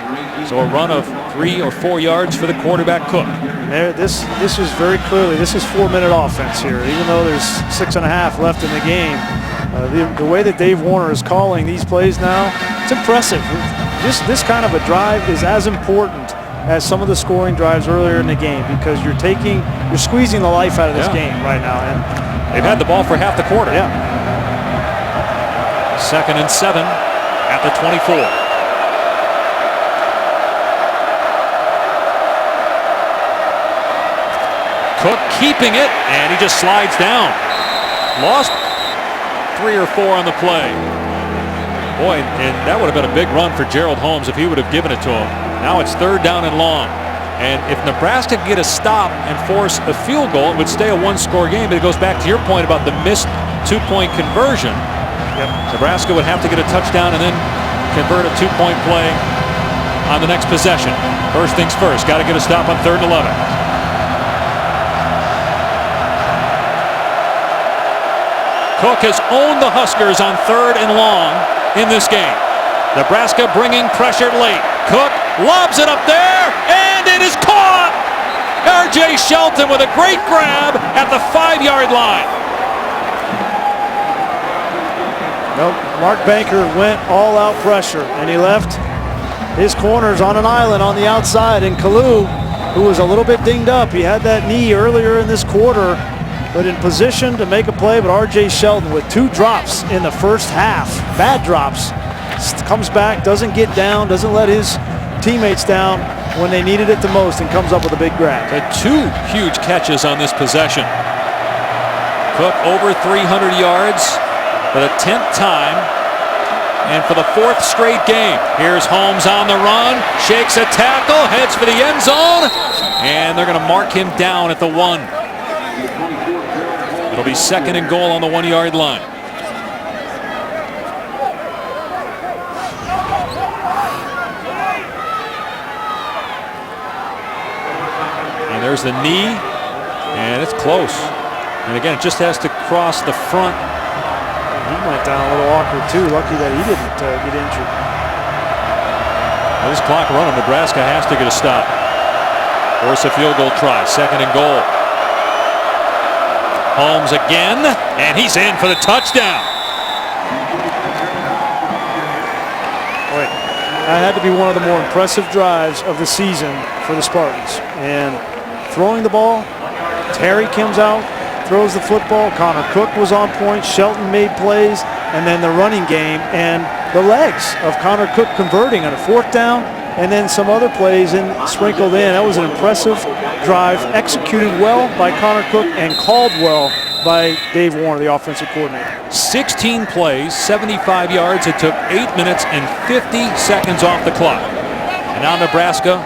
So a run of 3 or 4 yards for the quarterback, Cook. This is very clearly, this is 4-minute offense here, even though there's 6.5 left in the game. The way that Dave Warner is calling these plays now, it's impressive. This kind of a drive is as important as some of the scoring drives earlier in the game, because you're squeezing the life out of this game right now. And they've had the ball for half the quarter. Yeah. 2nd and 7 at the 24. Cook keeping it, and he just slides down. Lost 3 or 4 on the play. Boy, and that would have been a big run for Gerald Holmes if he would have given it to him. Now it's 3rd down and long. And if Nebraska could get a stop and force a field goal, it would stay a 1-score game. But it goes back to your point about the missed 2-point conversion. Nebraska would have to get a touchdown and then convert a 2-point play on the next possession. First things first, got to get a stop on 3rd and 11. Cook has owned the Huskers on 3rd and long in this game. Nebraska bringing pressure late. Cook lobs it up there, and it is caught! R.J. Shelton with a great grab at the 5-yard line. Nope. Mark Banker went all-out pressure, and he left his corners on an island on the outside. And Kalu, who was a little bit dinged up, he had that knee earlier in this quarter, but in position to make a play. But R.J. Shelton with 2 drops in the first half, bad drops, comes back, doesn't get down, doesn't let his teammates down when they needed it the most, and comes up with a big grab. Had 2 huge catches on this possession. Cook over 300 yards for the 10th time and for the 4th straight game. Here's Holmes on the run, shakes a tackle, heads for the end zone, and they're going to mark him down at the 1. It'll be 2nd and goal on the 1-yard line. And there's the knee, and it's close. And again, it just has to cross the front. He went down a little awkward too. Lucky that he didn't get injured. Well, this clock running, Nebraska has to get a stop. Force a field goal try. 2nd and goal. Holmes again, and he's in for the touchdown. Boy, that had to be one of the more impressive drives of the season for the Spartans. And throwing the ball, Terry comes out, throws the football. Connor Cook was on point. Shelton made plays, and then the running game and the legs of Connor Cook converting on a 4th down, and then some other plays sprinkled in. That was an impressive drive, executed well by Connor Cook and called well by Dave Warner, the offensive coordinator. 16 plays, 75 yards. It took 8 minutes and 50 seconds off the clock. And now Nebraska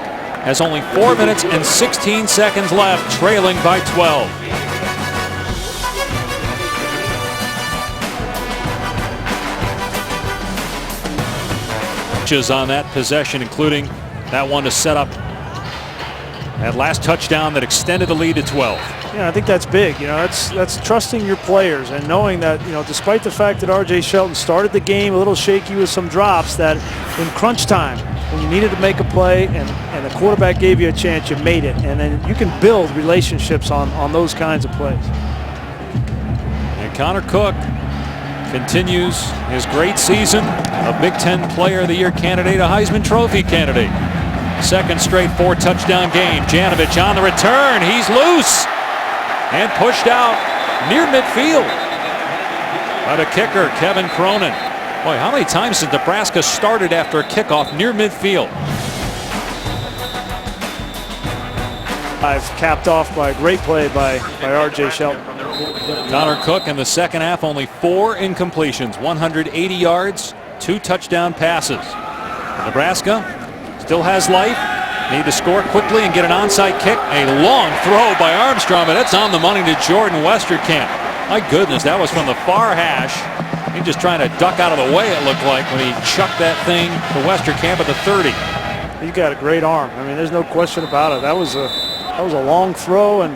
has only 4 minutes and 16 seconds left, trailing by 12. On that possession, including that one to set up that last touchdown that extended the lead to 12. Yeah, I think that's big. You know, that's trusting your players and knowing that, you know, despite the fact that R.J. Shelton started the game a little shaky with some drops, that in crunch time, when you needed to make a play and the quarterback gave you a chance, you made it. And then you can build relationships on those kinds of plays. And Connor Cook continues his great season, a Big Ten Player of the Year candidate, a Heisman Trophy candidate. 2nd straight 4-touchdown game. Janovich on the return. He's loose and pushed out near midfield by the kicker, Kevin Cronin. Boy, how many times has Nebraska started after a kickoff near midfield? I've capped off by a great play by R.J. Shelton. Connor Cook in the 2nd half, only 4 incompletions, 180 yards, 2 touchdown passes. Nebraska still has life. Need to score quickly and get an onside kick. A long throw by Armstrong, but that's on the money to Jordan Westerkamp. My goodness, that was from the far hash. He's just trying to duck out of the way, it looked like, when he chucked that thing to Westerkamp at the 30. He's got a great arm. I mean, there's no question about it. That was a long throw, and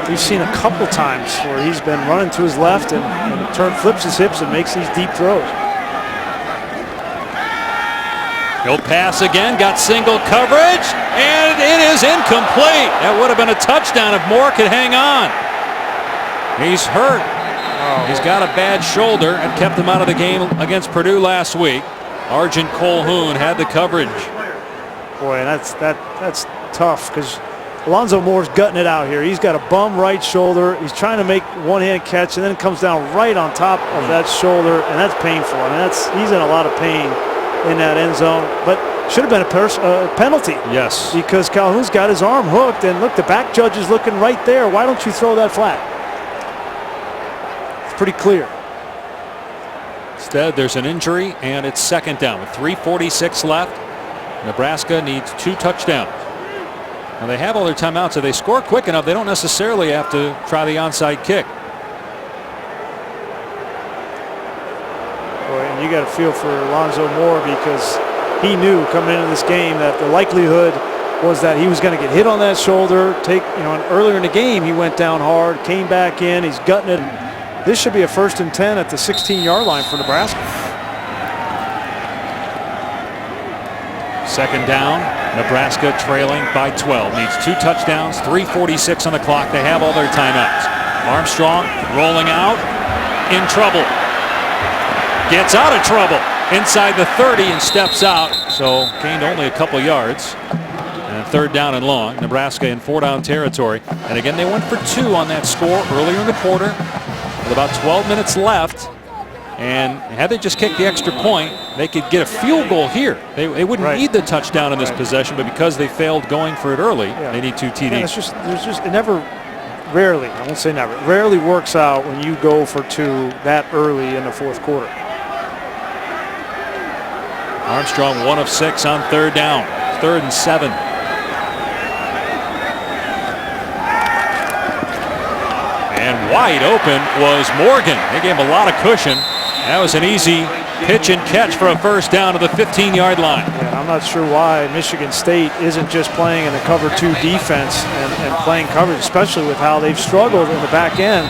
we've seen a couple times where he's been running to his left and flips his hips and makes these deep throws. He'll pass again, got single coverage, and it is incomplete. That would have been a touchdown if Moore could hang on. He's hurt. He's got a bad shoulder and kept him out of the game against Purdue last week. Arjun Colhoun had the coverage. Boy, that's tough because Alonzo Moore's gutting it out here. He's got a bum right shoulder. He's trying to make one-hand catch and then it comes down right on top of that shoulder, and that's painful. I mean, he's in a lot of pain in that end zone, but should have been a penalty. Yes. Because Calhoun's got his arm hooked, and look, the back judge is looking right there. Why don't you throw that flag? It's pretty clear. Instead, there's an injury, and it's second down with 3:46 left. Nebraska needs 2 touchdowns. Now they have all their timeouts, so they score quick enough. They don't necessarily have to try the onside kick. Boy, and you got to feel for Alonzo Moore because he knew coming into this game that the likelihood was that he was going to get hit on that shoulder. And earlier in the game he went down hard, came back in, he's gutting it. This should be a 1st and 10 at the 16-yard line for Nebraska. Second down, Nebraska trailing by 12. Needs 2 touchdowns, 3:46 on the clock. They have all their timeouts. Armstrong rolling out, in trouble. Gets out of trouble inside the 30 and steps out. So gained only a couple yards. And 3rd down and long. Nebraska in 4-down territory. And again, they went for 2 on that score earlier in the quarter with about 12 minutes left. And had they just kicked the extra point, they could get a field goal here. They wouldn't need the touchdown in this possession, but because they failed going for it early, they need 2 TDs. Rarely, I won't say never, rarely works out when you go for 2 that early in the 4th quarter. Armstrong 1 of 6 on 3rd down. 3rd and 7. And wide open was Morgan. They gave him a lot of cushion. That was an easy pitch and catch for a 1st down to the 15-yard line. Yeah, I'm not sure why Michigan State isn't just playing in the cover 2 defense and playing coverage, especially with how they've struggled in the back end.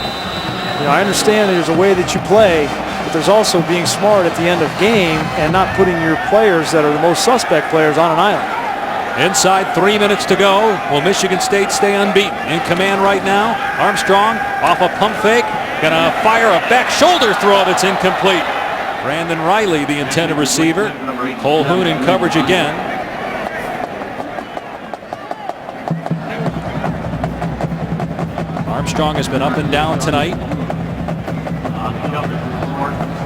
I understand there's a way that you play, but there's also being smart at the end of game and not putting your players that are the most suspect players on an island. Inside 3 minutes to go. Will Michigan State stay unbeaten? In command right now. Armstrong off a pump fake. Gonna fire a back shoulder throw that's incomplete. Brandon Riley, the intended receiver. Colhoun in coverage again. Armstrong has been up and down tonight.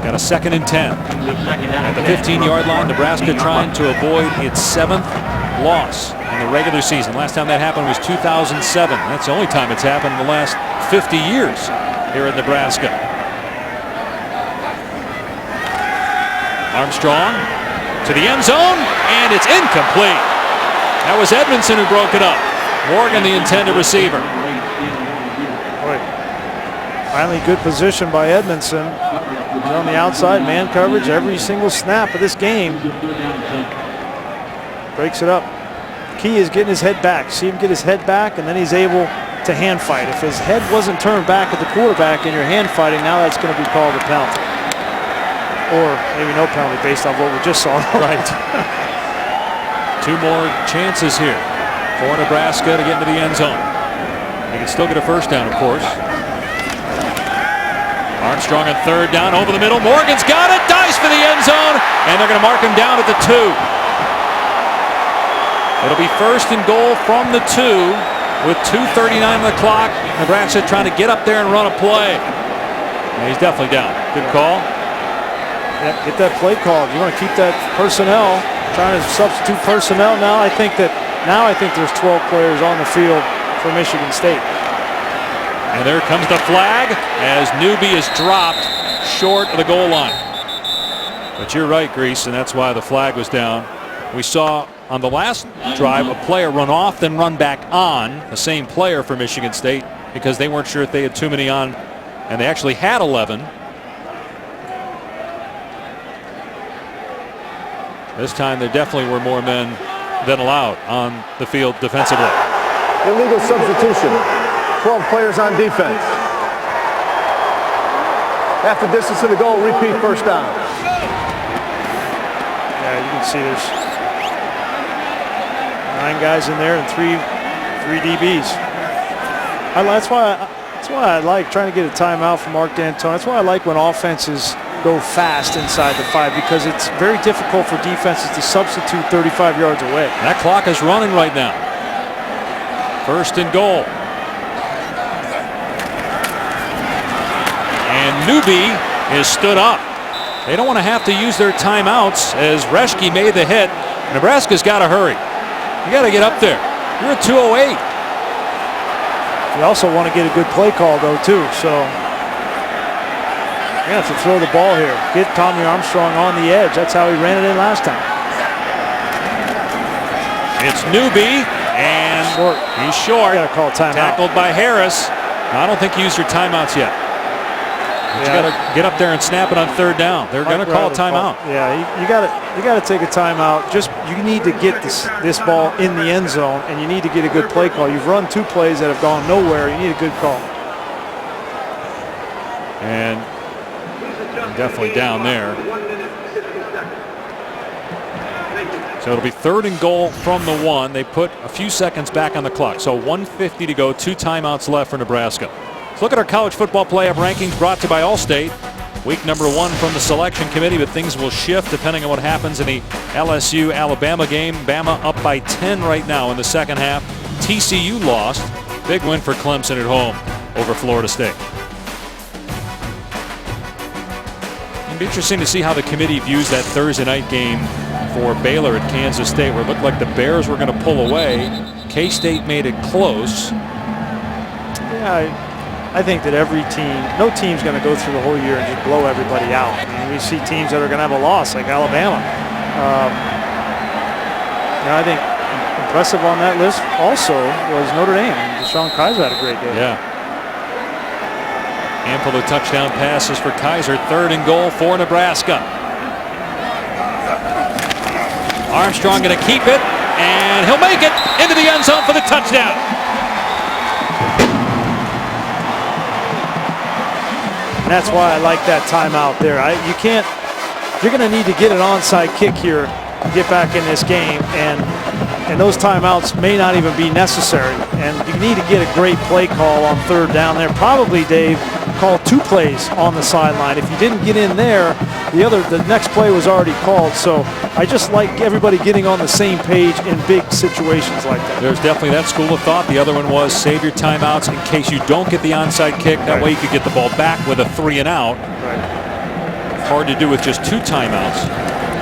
Got a 2nd and 10. At the 15-yard line, Nebraska trying to avoid its 7th loss in the regular season. Last time that happened was 2007. That's the only time it's happened in the last 50 years here in Nebraska. Armstrong to the end zone, and it's incomplete. That was Edmondson who broke it up. Morgan, the intended receiver. Boy, finally good position by Edmondson. He's on the outside, man coverage every single snap of this game. Breaks it up. Key is getting his head back. See him get his head back, and then he's able to hand fight. If his head wasn't turned back at the quarterback and you're hand fighting, now that's going to be called a penalty. Or maybe no penalty based on what we just saw. Right. 2 more chances here for Nebraska to get into the end zone. They can still get a 1st down, of course. Armstrong on 3rd down over the middle. Morgan's got it. Dives for the end zone, and they're going to mark him down at the 2. It'll be 1st and goal from the 2 with 2:39 on the clock. Nebraska trying to get up there and run a play. And he's definitely down. Good call. Yeah, get that play called. You want to keep that personnel. Trying to substitute personnel now. I think there's 12 players on the field for Michigan State. And there comes the flag as Newby is dropped short of the goal line. But you're right, Grease, and that's why the flag was down. We saw on the last drive a player run off, then run back on, the same player for Michigan State, because they weren't sure if they had too many on, and they actually had 11. This time there definitely were more men than allowed on the field defensively. Illegal substitution. 12 players on defense. Half the distance to the goal, repeat 1st down. Yeah, you can see there's 9 guys in there and three DBs. That's why I like trying to get a timeout from Mark D'Antoni. That's why I like when offenses go fast inside the 5, because it's very difficult for defenses to substitute 35 yards away. That clock is running right now. First and goal. And Newby is stood up. They don't want to have to use their timeouts as Reschke made the hit. Nebraska's got to hurry. You got to get up there. You're at 2:08. You also want to get a good play call, though, too. So you have to throw the ball here. Get Tommy Armstrong on the edge. That's how he ran it in last time. It's Newby, and short. He's short. You got to call timeout. Tackled by Harris. I don't think you used your timeouts yet. But you got to get up there and snap it on 3rd down. They're going to call a timeout. Yeah, you got to take a timeout. Just you need to get this ball in the end zone, and you need to get a good play call. You've run 2 plays that have gone nowhere. You need a good call. And definitely down there. So it'll be 3rd and goal from the 1. They put a few seconds back on the clock. So 1:50 to go. 2 timeouts left for Nebraska. Let's look at our college football playoff rankings brought to you by Allstate. Week number 1 from the selection committee, but things will shift depending on what happens in the LSU-Alabama game. Bama up by 10 right now in the second half. TCU lost. Big win for Clemson at home over Florida State. It'll be interesting to see how the committee views that Thursday night game for Baylor at Kansas State, where it looked like the Bears were going to pull away. K-State made it close. Yeah, I think that no team's going to go through the whole year and just blow everybody out. I mean, we see teams that are going to have a loss, like Alabama. I think impressive on that list also was Notre Dame. Deshaun Kaiser had a great day. Yeah. Handful of touchdown passes for Kaiser. 3rd and goal for Nebraska. Armstrong going to keep it, and he'll make it into the end zone for the touchdown. And that's why I like that timeout there. You're going to need to get an onside kick here to get back in this game, and those timeouts may not even be necessary. And you need to get a great play call on 3rd down there. Probably, Dave, call 2 plays on the sideline. If you didn't get in there, the next play was already called. So I just like everybody getting on the same page in big situations like that. There's definitely that school of thought. The other one was save your timeouts in case you don't get the onside kick. That way you could get the ball back with a 3 and out. Right. Hard to do with just 2 timeouts,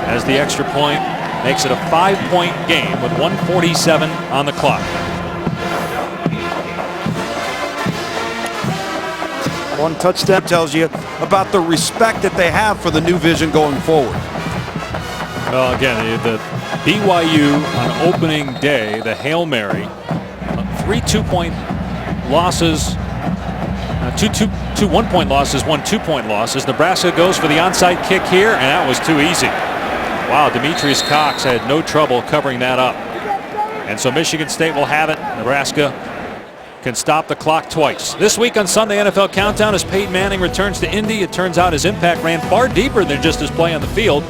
as the extra point makes it a 5-point game with 1:47 on the clock. One touchdown tells you about the respect that they have for the new vision going forward. Well, again, the BYU on opening day, the Hail Mary, 3 2-point losses, 2 1-point losses, 1 2-point losses. Nebraska goes for the onside kick here, and that was too easy. Wow, Demetrius Cox had no trouble covering that up. And so Michigan State will have it. Nebraska can stop the clock twice. This week on Sunday NFL Countdown, as Peyton Manning returns to Indy, it turns out his impact ran far deeper than just his play on the field.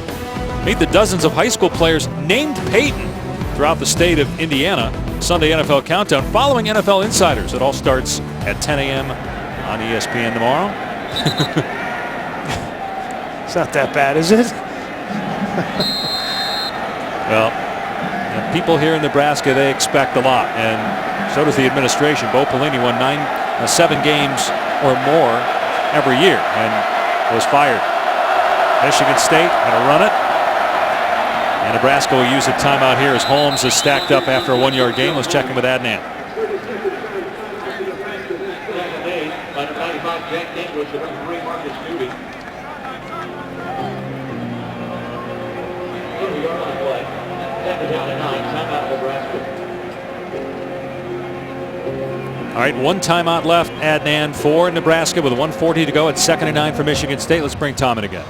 Meet the dozens of high school players named Peyton throughout the state of Indiana. Sunday NFL Countdown following NFL Insiders. It all starts at 10 a.m. on ESPN tomorrow. It's not that bad, is it? Well, people here in Nebraska, they expect a lot, and so does the administration. Bo Pelini won 7 games or more every year and was fired. Michigan State going to run it. And Nebraska will use a timeout here as Holmes is stacked up after a 1-yard gain. Let's check in with Adnan. All right, 1 timeout left, Adnan, for Nebraska with 1:40 to go. It's 2nd and 9 for Michigan State. Let's bring Tom in again.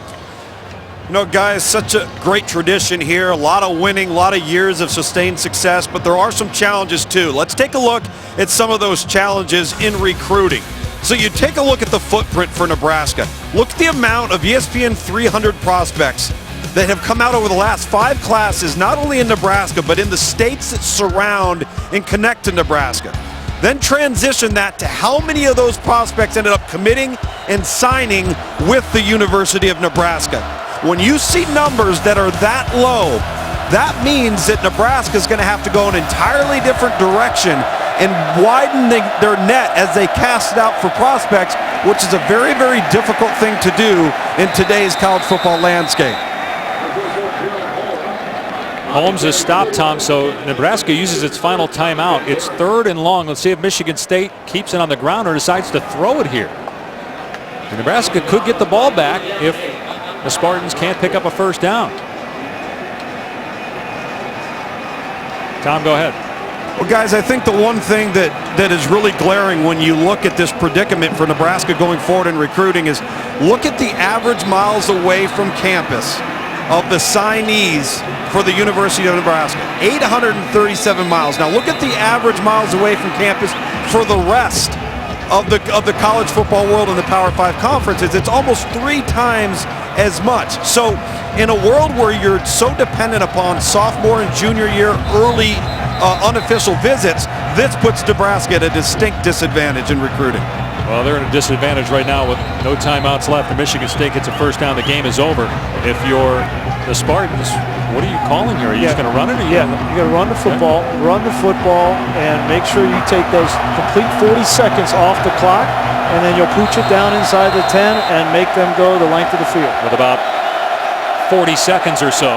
You know, guys, such a great tradition here. A lot of winning, a lot of years of sustained success, but there are some challenges too. Let's take a look at some of those challenges in recruiting. So you take a look at the footprint for Nebraska. Look at the amount of ESPN 300 prospects that have come out over the last 5 classes, not only in Nebraska, but in the states that surround and connect to Nebraska. Then transition that to how many of those prospects ended up committing and signing with the University of Nebraska. When you see numbers that are that low, that means that Nebraska is going to have to go an entirely different direction and widen their net as they cast it out for prospects, which is a very, very difficult thing to do in today's college football landscape. Holmes is stopped, Tom, so Nebraska uses its final timeout. It's 3rd and long. Let's see if Michigan State keeps it on the ground or decides to throw it here. And Nebraska could get the ball back if the Spartans can't pick up a first down. Tom, go ahead. Well, guys, I think the one thing that is really glaring when you look at this predicament for Nebraska going forward in recruiting is look at the average miles away from campus of the signees for the University of Nebraska. 837 miles. Now look at the average miles away from campus for the rest of the college football world and the Power 5 conferences. It's almost 3 times as much. So in a world where you're so dependent upon sophomore and junior year early unofficial visits, this puts Nebraska at a distinct disadvantage in recruiting. Well, they're at a disadvantage right now with no timeouts left. And Michigan State gets a first down. The game is over. If you're the Spartans, what are you calling here? Are you just going to run it? Or you got to run the football, and make sure you take those complete 40 seconds off the clock, and then you'll pooch it down inside the 10 and make them go the length of the field. With about 40 seconds or so.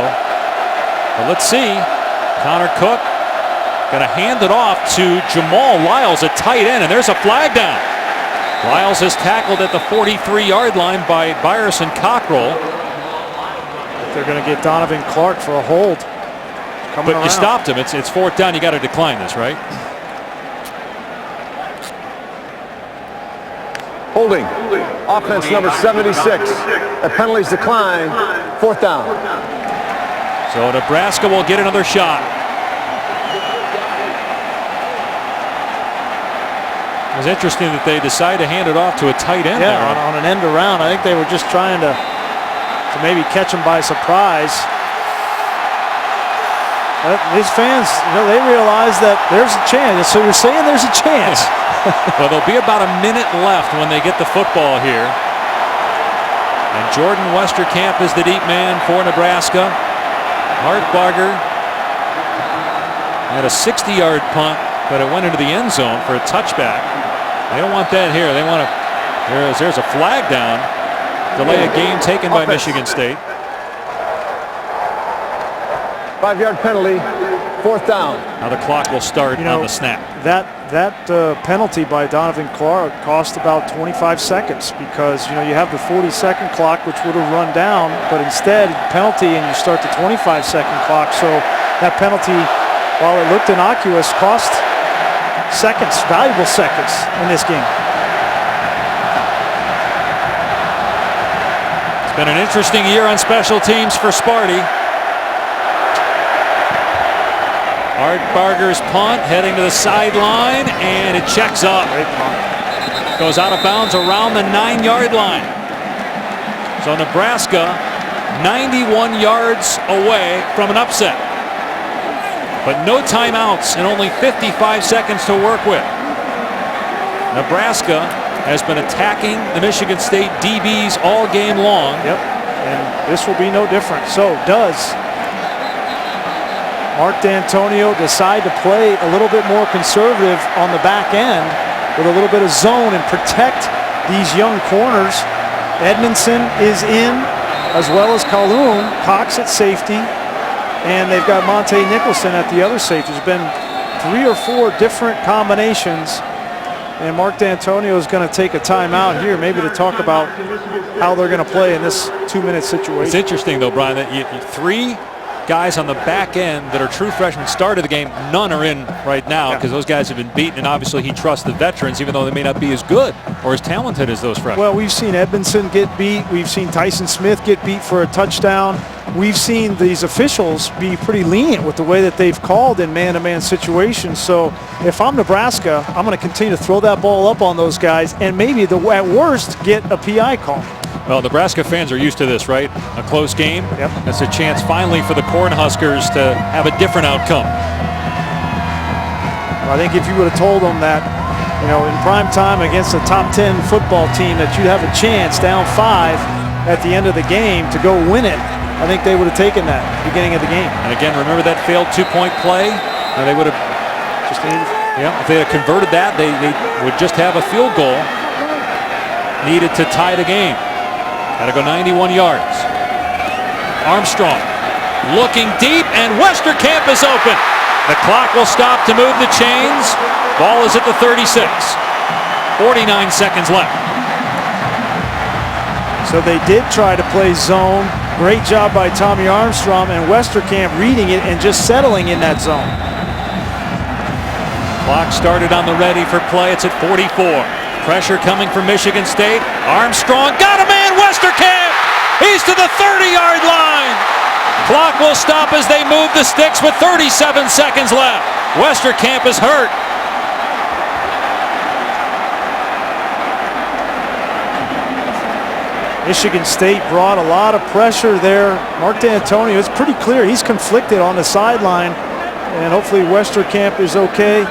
But let's see. Connor Cook going to hand it off to Jamal Lyles, a tight end, and there's a flag down. Lyles is tackled at the 43-yard line by Byerson Cockrell. They're going to get Donovan Clark for a hold. But you stopped him. It's 4th down. You got to decline this, right? Holding. Offense number 76. The penalties decline. 4th down. So Nebraska will get another shot. It was interesting that they decided to hand it off to a tight end. Yeah, on an end around. I think they were just trying to maybe catch him by surprise. These fans, they realize that there's a chance. So you're saying there's a chance. Well, there'll be about a minute left when they get the football here. And Jordan Westerkamp is the deep man for Nebraska. Hartbarger had a 60-yard punt, but it went into the end zone for a touchback. They don't want that here. They want to. There's a flag down. Delay a game taken by Michigan State. 5-yard penalty. 4th down. Now the clock will start on the snap. That penalty by Donovan Clark cost about 25 seconds because you have the 40-second clock which would have run down, but instead penalty and you start the 25-second clock. So that penalty, while it looked innocuous, cost seconds, valuable seconds in this game. It's been an interesting year on special teams for Sparty. Hartbarger's punt heading to the sideline, and it checks up. Goes out of bounds around the 9-yard line. So Nebraska 91 yards away from an upset. But no timeouts and only 55 seconds to work with. Nebraska has been attacking the Michigan State DBs all game long. Yep, and this will be no different. So does Mark D'Antonio decide to play a little bit more conservative on the back end with a little bit of zone and protect these young corners? Edmondson is in, as well as Calhoun. Cox at safety, and they've got Monte Nicholson at the other safety. There's been 3 or 4 different combinations, and Mark D'Antonio is going to take a timeout here, maybe to talk about how they're going to play in this 2-minute situation. It's interesting, though, Brian, that 3 guys on the back end that are true freshmen started the game. None are in right now because those guys have been beaten, and obviously he trusts the veterans even though they may not be as good or as talented as those freshmen. Well, we've seen Edmondson get beat. We've seen Tyson Smith get beat for a touchdown. We've seen these officials be pretty lenient with the way that they've called in man-to-man situations. So if I'm Nebraska, I'm going to continue to throw that ball up on those guys and maybe at worst get a PI call. Well, Nebraska fans are used to this, right? A close game. Yep. That's a chance finally for the Cornhuskers to have a different outcome. I think if you would have told them that, you know, in prime time against a top 10 football team that you'd have a chance down 5 at the end of the game to go win it, I think they would have taken that at the beginning of the game. And again, remember that failed 2-point play? They would have just needed, if they had converted that, they would just have a field goal needed to tie the game. Got to go 91 yards. Armstrong looking deep, and Westerkamp is open. The clock will stop to move the chains. Ball is at the 36. 49 seconds left. So they did try to play zone. Great job by Tommy Armstrong, and Westerkamp reading it and just settling in that zone. Clock started on the ready for play. It's at 44. Pressure coming from Michigan State. Armstrong got a man. Westerkamp. He's to the 30-yard line. Clock will stop as they move the sticks with 37 seconds left. Westerkamp is hurt. Michigan State brought a lot of pressure there. Mark D'Antonio, it's pretty clear he's conflicted on the sideline, and hopefully Westerkamp is okay.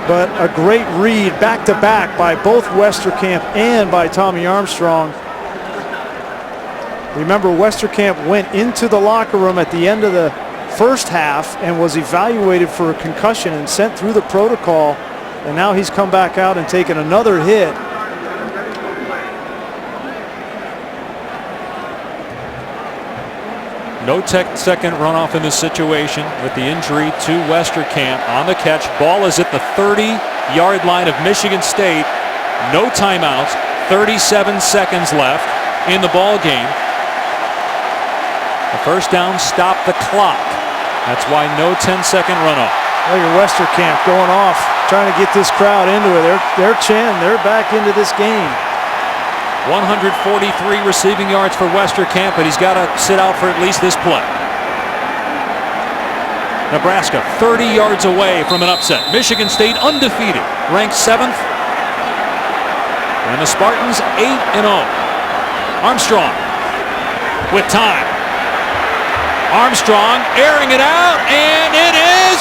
But a great read back-to-back by both Westerkamp and by Tommy Armstrong. Remember, Westerkamp went into the locker room at the end of the first half and was evaluated for a concussion and sent through the protocol, and now he's come back out and taken another hit. No second runoff in this situation with the injury to Westerkamp on the catch. Ball is at the 30-yard line of Michigan State. No timeouts. 37 seconds left in the ball game. The first down stopped the clock. That's why no 10-second runoff. Look at Westerkamp going off, trying to get this crowd into it. They're back into this game. 143 receiving yards for Westerkamp, but he's got to sit out for at least this play. Nebraska 30 yards away from an upset. Michigan State undefeated, ranked 7th. And the Spartans 8-0. Armstrong with time. Armstrong airing it out, and it is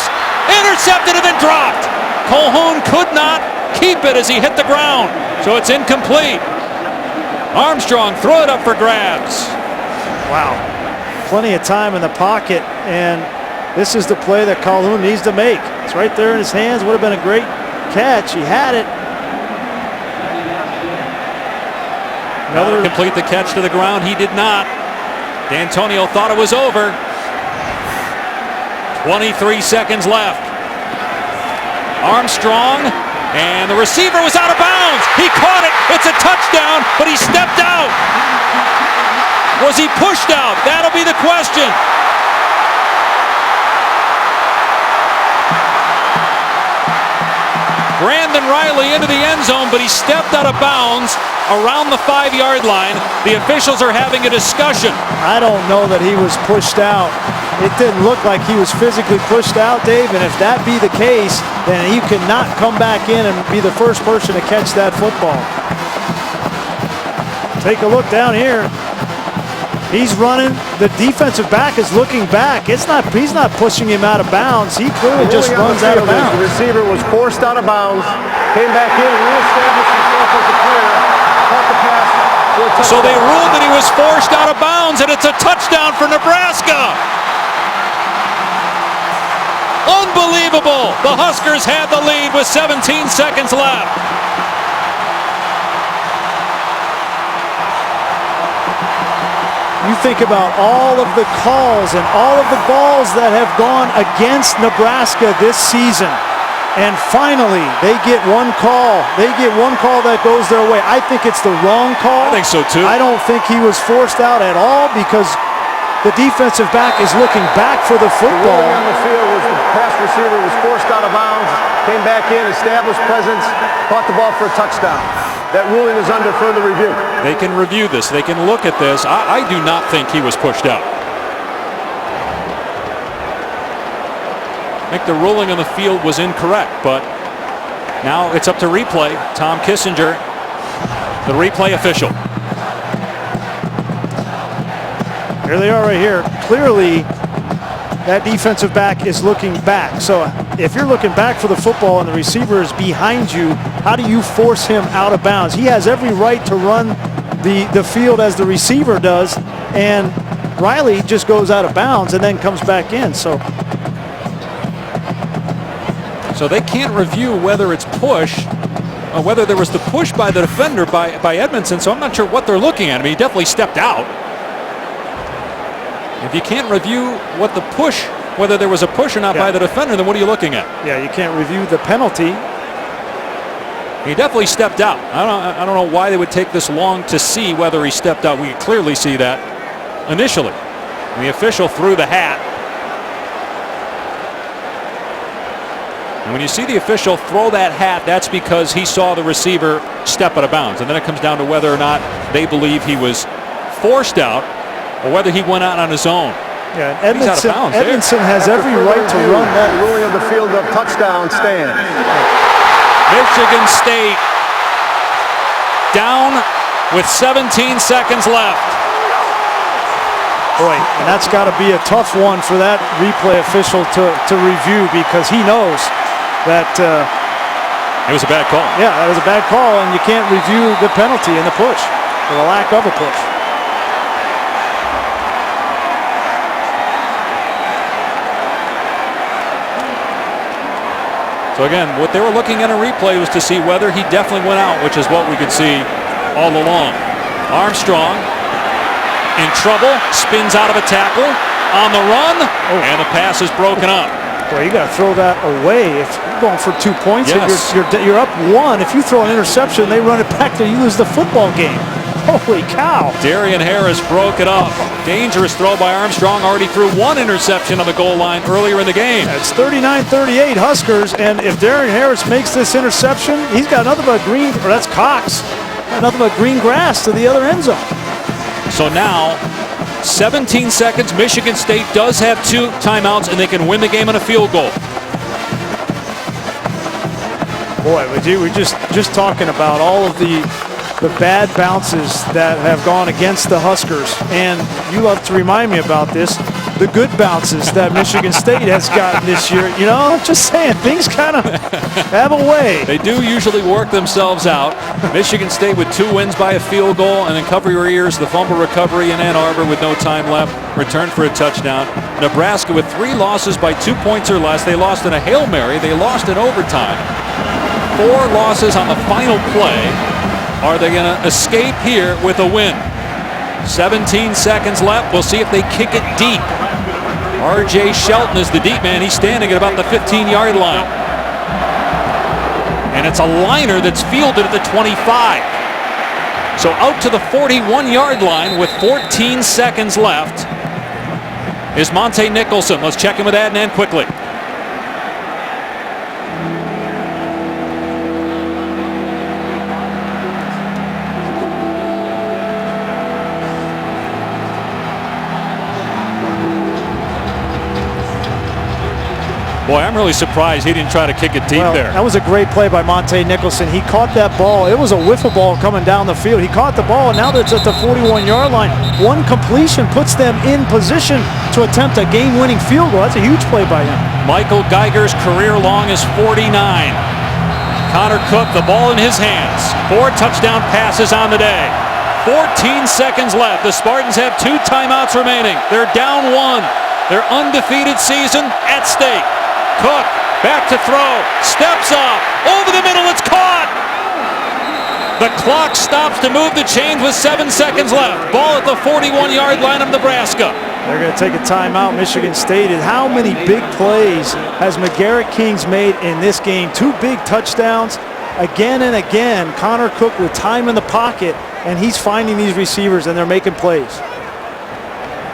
intercepted and then dropped. Colhoun could not keep it as he hit the ground, so it's incomplete. Armstrong throw it up for grabs. Wow, plenty of time in the pocket, and this is the play that Colhoun needs to make. It's right there in his hands. Would have been a great catch. He had it. Another complete the catch to the ground. He did not. D'Antonio thought it was over. 23 seconds left. Armstrong, and the receiver was out of bounds. He caught it. It's a touchdown, but he stepped out. Was he pushed out? That'll be the question. Brandon Riley into the end zone, but he stepped out of bounds around the 5-yard line. The officials are having a discussion. I don't know that he was pushed out. It didn't look like he was physically pushed out, Dave, and if that be the case, then he could not come back in and be the first person to catch that football. Take a look down here. He's running. The defensive back is looking back. He's not pushing him out of bounds. He clearly just runs out of bounds. The receiver was forced out of bounds, came back in and reestablished himself as a player, caught the pass. So they ruled that he was forced out of bounds, and it's a touchdown for Nebraska. Unbelievable. The Huskers had the lead with 17 seconds left. You think about all of the calls and all of the balls that have gone against Nebraska this season. And finally, they get one call. They get one call that goes their way. I think it's the wrong call. I think so too. I don't think he was forced out at all because the defensive back is looking back for the football. The ruling on the field was the pass receiver was forced out of bounds, came back in, established presence, caught the ball for a touchdown. That ruling is under further review. They can review this. They can look at this. I do not think he was pushed out. I think the ruling on the field was incorrect, but now it's up to replay. Tom Kissinger, the replay official. Here they are right here. Clearly, that defensive back is looking back. So if you're looking back for the football and the receiver is behind you, how do you force him out of bounds? He has every right to run the field as the receiver does, and Riley just goes out of bounds and then comes back in. So they can't review whether it's push or whether there was the push by the defender by Edmondson. So I'm not sure what they're looking at. I mean, he definitely stepped out. If you can't review what the push, whether there was a push or not by the defender, then what are you looking at? Yeah, you can't review the penalty. He definitely stepped out. I don't know why they would take this long to see whether he stepped out. We could clearly see that initially. And the official threw the hat. And when you see the official throw that hat, that's because he saw the receiver step out of bounds. And then it comes down to whether or not they believe he was forced out or whether he went out on his own. Yeah, Edmondson has every right to run that. Ruling of the field of touchdown stands. Michigan State down with 17 seconds left. Boy, and that's got to be a tough one for that replay official to review, because he knows that it was a bad call. Yeah, that was a bad call, and you can't review the penalty and the push, or the lack of a push. So again, what they were looking at a replay was to see whether he definitely went out, which is what we could see all along. Armstrong in trouble, spins out of a tackle, on the run, and the pass is broken up. Boy, you got to throw that away. If you're going for 2 points, yes. you're up 1. If you throw an interception, they run it back there, you lose the football game. Holy cow. Darian Harris broke it up. Dangerous throw by Armstrong. Already threw 1 interception on the goal line earlier in the game. It's 39-38 Huskers, and if Darian Harris makes this interception, he's got nothing but green, or that's Cox, nothing but green grass to the other end zone. So now, 17 seconds. Michigan State does have 2 timeouts, and they can win the game on a field goal. Boy, we're just talking about all of the bad bounces that have gone against the Huskers, and you love to remind me about this, the good bounces that Michigan State has gotten this year. You know, I'm just saying, things kind of have a way. They do usually work themselves out. Michigan State with 2 wins by a field goal, and then cover your ears, the fumble recovery in Ann Arbor with no time left, return for a touchdown. Nebraska with 3 losses by 2 points or less. They lost in a Hail Mary. They lost in overtime. 4 losses on the final play. Are they going to escape here with a win? 17 seconds left. We'll see if they kick it deep. R.J. Shelton is the deep man. He's standing at about the 15-yard line. And it's a liner that's fielded at the 25. So out to the 41-yard line with 14 seconds left is Monte Nicholson. Let's check in with Adnan quickly. Boy, I'm really surprised he didn't try to kick it deep there. That was a great play by Monte Nicholson. He caught that ball. It was a wiffle ball coming down the field. He caught the ball, and now that it's at the 41-yard line, 1 completion puts them in position to attempt a game-winning field goal. That's a huge play by him. Michael Geiger's career long is 49. Connor Cook, the ball in his hands. 4 touchdown passes on the day. 14 seconds left. The Spartans have 2 timeouts remaining. They're down 1. Their undefeated season at stake. Cook back to throw, steps up, over the middle, it's caught! The clock stops to move the chains with 7 seconds left. Ball at the 41-yard line of Nebraska. They're going to take a timeout, Michigan State. And how many big plays has McGarrett Kings made in this game? 2 big touchdowns. Again and again, Connor Cook with time in the pocket, and he's finding these receivers, and they're making plays.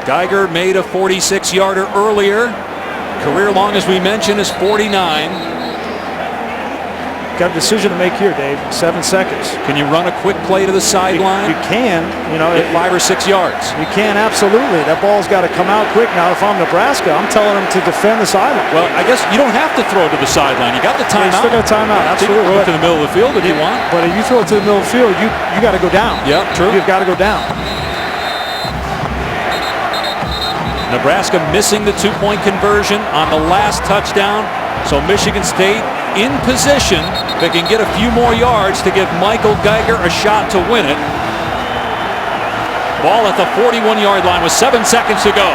Geiger made a 46-yarder earlier. Career long, as we mentioned, is 49. Got a decision to make here, Dave. 7 seconds. Can you run a quick play to the sideline? You can. You know, get 5 or 6 yards. You can, absolutely. That ball's got to come out quick. Now, if I'm Nebraska, I'm telling them to defend the sideline. Well, I guess you don't have to throw to the sideline. You got the timeout. You still got a timeout. Absolutely. You can throw it to the middle of the field if you want. But if you throw it to the middle of the field, you got to go down. Yeah, true. You've got to go down. Nebraska missing the two-point conversion on the last touchdown. So Michigan State in position. They can get a few more yards to give Michael Geiger a shot to win it. Ball at the 41-yard line with 7 seconds to go.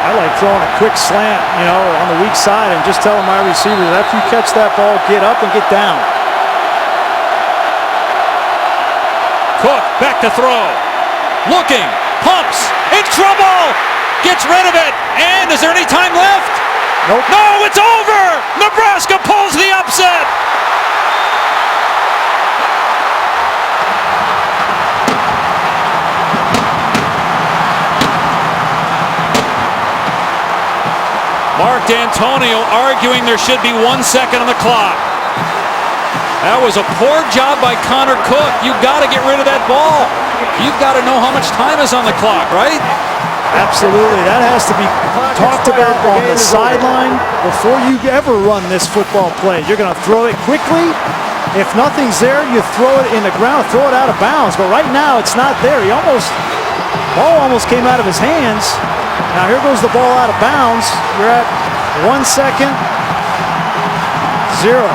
I like throwing a quick slant, on the weak side and just telling my receivers, after you catch that ball, get up and get down. Cook back to throw. Looking. Pumps. In trouble. Gets rid of it. And is there any time left? Nope. No, it's over. Nebraska pulls the upset. Mark D'Antonio arguing there should be 1 second on the clock. That was a poor job by Connor Cook. You've got to get rid of that ball. You've got to know how much time is on the clock, right? Absolutely. That has to be talked about on the sideline before you ever run this football play. You're going to throw it quickly. If nothing's there, you throw it in the ground, throw it out of bounds. But right now, it's not there. Ball almost came out of his hands. Now here goes the ball out of bounds. You're at 1 second, 0.